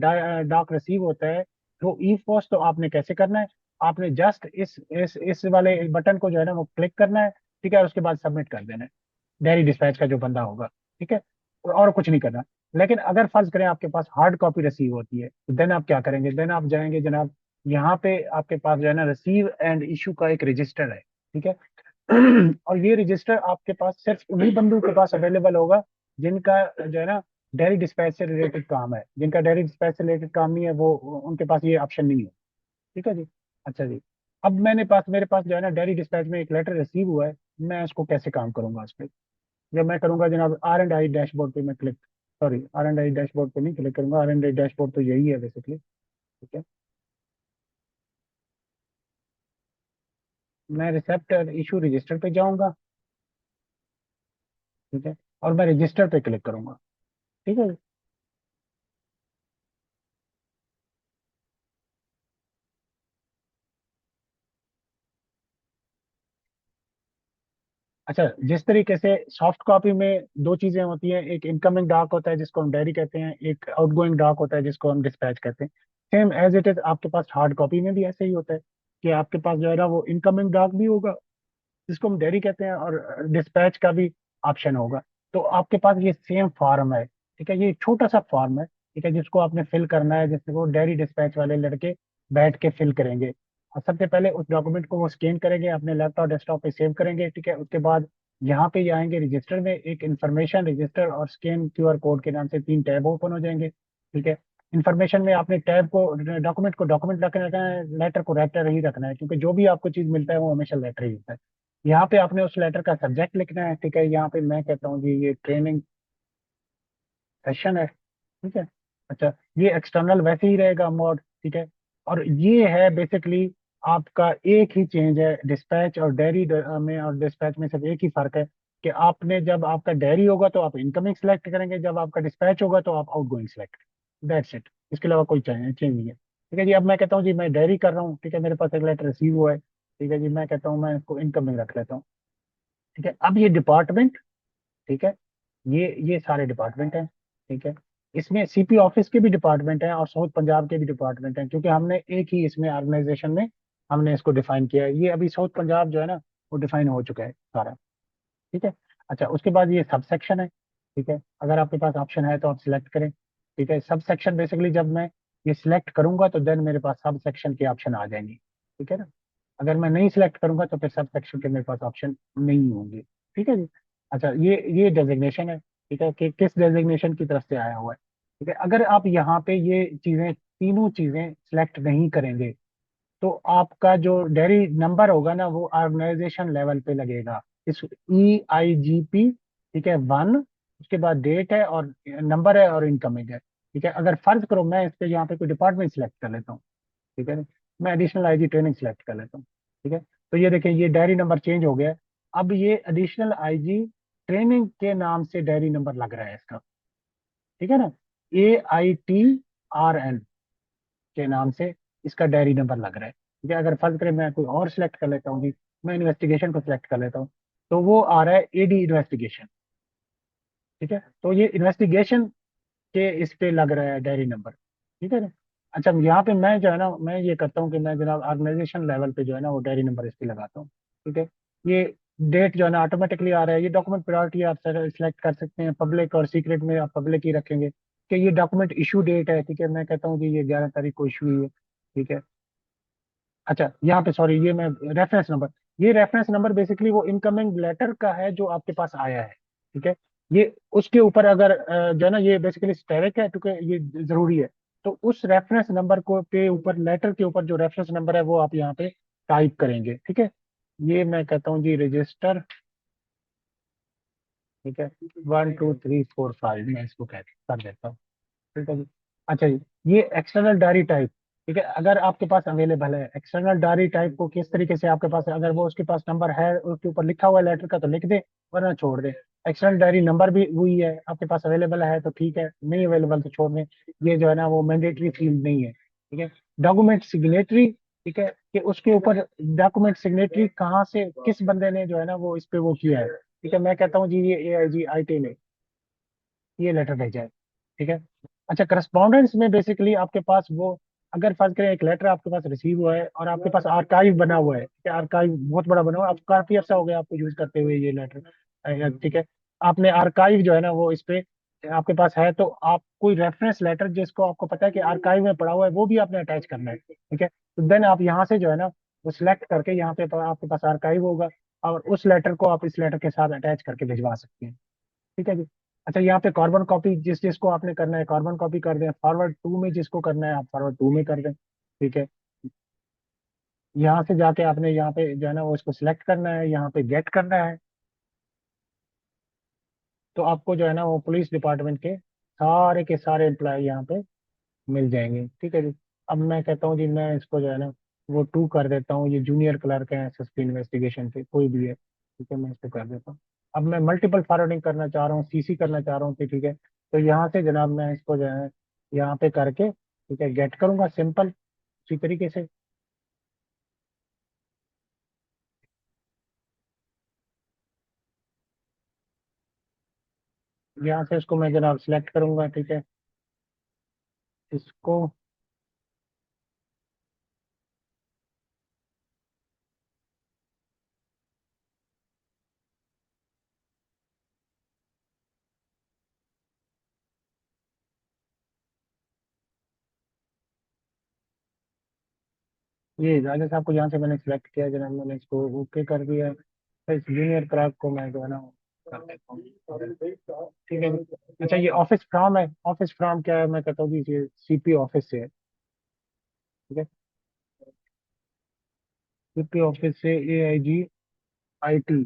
डाक रिसीव होता है तो ई पोस्ट, तो आपने कैसे करना है। आपने जस्ट इस वाले बटन को जो है ना वो क्लिक करना है। ठीक है, और उसके बाद सबमिट कर देना है डायरी डिस्पैच का जो बंदा होगा। ठीक है। और कुछ नहीं करना। लेकिन अगर फर्ज करें आपके पास हार्ड कॉपी रिसीव होती है तो देन आप क्या करेंगे, देन आप जाएंगे जनाब, यहाँ पे आपके पास जो है ना रिसीव एंड इशू का एक रजिस्टर है। ठीक है। और ये रजिस्टर आपके पास सिर्फ उन्हीं बंदों के पास अवेलेबल होगा जिनका जो है ना डेयरी डिस्पैच से रिलेटेड काम है। जिनका डेयरी डिस्पैच से रिलेटेड काम नहीं है वो उनके पास ये ऑप्शन नहीं है। ठीक है जी। अच्छा जी। अब मेरे पास जो है ना डेयरी डिस्पैच में एक लेटर रिसीव हुआ है, मैं उसको कैसे काम करूंगा उस पर? जब मैं करूंगा जनाब R&I डैशबोर्ड पे मैं क्लिक, सॉरी R&I डैशबोर्ड पे नहीं क्लिक करूंगा, R&I डैशबोर्ड तो यही है बेसिकली। ठीक है, मैं रिसेप्टर इशू रजिस्टर पे जाऊंगा। ठीक है, और मैं रजिस्टर पे क्लिक करूंगा। ठीक है। अच्छा, जिस तरीके से सॉफ्ट कॉपी में दो चीजें होती हैं, एक इनकमिंग डाक होता है जिसको हम डायरी कहते हैं, एक आउटगोइंग डाक होता है जिसको हम डिस्पैच कहते हैं। सेम एज इट इज आपके पास हार्ड कॉपी में भी ऐसे ही होता है कि आपके पास जो है ना वो इनकमिंग डाक भी होगा जिसको हम डायरी कहते हैं, और डिस्पैच का भी ऑप्शन होगा। तो आपके पास ये सेम फॉर्म है। ठीक है, ये एक छोटा सा फॉर्म है। ठीक है, जिसको आपने फिल करना है, जिससे वो डेयरी डिस्पैच वाले लड़के बैठ के फिल करेंगे। और सबसे पहले उस डॉक्यूमेंट को वो स्कैन करेंगे, अपने लैपटॉप डेस्कटॉप पे सेव करेंगे। ठीक है, उसके बाद यहाँ पे आएंगे रजिस्टर में, एक इन्फॉर्मेशन रजिस्टर और स्कैन QR कोड के नाम से 3 टैब ओपन हो जाएंगे। ठीक है, इन्फॉर्मेशन में आपने टैब को, डॉक्यूमेंट को डॉक्यूमेंट रखना है, लेटर को लेटर ही रखना है, क्योंकि जो भी आपको चीज मिलता है वो हमेशा लेटर ही होता है। यहाँ पे आपने उस लेटर का सब्जेक्ट लिखना है। ठीक है, यहाँ पे मैं कहता हूँ जी ये ट्रेनिंग सेशन है। ठीक है। अच्छा, ये एक्सटर्नल वैसे ही रहेगा मोड। ठीक है, और ये है बेसिकली आपका एक ही चेंज है डिस्पैच और डेयरी में, और डिस्पैच में सिर्फ एक ही फर्क है कि आपने जब आपका डेयरी होगा तो आप इनकमिंग सेलेक्ट करेंगे, जब आपका डिस्पैच होगा तो आप आउटगोइंग सेलेक्ट करेंगे। दैट्स इट, इसके अलावा कोई चेंज नहीं है। ठीक है जी, अब मैं कहता हूँ जी मैं डेयरी कर रहा हूँ। ठीक है, मेरे पास एक लेटर रिसीव हुआ है। ठीक है जी, मैं कहता हूँ मैं इसको इनकमिंग रख लेता हूँ। ठीक है, अब ये डिपार्टमेंट, ठीक है, ये सारे डिपार्टमेंट हैं। ठीक है, इसमें CP ऑफिस के भी डिपार्टमेंट हैं और साउथ पंजाब के भी डिपार्टमेंट हैं, क्योंकि हमने एक ही इसमें ऑर्गेनाइजेशन में हमने इसको डिफाइन किया है। ये अभी साउथ पंजाब जो है ना वो डिफाइन हो चुका है सारा। ठीक है। अच्छा, उसके बाद ये सब सेक्शन है। ठीक है, अगर आपके पास ऑप्शन है तो आप सिलेक्ट करें। ठीक है, सब सेक्शन बेसिकली जब मैं ये सिलेक्ट करूंगा तो देन मेरे पास सब सेक्शन के ऑप्शन आ जाएंगे। ठीक है ना, अगर मैं नहीं सिलेक्ट करूंगा तो फिर सब सेक्शन के मेरे पास ऑप्शन नहीं होंगे। ठीक है जी। अच्छा, ये डेजिग्नेशन है। ठीक है, कि किस डेजिग्नेशन की तरफ से आया हुआ है। ठीक है, अगर आप यहाँ पे ये चीजें, तीनों चीजें सिलेक्ट नहीं करेंगे तो आपका जो डेयरी नंबर होगा ना वो ऑर्गेनाइजेशन लेवल पे लगेगा। इस EIGP, ठीक है, 1, उसके बाद डेट है और नंबर है और इनकमिंग है। ठीक है, अगर फर्ज करो मैं इस पे यहाँ पे कोई डिपार्टमेंट सिलेक्ट कर लेता हूँ। ठीक है, मैं एडिशनल IG ट्रेनिंग सेलेक्ट कर लेता हूँ। ठीक है, तो ये देखिए ये डायरी नंबर चेंज हो गया है। अब ये एडिशनल IG ट्रेनिंग के नाम से डायरी नंबर लग रहा है इसका। ठीक है ना, AITRN के नाम से इसका डायरी नंबर लग रहा है। ठीक है, अगर फर्ज करें मैं कोई और सिलेक्ट कर लेता हूँ जी, मैं इन्वेस्टिगेशन को सिलेक्ट कर लेता हूँ, तो वो आ रहा है AD इन्वेस्टिगेशन। ठीक है, तो ये इन्वेस्टिगेशन के इस पे लग रहा है डायरी नंबर। ठीक है ना। अच्छा, यहाँ पे मैं जो है ना मैं ये करता हूँ कि मैं जनाब ऑर्गेनाइजेशन लेवल पे जो है ना वो डायरी नंबर इस पे लगाता हूँ। ठीक है, ये डेट जो है ना ऑटोमेटिकली आ रहा है। ये डॉक्यूमेंट प्रायोरिटी आप सिलेक्ट कर सकते हैं, पब्लिक और सीक्रेट में आप पब्लिक ही रखेंगे कि ये डॉक्यूमेंट इशू डेट है। ठीक है, मैं कहता हूँ जी ये 11 तारीख को इशू हुई है। ठीक है। अच्छा, यहाँ पे सॉरी, ये मैं रेफरेंस नंबर, ये रेफरेंस नंबर बेसिकली वो इनकमिंग लेटर का है जो आपके पास आया है। ठीक है, ये उसके ऊपर अगर जो है ना ये बेसिकली स्टेरिक है क्योंकि ये जरूरी है। तो उस रेफरेंस नंबर को पे ऊपर, लेटर के ऊपर जो रेफरेंस नंबर है वो आप यहाँ पे टाइप करेंगे। ठीक है, ये मैं कहता हूँ जी रजिस्टर। ठीक है, 1 2 3 4 5 मैं इसको कर देता हूँ। ठीक है जी। अच्छा जी, ये एक्सटर्नल डायरी टाइप। ठीक है, अगर आपके पास अवेलेबल है एक्सटर्नल डायरी टाइप को किस तरीके से आपके पास, अगर वो उसके पास नंबर है उसके ऊपर लिखा हुआ है लेटर का तो लिख दे, वरना छोड़ दे। एक्सटर्नल डायरी नंबर भी वही है आपके पास अवेलेबल है तो ठीक है, नहीं अवेलेबल तो छोड़ दें। ये जो है ना वो मैंडेटरी फील्ड नहीं है। ठीक है, डॉक्यूमेंट सिग्नेटरी। ठीक है, कि उसके ऊपर डॉक्यूमेंट सिग्नेटरी कहाँ से, किस बंदे ने जो है ना वो इस पे वो किया है। ठीक है, मैं कहता हूँ जी ये AIGIT ने ये लेटर भेजा है। ठीक है। अच्छा, करस्पॉन्डेंस में बेसिकली आपके पास वो, अगर फर्ज करें एक लेटर आपके पास रिसीव हुआ है और आपके पास आर्काइव बना हुआ है, ठीक है, आर्काइव बहुत बड़ा बना हुआ है, अब काफी अर्सा हो गया आपको यूज करते हुए ये लेटर। ठीक है, आपने आर्काइव जो है ना वो इस पे आपके पास है, तो आप कोई रेफरेंस लेटर जिसको आपको पता है कि आर्काइव में पड़ा हुआ है वो भी आपने अटैच करना है। ठीक है, तो देन आप यहाँ से जो है ना वो सिलेक्ट करके यहाँ पे आपके पास आर्काइव होगा और उस लेटर को आप इस लेटर के साथ अटैच करके भिजवा सकते हैं। ठीक है जी। अच्छा, यहाँ पे कार्बन कॉपी जिसको आपने करना है कार्बन कॉपी कर दें, फॉरवर्ड टू में जिसको करना है आप फॉरवर्ड टू में कर दें। ठीक है, यहाँ से जाके आपने यहाँ पे जो है ना वो इसको सिलेक्ट करना है, यहाँ पे गेट करना है। तो आपको जो है ना वो पुलिस डिपार्टमेंट के सारे एम्प्लॉय यहाँ पे मिल जाएंगे। ठीक है जी। अब मैं कहता हूँ जी, मैं इसको जो है ना वो टू कर देता हूँ। ये जूनियर क्लर्क है एसएसपी इन्वेस्टिगेशन पे, कोई भी है, ठीक है, मैं इसको कर देता हूँ। अब मैं मल्टीपल फॉरवर्डिंग करना चाह रहा हूँ, सीसी करना चाह रहा हूँ, ठीक है। तो यहाँ से जनाब मैं इसको जो है यहाँ पे करके, ठीक है, गेट करूंगा सिंपल उसी तरीके से। यहाँ से इसको मैं जनाब सिलेक्ट करूंगा, ठीक है, इसको। ये राजा साहब को यहाँ से मैंने सिलेक्ट किया जनाब, मैंने इसको ओके कर दिया है। तो इस जूनियर क्लर्क को मैं जो है ना कर देता हूँ। ठीक है जी। अच्छा, ये ऑफिस फ्रॉम है, ऑफिस फ्रॉम क्या है, मैं कहता हूँ जी ये सीपी ऑफिस से है। ठीक है, सीपी ऑफिस से AIG IT।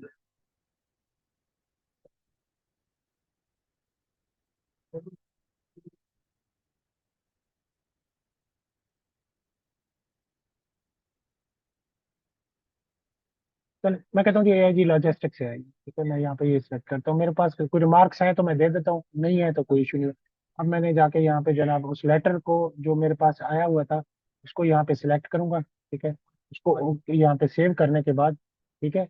चल मैं कहता हूँ कि AIG लॉजिस्टिक्स से है। ठीक है, मैं यहाँ पे ये सेलेक्ट करता हूँ। मेरे पास कुछ रिमार्क्स हैं तो मैं दे देता हूँ, नहीं है तो कोई इशू नहीं है। अब मैंने जाके यहाँ पे जनाब उस लेटर को जो मेरे पास आया हुआ था उसको यहाँ पे सिलेक्ट करूंगा। ठीक है, उसको यहाँ पे सेव करने के बाद, ठीक है,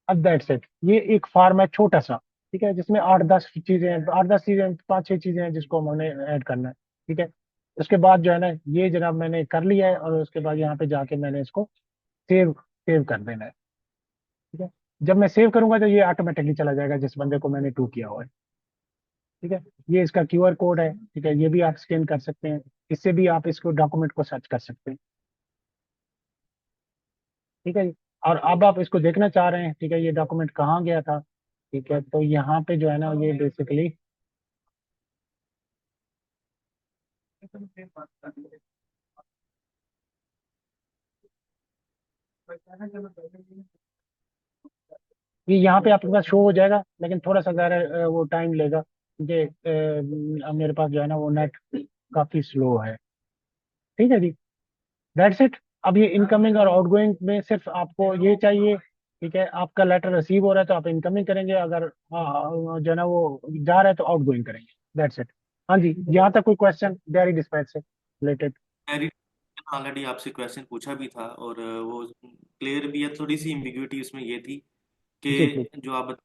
अब दैट्स इट। ये एक फॉर्म है छोटा सा, ठीक है, जिसमें 8-10 चीजें हैं, 8-10 चीजें, 5-6 चीजें हैं जिसको हमने ऐड करना है। ठीक है, उसके बाद जो है ना ये जनाब मैंने कर लिया है, और उसके बाद यहाँ पे जाके मैंने इसको सेव सेव कर देना है। ठीक है, जब मैं सेव करूंगा तो ये ऑटोमेटिकली चला जाएगा जिस बंदे को मैंने टू किया हुआ है। ठीक है, ये इसका QR कोड है, ठीक है, ये भी आप स्कैन कर सकते हैं, इससे भी आप इसको डॉक्यूमेंट को सर्च कर सकते हैं। ठीक है जी। और अब आप इसको देखना चाह रहे हैं, ठीक है, ये डॉक्यूमेंट कहाँ गया था। ठीक है, तो यहाँ पे जो है ना ये बेसिकली, ये यहाँ पे आपके पास शो हो जाएगा, लेकिन थोड़ा सा ज़्यादा वो टाइम लेगा क्योंकि मेरे पास जो है ना वो नेट काफ़ी स्लो है। ठीक है जी, दैट्स इट। अब ये इनकमिंग और आउटगोइंग में सिर्फ आपको ये चाहिए, ठीक है, आपका लेटर रिसीव हो रहा है तो आप इनकमिंग करेंगे, अगर जो है ना वो जा रहा है तो आउटगोइंग करेंगे। That's it. हाँ जी, यहाँ तक कोई क्वेश्चन डेयरी डिस्पैच से रिलेटेड? मैंने ऑलरेडी आपसे क्वेश्चन पूछा भी था और वो क्लियर भी है। थोड़ी सी एम्बिग्युइटी उसमें ये थी जी जी। कि जो आप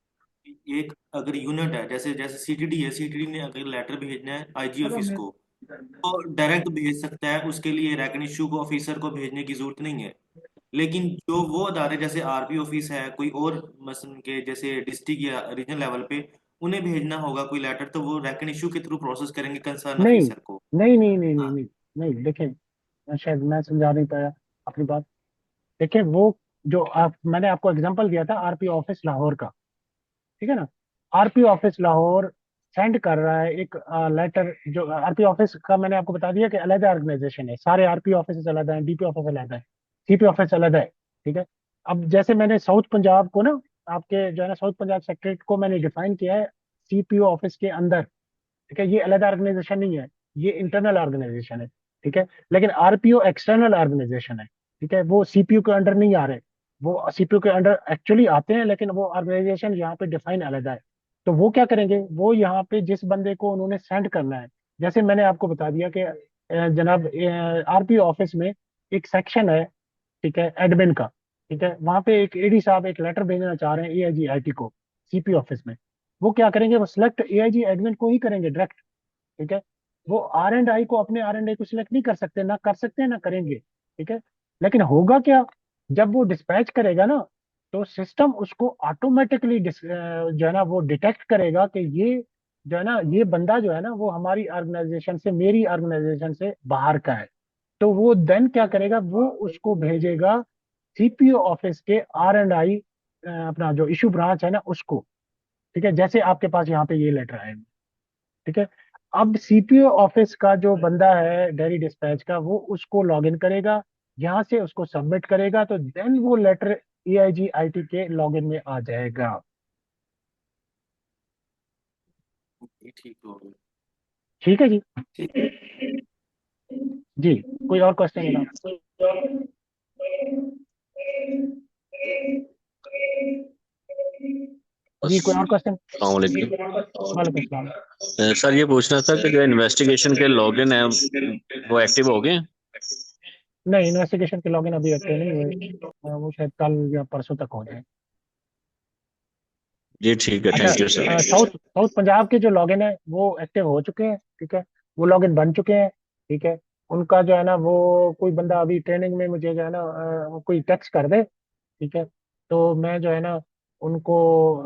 एक अगर यूनिट है, जैसे जैसे सीटीडी है, सीटीडी ने अगर लेटर भेजना है आईजी ऑफिस को तो डायरेक्ट भेज सकता है, उसके लिए रेकग्निशु को ऑफिसर को भेजने की जरूरत नहीं है। लेकिन जो वो अदारे जैसे आरपी ऑफिस है, कोई और मसलन के जैसे डिस्ट्रिक्ट या रीजनल लेवल पे उन्हें भेजना होगा कोई लेटर, तो वो रेकग्निशु के थ्रू प्रोसेस करेंगे कंसर्न नहीं ऑफिसर को। नहीं नहीं नहीं नहीं हाँ। नहीं, नहीं देखें, शायद मैं समझा नहीं पाया अपनी बात। देखिए वो जो आप मैंने आपको एग्जांपल दिया था आरपी ऑफिस लाहौर का, ठीक है ना, आरपी ऑफिस लाहौर सेंड कर रहा है एक लेटर। जो आरपी ऑफिस का मैंने आपको बता दिया कि अलग ऑर्गेनाइजेशन है, सारे आरपी ऑफिस अलग है, डीपी ऑफिस अलग है, सीपी ऑफिस अलग है। ठीक है, अब जैसे मैंने साउथ पंजाब को ना, आपके जो है ना साउथ पंजाब सेक्रेटरी को मैंने डिफाइन किया है CPO ऑफिस के अंदर। ठीक है, ये अलग ऑर्गेनाइजेशन नहीं है, ये इंटरनल ऑर्गेनाइजेशन है। ठीक है, लेकिन RPO एक्सटर्नल ऑर्गेनाइजेशन है। ठीक है, वो CPU के अंडर नहीं आ रहे, वो CPU के अंडर एक्चुअली आते हैं, लेकिन वो ऑर्गेनाइजेशन यहाँ पे डिफाइन अलग है। तो वो क्या करेंगे, वो यहाँ पे जिस बंदे को उन्होंने सेंड करना है, जैसे मैंने आपको बता दिया कि जनाब RPO ऑफिस में एक सेक्शन है, ठीक है, एडमिन का। ठीक है, वहां पे एक AD साहब एक लेटर भेजना चाह रहे हैं AIG IT को CP ऑफिस में। वो क्या करेंगे, वो सिलेक्ट AIG एडमिन को ही करेंगे डायरेक्ट। ठीक है, वो R&I को, अपने R&I को सिलेक्ट नहीं कर सकते, ना कर सकते हैं ना करेंगे। ठीक है, लेकिन होगा क्या, जब वो डिस्पैच करेगा ना तो सिस्टम उसको ऑटोमेटिकली जो है ना वो डिटेक्ट करेगा कि ये जो है ना ये बंदा जो है ना वो हमारी ऑर्गेनाइजेशन से, मेरी ऑर्गेनाइजेशन से बाहर का है। तो वो देन क्या करेगा, वो उसको भेजेगा CPO ऑफिस के R&I अपना जो इशू ब्रांच है ना उसको। ठीक है, जैसे आपके पास यहाँ पे ये लेटर आएगा, ठीक है। अब सीपीओ ऑफिस का जो बंदा है डेयरी डिस्पैच का, वो उसको लॉग इन करेगा, यहाँ से उसको सबमिट करेगा, तो देन वो लेटर एआईजी आईटी के लॉगिन में आ जाएगा। ये ठीक हो गया। ठीक है जी। ठीक है। जी, कोई और क्वेश्चन है ना? जी, कोई और क्वेश्चन? अस्सलाम वालेकुम। वालेकुम सलाम। सर ये पूछना था कि जो इन्वेस्टिगेशन के लॉगिन है वो एक्टिव हो गए हैं? नहीं, इन्वेस्टिगेशन के लॉगिन अभी एक्टिव नहीं हुए, वो शायद कल या परसों तक हो जाए। जी ठीक है, अच्छा, thank you sir. South south Punjab के जो लॉगिन है वो एक्टिव हो चुके हैं, ठीक है, वो लॉगिन बन चुके हैं, ठीक है। उनका जो है ना, वो कोई बंदा अभी ट्रेनिंग में मुझे जो है ना कोई टेक्स्ट कर दे, ठीक है, तो मैं जो है ना उनको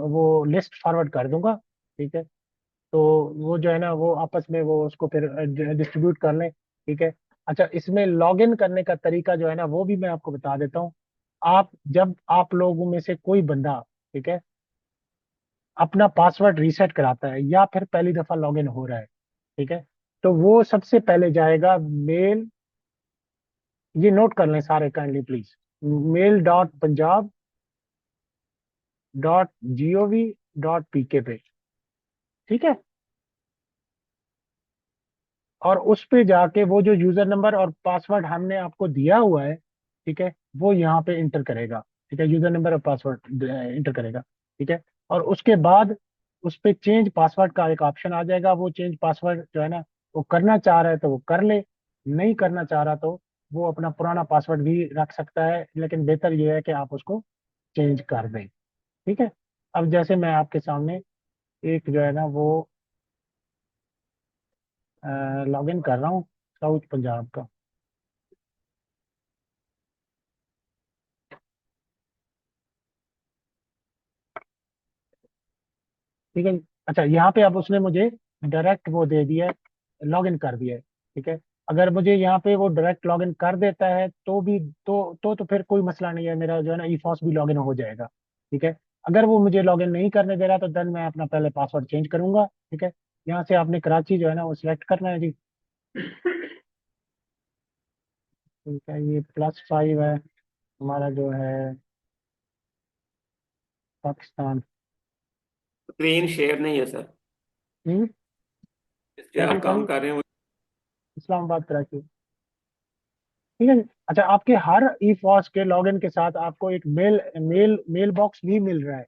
वो लिस्ट फॉरवर्ड कर दूंगा, ठीक है। तो वो जो है ना वो आपस में वो उसको फिर डिस्ट्रीब्यूट कर लें, ठीक है। अच्छा, इसमें लॉगिन करने का तरीका जो है ना वो भी मैं आपको बता देता हूँ। आप जब आप लोगों में से कोई बंदा, ठीक है, अपना पासवर्ड रीसेट कराता है या फिर पहली दफा लॉगिन हो रहा है, ठीक है, तो वो सबसे पहले जाएगा मेल, ये नोट कर लें सारे काइंडली प्लीज, mail.punjab.gov.pk पे, ठीक है। और उस पे जाके वो जो यूजर नंबर और पासवर्ड हमने आपको दिया हुआ है, ठीक है, वो यहाँ पे इंटर करेगा, ठीक है, यूजर नंबर और पासवर्ड इंटर करेगा, ठीक है। और उसके बाद उस पे चेंज पासवर्ड का एक ऑप्शन आ जाएगा, वो चेंज पासवर्ड जो है ना वो करना चाह रहा है तो वो कर ले, नहीं करना चाह रहा तो वो अपना पुराना पासवर्ड भी रख सकता है, लेकिन बेहतर ये है कि आप उसको चेंज कर दें, ठीक है। अब जैसे मैं आपके सामने एक जो है ना वो लॉगिन कर रहा हूँ साउथ पंजाब का, ठीक है। अच्छा, यहाँ पे अब उसने मुझे डायरेक्ट वो दे दिया है, लॉगिन कर दिया है, ठीक है। अगर मुझे यहाँ पे वो डायरेक्ट लॉगिन कर देता है तो भी तो फिर कोई मसला नहीं है, मेरा जो है ना ई फॉस भी लॉगिन हो जाएगा, ठीक है। अगर वो मुझे लॉगिन नहीं करने दे रहा तो देन मैं अपना पहले पासवर्ड चेंज करूंगा, ठीक है। यहाँ से आपने कराची जो है ना वो सिलेक्ट करना है जी, ठीक है। ये +5 है हमारा जो है पाकिस्तान। स्क्रीन शेयर नहीं है सर, हम्म, इससे क्या आप चीज काम सॉरी? कर रहे हैं। इस्लामाबाद कराची, ठीक है जी। अच्छा, आपके हर ई फॉस के लॉगिन के साथ आपको एक मेल बॉक्स भी मिल रहा है,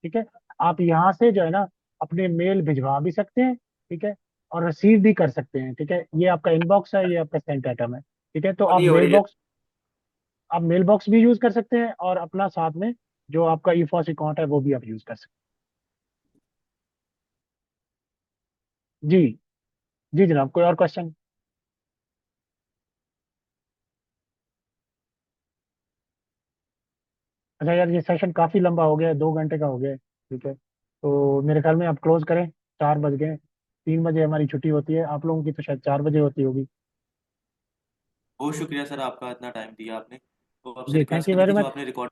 ठीक है। आप यहाँ से जो है ना अपने मेल भिजवा भी सकते हैं, ठीक है, और रिसीव भी कर सकते हैं, ठीक है। ये आपका इनबॉक्स है, ये आपका सेंट आइटम है, ठीक है। तो नहीं हो रही है। आप मेल बॉक्स भी यूज कर सकते हैं और अपना साथ में जो आपका ई फॉस अकाउंट है वो भी आप यूज कर सकते हैं। जी, जी जनाब, कोई और क्वेश्चन? अच्छा यार, ये सेशन काफी लंबा हो गया है, 2 घंटे का हो गया है, ठीक है। तो मेरे ख्याल में आप क्लोज करें, 4 बज गए, 3 बजे हमारी छुट्टी होती है, आप लोगों की तो शायद 4 बजे होती होगी। बहुत शुक्रिया सर, आपका इतना टाइम दिया आपने। तो आपसे जी, थैंक रिक्वेस्ट यू करें वेरी कि जो मच। आपने रिकॉर्ड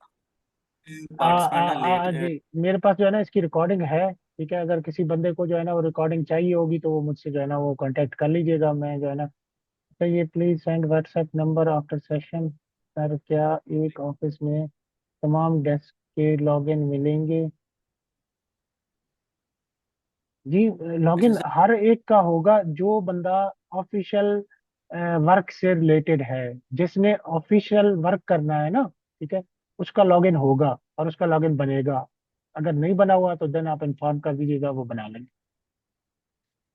पार्टिसिपेंट ना लेट जी, मेरे पास जो है ना इसकी रिकॉर्डिंग है, ठीक है। अगर किसी बंदे को जो है ना वो रिकॉर्डिंग चाहिए होगी तो वो मुझसे जो है ना वो कांटेक्ट कर लीजिएगा, मैं जो है ना। तो ये please send WhatsApp number after session. Sir, क्या एक ऑफिस में तमाम डेस्क के लॉगिन मिलेंगे? जी, अच्छा लॉगिन सर। हर एक का होगा जो बंदा ऑफिशियल वर्क से रिलेटेड है, जिसने ऑफिशियल वर्क करना है ना, ठीक है, उसका लॉगिन होगा और उसका लॉगिन बनेगा। अगर नहीं बना हुआ तो देन आप इन्फॉर्म कर दीजिएगा, वो बना लेंगे।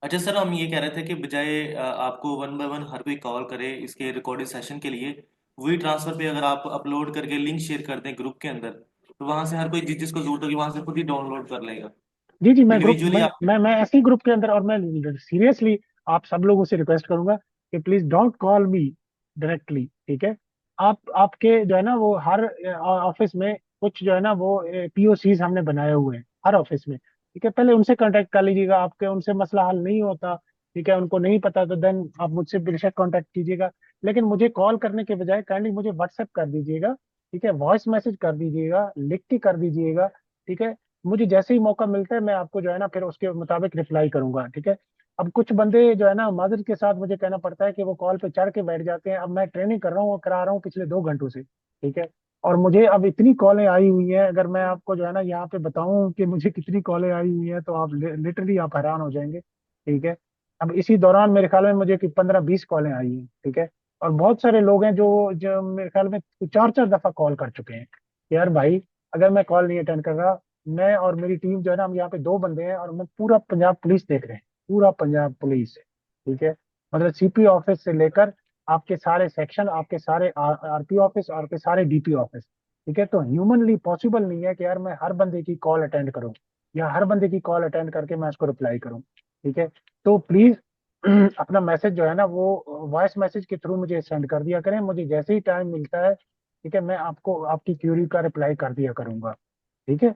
अच्छा सर, हम ये कह रहे थे कि बजाय आपको वन बाय वन हर कोई कॉल करे इसके रिकॉर्डेड सेशन के लिए, वही ट्रांसफर पे अगर आप अपलोड करके लिंक शेयर कर दें ग्रुप के अंदर, तो वहां से हर कोई जिसको जरूरत होगी वहां से खुद ही डाउनलोड कर लेगा। जी जी, मैं ग्रुप इंडिविजुअली आप। मैं ऐसे ही ग्रुप के अंदर, और मैं सीरियसली आप सब लोगों से रिक्वेस्ट करूंगा कि please don't call me directly, ठीक है। आपके जो है ना वो हर ऑफिस में कुछ जो है ना वो पीओसीज हमने बनाए हुए हैं हर ऑफिस में, ठीक है। पहले उनसे कांटेक्ट कर लीजिएगा, आपके उनसे मसला हल नहीं होता, ठीक है, उनको नहीं पता तो देन आप मुझसे बेशक कांटेक्ट कीजिएगा। लेकिन मुझे कॉल करने के बजाय काइंडली मुझे व्हाट्सएप कर दीजिएगा, ठीक है, वॉइस मैसेज कर दीजिएगा, लिख के कर दीजिएगा, ठीक है। मुझे जैसे ही मौका मिलता है मैं आपको जो है ना फिर उसके मुताबिक रिप्लाई करूंगा, ठीक है। अब कुछ बंदे जो है ना माजरत के साथ मुझे कहना पड़ता है कि वो कॉल पे चढ़ के बैठ जाते हैं। अब मैं ट्रेनिंग कर रहा हूँ और करा रहा हूँ पिछले 2 घंटों से, ठीक है। और मुझे अब इतनी कॉलें आई हुई हैं, अगर मैं आपको जो है ना यहाँ पे बताऊं कि मुझे कितनी कॉलें आई हुई हैं तो आप लिटरली आप हैरान हो जाएंगे, ठीक है। अब इसी दौरान मेरे ख्याल में मुझे 15-20 कॉलें आई हैं, ठीक है। और बहुत सारे लोग हैं जो जो मेरे ख्याल में 4-4 दफा कॉल कर चुके हैं कि यार भाई अगर मैं कॉल नहीं अटेंड कर रहा, मैं और मेरी टीम जो है ना, हम यहाँ पे 2 बंदे हैं और मैं पूरा पंजाब पुलिस देख रहे हैं, पूरा पंजाब पुलिस, ठीक है। मतलब सीपी ऑफिस से लेकर आपके सारे सेक्शन, आपके सारे आरपी ऑफिस और आपके सारे डीपी ऑफिस, ठीक है। तो ह्यूमनली पॉसिबल नहीं है कि यार मैं हर बंदे की कॉल अटेंड करूं या हर बंदे की कॉल अटेंड करके मैं उसको रिप्लाई करूं, ठीक है। तो प्लीज अपना मैसेज जो है ना वो वॉइस मैसेज के थ्रू मुझे सेंड कर दिया करें। मुझे जैसे ही टाइम मिलता है, ठीक है, मैं आपको आपकी क्यूरी का रिप्लाई कर दिया करूंगा, ठीक है।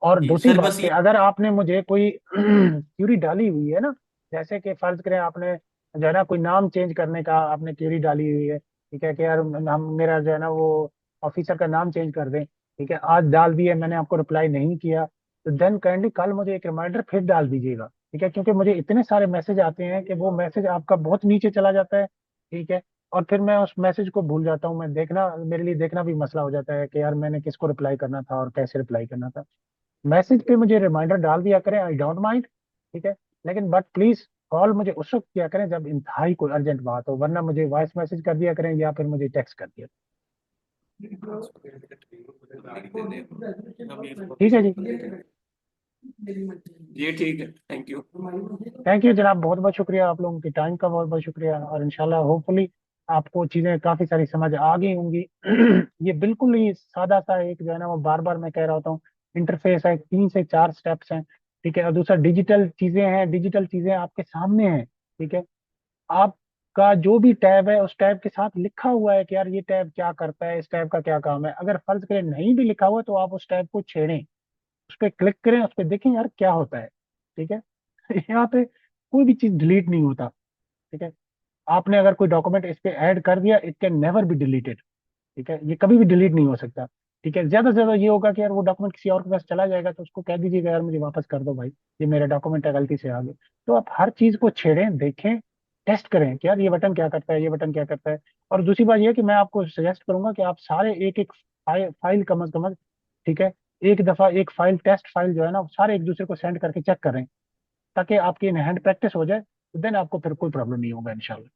और जी दूसरी सर, बात बस कि ये अगर आपने मुझे कोई क्यूरी डाली हुई है ना, जैसे कि फर्ज करें आपने जो है ना कोई नाम चेंज करने का आपने क्यूरी डाली हुई है, ठीक है, कि यार नाम मेरा जो है ना वो ऑफिसर का नाम चेंज कर दें, ठीक है, आज डाल दिए मैंने आपको रिप्लाई नहीं किया, तो देन काइंडली कल मुझे एक रिमाइंडर फिर डाल दीजिएगा, ठीक है। क्योंकि मुझे इतने सारे मैसेज आते हैं कि वो मैसेज आपका बहुत नीचे चला जाता है, ठीक है। और फिर मैं उस मैसेज को भूल जाता हूँ, मैं देखना मेरे लिए देखना भी मसला हो जाता है कि यार मैंने किसको रिप्लाई करना था और कैसे रिप्लाई करना था। मैसेज पे मुझे रिमाइंडर डाल दिया करें, आई डोंट माइंड, ठीक है। लेकिन बट प्लीज कॉल मुझे उस वक्त किया करें जब इंतहाई कोई अर्जेंट बात हो, वरना मुझे वॉइस मैसेज कर दिया करें या फिर मुझे टेक्स्ट कर दिया, हम ये ठीक है जी। जी ठीक है, थैंक यू। थैंक यू जनाब, बहुत बहुत शुक्रिया, आप लोगों के टाइम का बहुत बहुत शुक्रिया, और इंशाल्लाह होपफुली आपको चीज़ें काफ़ी सारी समझ आ गई होंगी। ये बिल्कुल ही सादा सा एक जो है ना वो बार बार मैं कह रहा होता हूँ इंटरफेस है, 3 से 4 स्टेप्स हैं, ठीक है। और दूसरा डिजिटल चीज़ें हैं, डिजिटल चीज़ें आपके सामने हैं, ठीक है। आपका जो भी टैब है उस टैब के साथ लिखा हुआ है कि यार ये टैब क्या करता है, इस टैब का क्या काम है। अगर फर्ज करें नहीं भी लिखा हुआ है, तो आप उस टैब को छेड़ें, उस पर क्लिक करें, उस पर देखें यार क्या होता है, ठीक है। यहाँ पे कोई भी चीज डिलीट नहीं होता, ठीक है। आपने अगर कोई डॉक्यूमेंट इस पे ऐड कर दिया, it can never be deleted, ठीक है, ये कभी भी डिलीट नहीं हो सकता, ठीक है। ज्यादा से ज्यादा ये होगा कि यार वो डॉक्यूमेंट किसी और के पास चला जाएगा तो उसको कह दीजिएगा यार मुझे वापस कर दो भाई, ये मेरा डॉक्यूमेंट है गलती से आ गया। तो आप हर चीज को छेड़ें, देखें, टेस्ट करें कि यार ये बटन क्या करता है, ये बटन क्या करता है। और दूसरी बात ये है कि मैं आपको सजेस्ट करूंगा कि आप सारे एक एक फाइल कम, ठीक है, एक दफा एक फाइल टेस्ट फाइल जो है ना सारे एक दूसरे को सेंड करके चेक करें, ताकि आपकी इन हैंड प्रैक्टिस हो जाए, तो देन आपको फिर कोई प्रॉब्लम नहीं होगा इंशाल्लाह।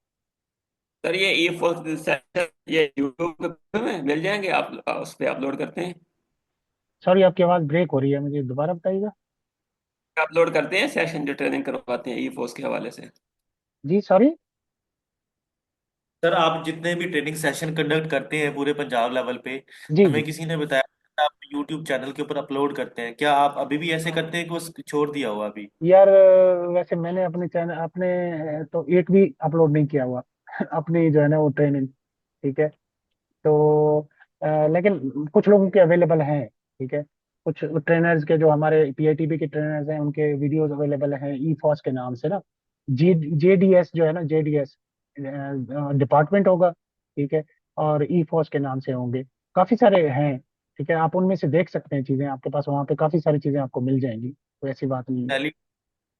सर ये ई फोर्थ सेशन ये यूट्यूब पे मिल जाएंगे, आप उस पे अपलोड करते हैं? सॉरी आपकी आवाज ब्रेक हो रही है, मुझे दोबारा बताइएगा। अपलोड करते हैं सेशन जो ट्रेनिंग करवाते हैं ई फोर्स के हवाले से? जी सॉरी। सर, आप जितने भी ट्रेनिंग सेशन कंडक्ट करते हैं पूरे पंजाब लेवल पे, जी हमें जी। किसी ने बताया कि आप यूट्यूब चैनल के ऊपर अपलोड करते हैं। क्या आप अभी भी ऐसे करते हैं कि बस छोड़ दिया हुआ अभी? यार वैसे मैंने अपने चैनल अपने तो एक भी अपलोड नहीं किया हुआ अपनी जो है ना वो ट्रेनिंग, ठीक है। तो लेकिन कुछ लोगों के अवेलेबल हैं, ठीक है। कुछ ट्रेनर्स के जो हमारे पीआईटीबी के ट्रेनर्स हैं उनके वीडियोस अवेलेबल हैं ई फॉस के नाम से ना, जेडीएस जो है ना, जेडीएस डिपार्टमेंट होगा, ठीक है। और ई फॉस के नाम से होंगे, काफी सारे हैं, ठीक है। आप उनमें से देख सकते हैं चीजें, आपके पास वहाँ पे काफी सारी चीजें आपको मिल जाएंगी, तो ऐसी बात नहीं है। रैली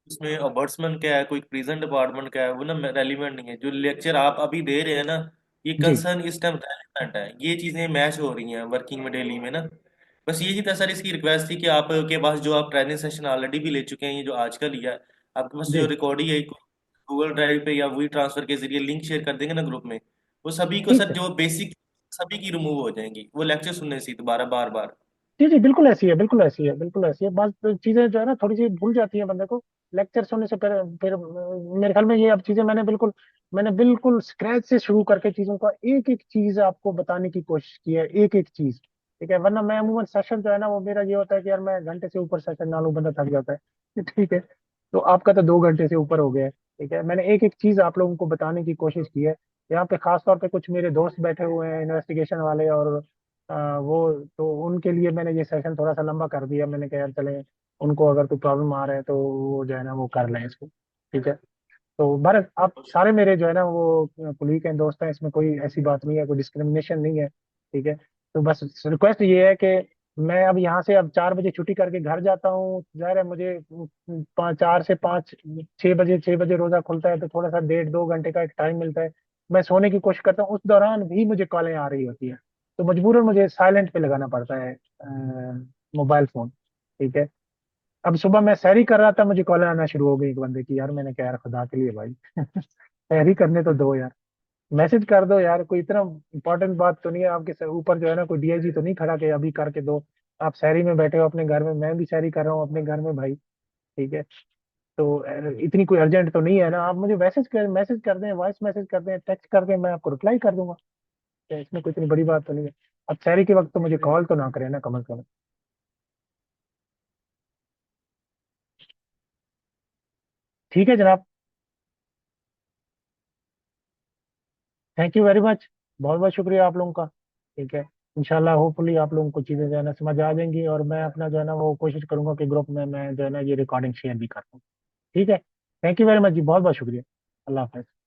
उसमें ombudsman क्या है, कोई प्रिजन डिपार्टमेंट क्या है, वो ना रेलिवेंट नहीं है। जो लेक्चर आप अभी दे रहे हैं ना, ये जी कंसर्न इस टाइम रेलिवेंट है। ये चीजें मैच हो रही हैं वर्किंग में डेली में ना। बस यही था सर, इसकी रिक्वेस्ट थी कि आपके पास जो आप ट्रेनिंग सेशन ऑलरेडी भी ले चुके हैं, ये जो आज का लिया है, आपके पास जो जी। रिकॉर्डिंग है गूगल ड्राइव पे या वी ट्रांसफर के जरिए लिंक शेयर कर देंगे ना ग्रुप में, वो सभी को ठीक सर है। जो बेसिक सभी की रिमूव हो जाएंगी, वो लेक्चर सुनने से दोबारा बार बार। जी जी, बिल्कुल ऐसी है, बिल्कुल ऐसी है, बिल्कुल ऐसी है। बस तो चीजें जो है ना थोड़ी सी भूल जाती हैं बंदे को लेक्चर सुनने से। फिर मेरे ख्याल में ये अब चीजें मैंने बिल्कुल स्क्रैच से शुरू करके चीजों का एक एक चीज आपको बताने की कोशिश की है, एक एक चीज, ठीक है। वरना मैं अमूमन सेशन जो है ना वो मेरा ये होता है कि यार मैं घंटे से ऊपर सेशन ना लूं, बंदा थक जाता है ठीक है। तो आपका तो 2 घंटे से ऊपर हो गया है, ठीक है। मैंने एक एक चीज आप लोगों को बताने की कोशिश की है। यहाँ पे खास तौर पे कुछ मेरे दोस्त बैठे हुए हैं इन्वेस्टिगेशन वाले, और वो तो उनके लिए मैंने ये सेशन थोड़ा सा लंबा कर दिया। मैंने कहा यार चले उनको अगर कोई प्रॉब्लम आ रहा है तो वो जो है ना वो कर लें इसको, ठीक है। तो भारत आप सारे मेरे जो है ना वो कुलीग हैं, दोस्त हैं, इसमें कोई ऐसी बात नहीं है, कोई डिस्क्रिमिनेशन नहीं है, ठीक है। तो बस रिक्वेस्ट ये है कि मैं अब यहाँ से अब 4 बजे छुट्टी करके घर जाता हूँ, जाहिर है मुझे 4 से 5, 6 बजे रोजा खुलता है, तो थोड़ा सा 1.5-2 घंटे का एक टाइम मिलता है। मैं सोने की कोशिश करता हूँ, उस दौरान भी मुझे कॉलें आ रही होती है, तो मजबूरन मुझे साइलेंट पे लगाना पड़ता है मोबाइल फोन। ठीक है। अब सुबह मैं सैरी कर रहा था, मुझे कॉल आना शुरू हो गई एक बंदे की। यार मैंने कहा यार खुदा के लिए भाई सैरी करने तो दो यार, मैसेज कर दो यार, कोई इतना इंपॉर्टेंट बात तो नहीं है आपके ऊपर जो है ना, कोई डीआईजी तो नहीं खड़ा कि अभी करके दो। आप सैरी में बैठे हो अपने घर में, मैं भी सैरी कर रहा हूँ अपने घर में भाई। ठीक है। तो इतनी कोई अर्जेंट तो नहीं है ना, आप मुझे मैसेज कर दें, वॉइस मैसेज कर दें, टेक्स्ट कर दें, मैं आपको रिप्लाई कर दूंगा। तो इसमें कोई इतनी बड़ी बात तो नहीं है। अब सैरी के वक्त तो मुझे कॉल तो ना करें ना, कम से कम। ठीक है जनाब। Thank you very much. बहुत बहुत शुक्रिया आप लोगों का। ठीक है। इंशाल्लाह होपफुली आप लोगों को चीज़ें जो है ना समझ आ जाएंगी, और मैं अपना जो है ना वो कोशिश करूंगा कि ग्रुप में मैं जो है ना ये रिकॉर्डिंग शेयर भी कर दूँ। ठीक है। थैंक यू वेरी मच जी, बहुत बहुत शुक्रिया। अल्लाह हाफ़िज़।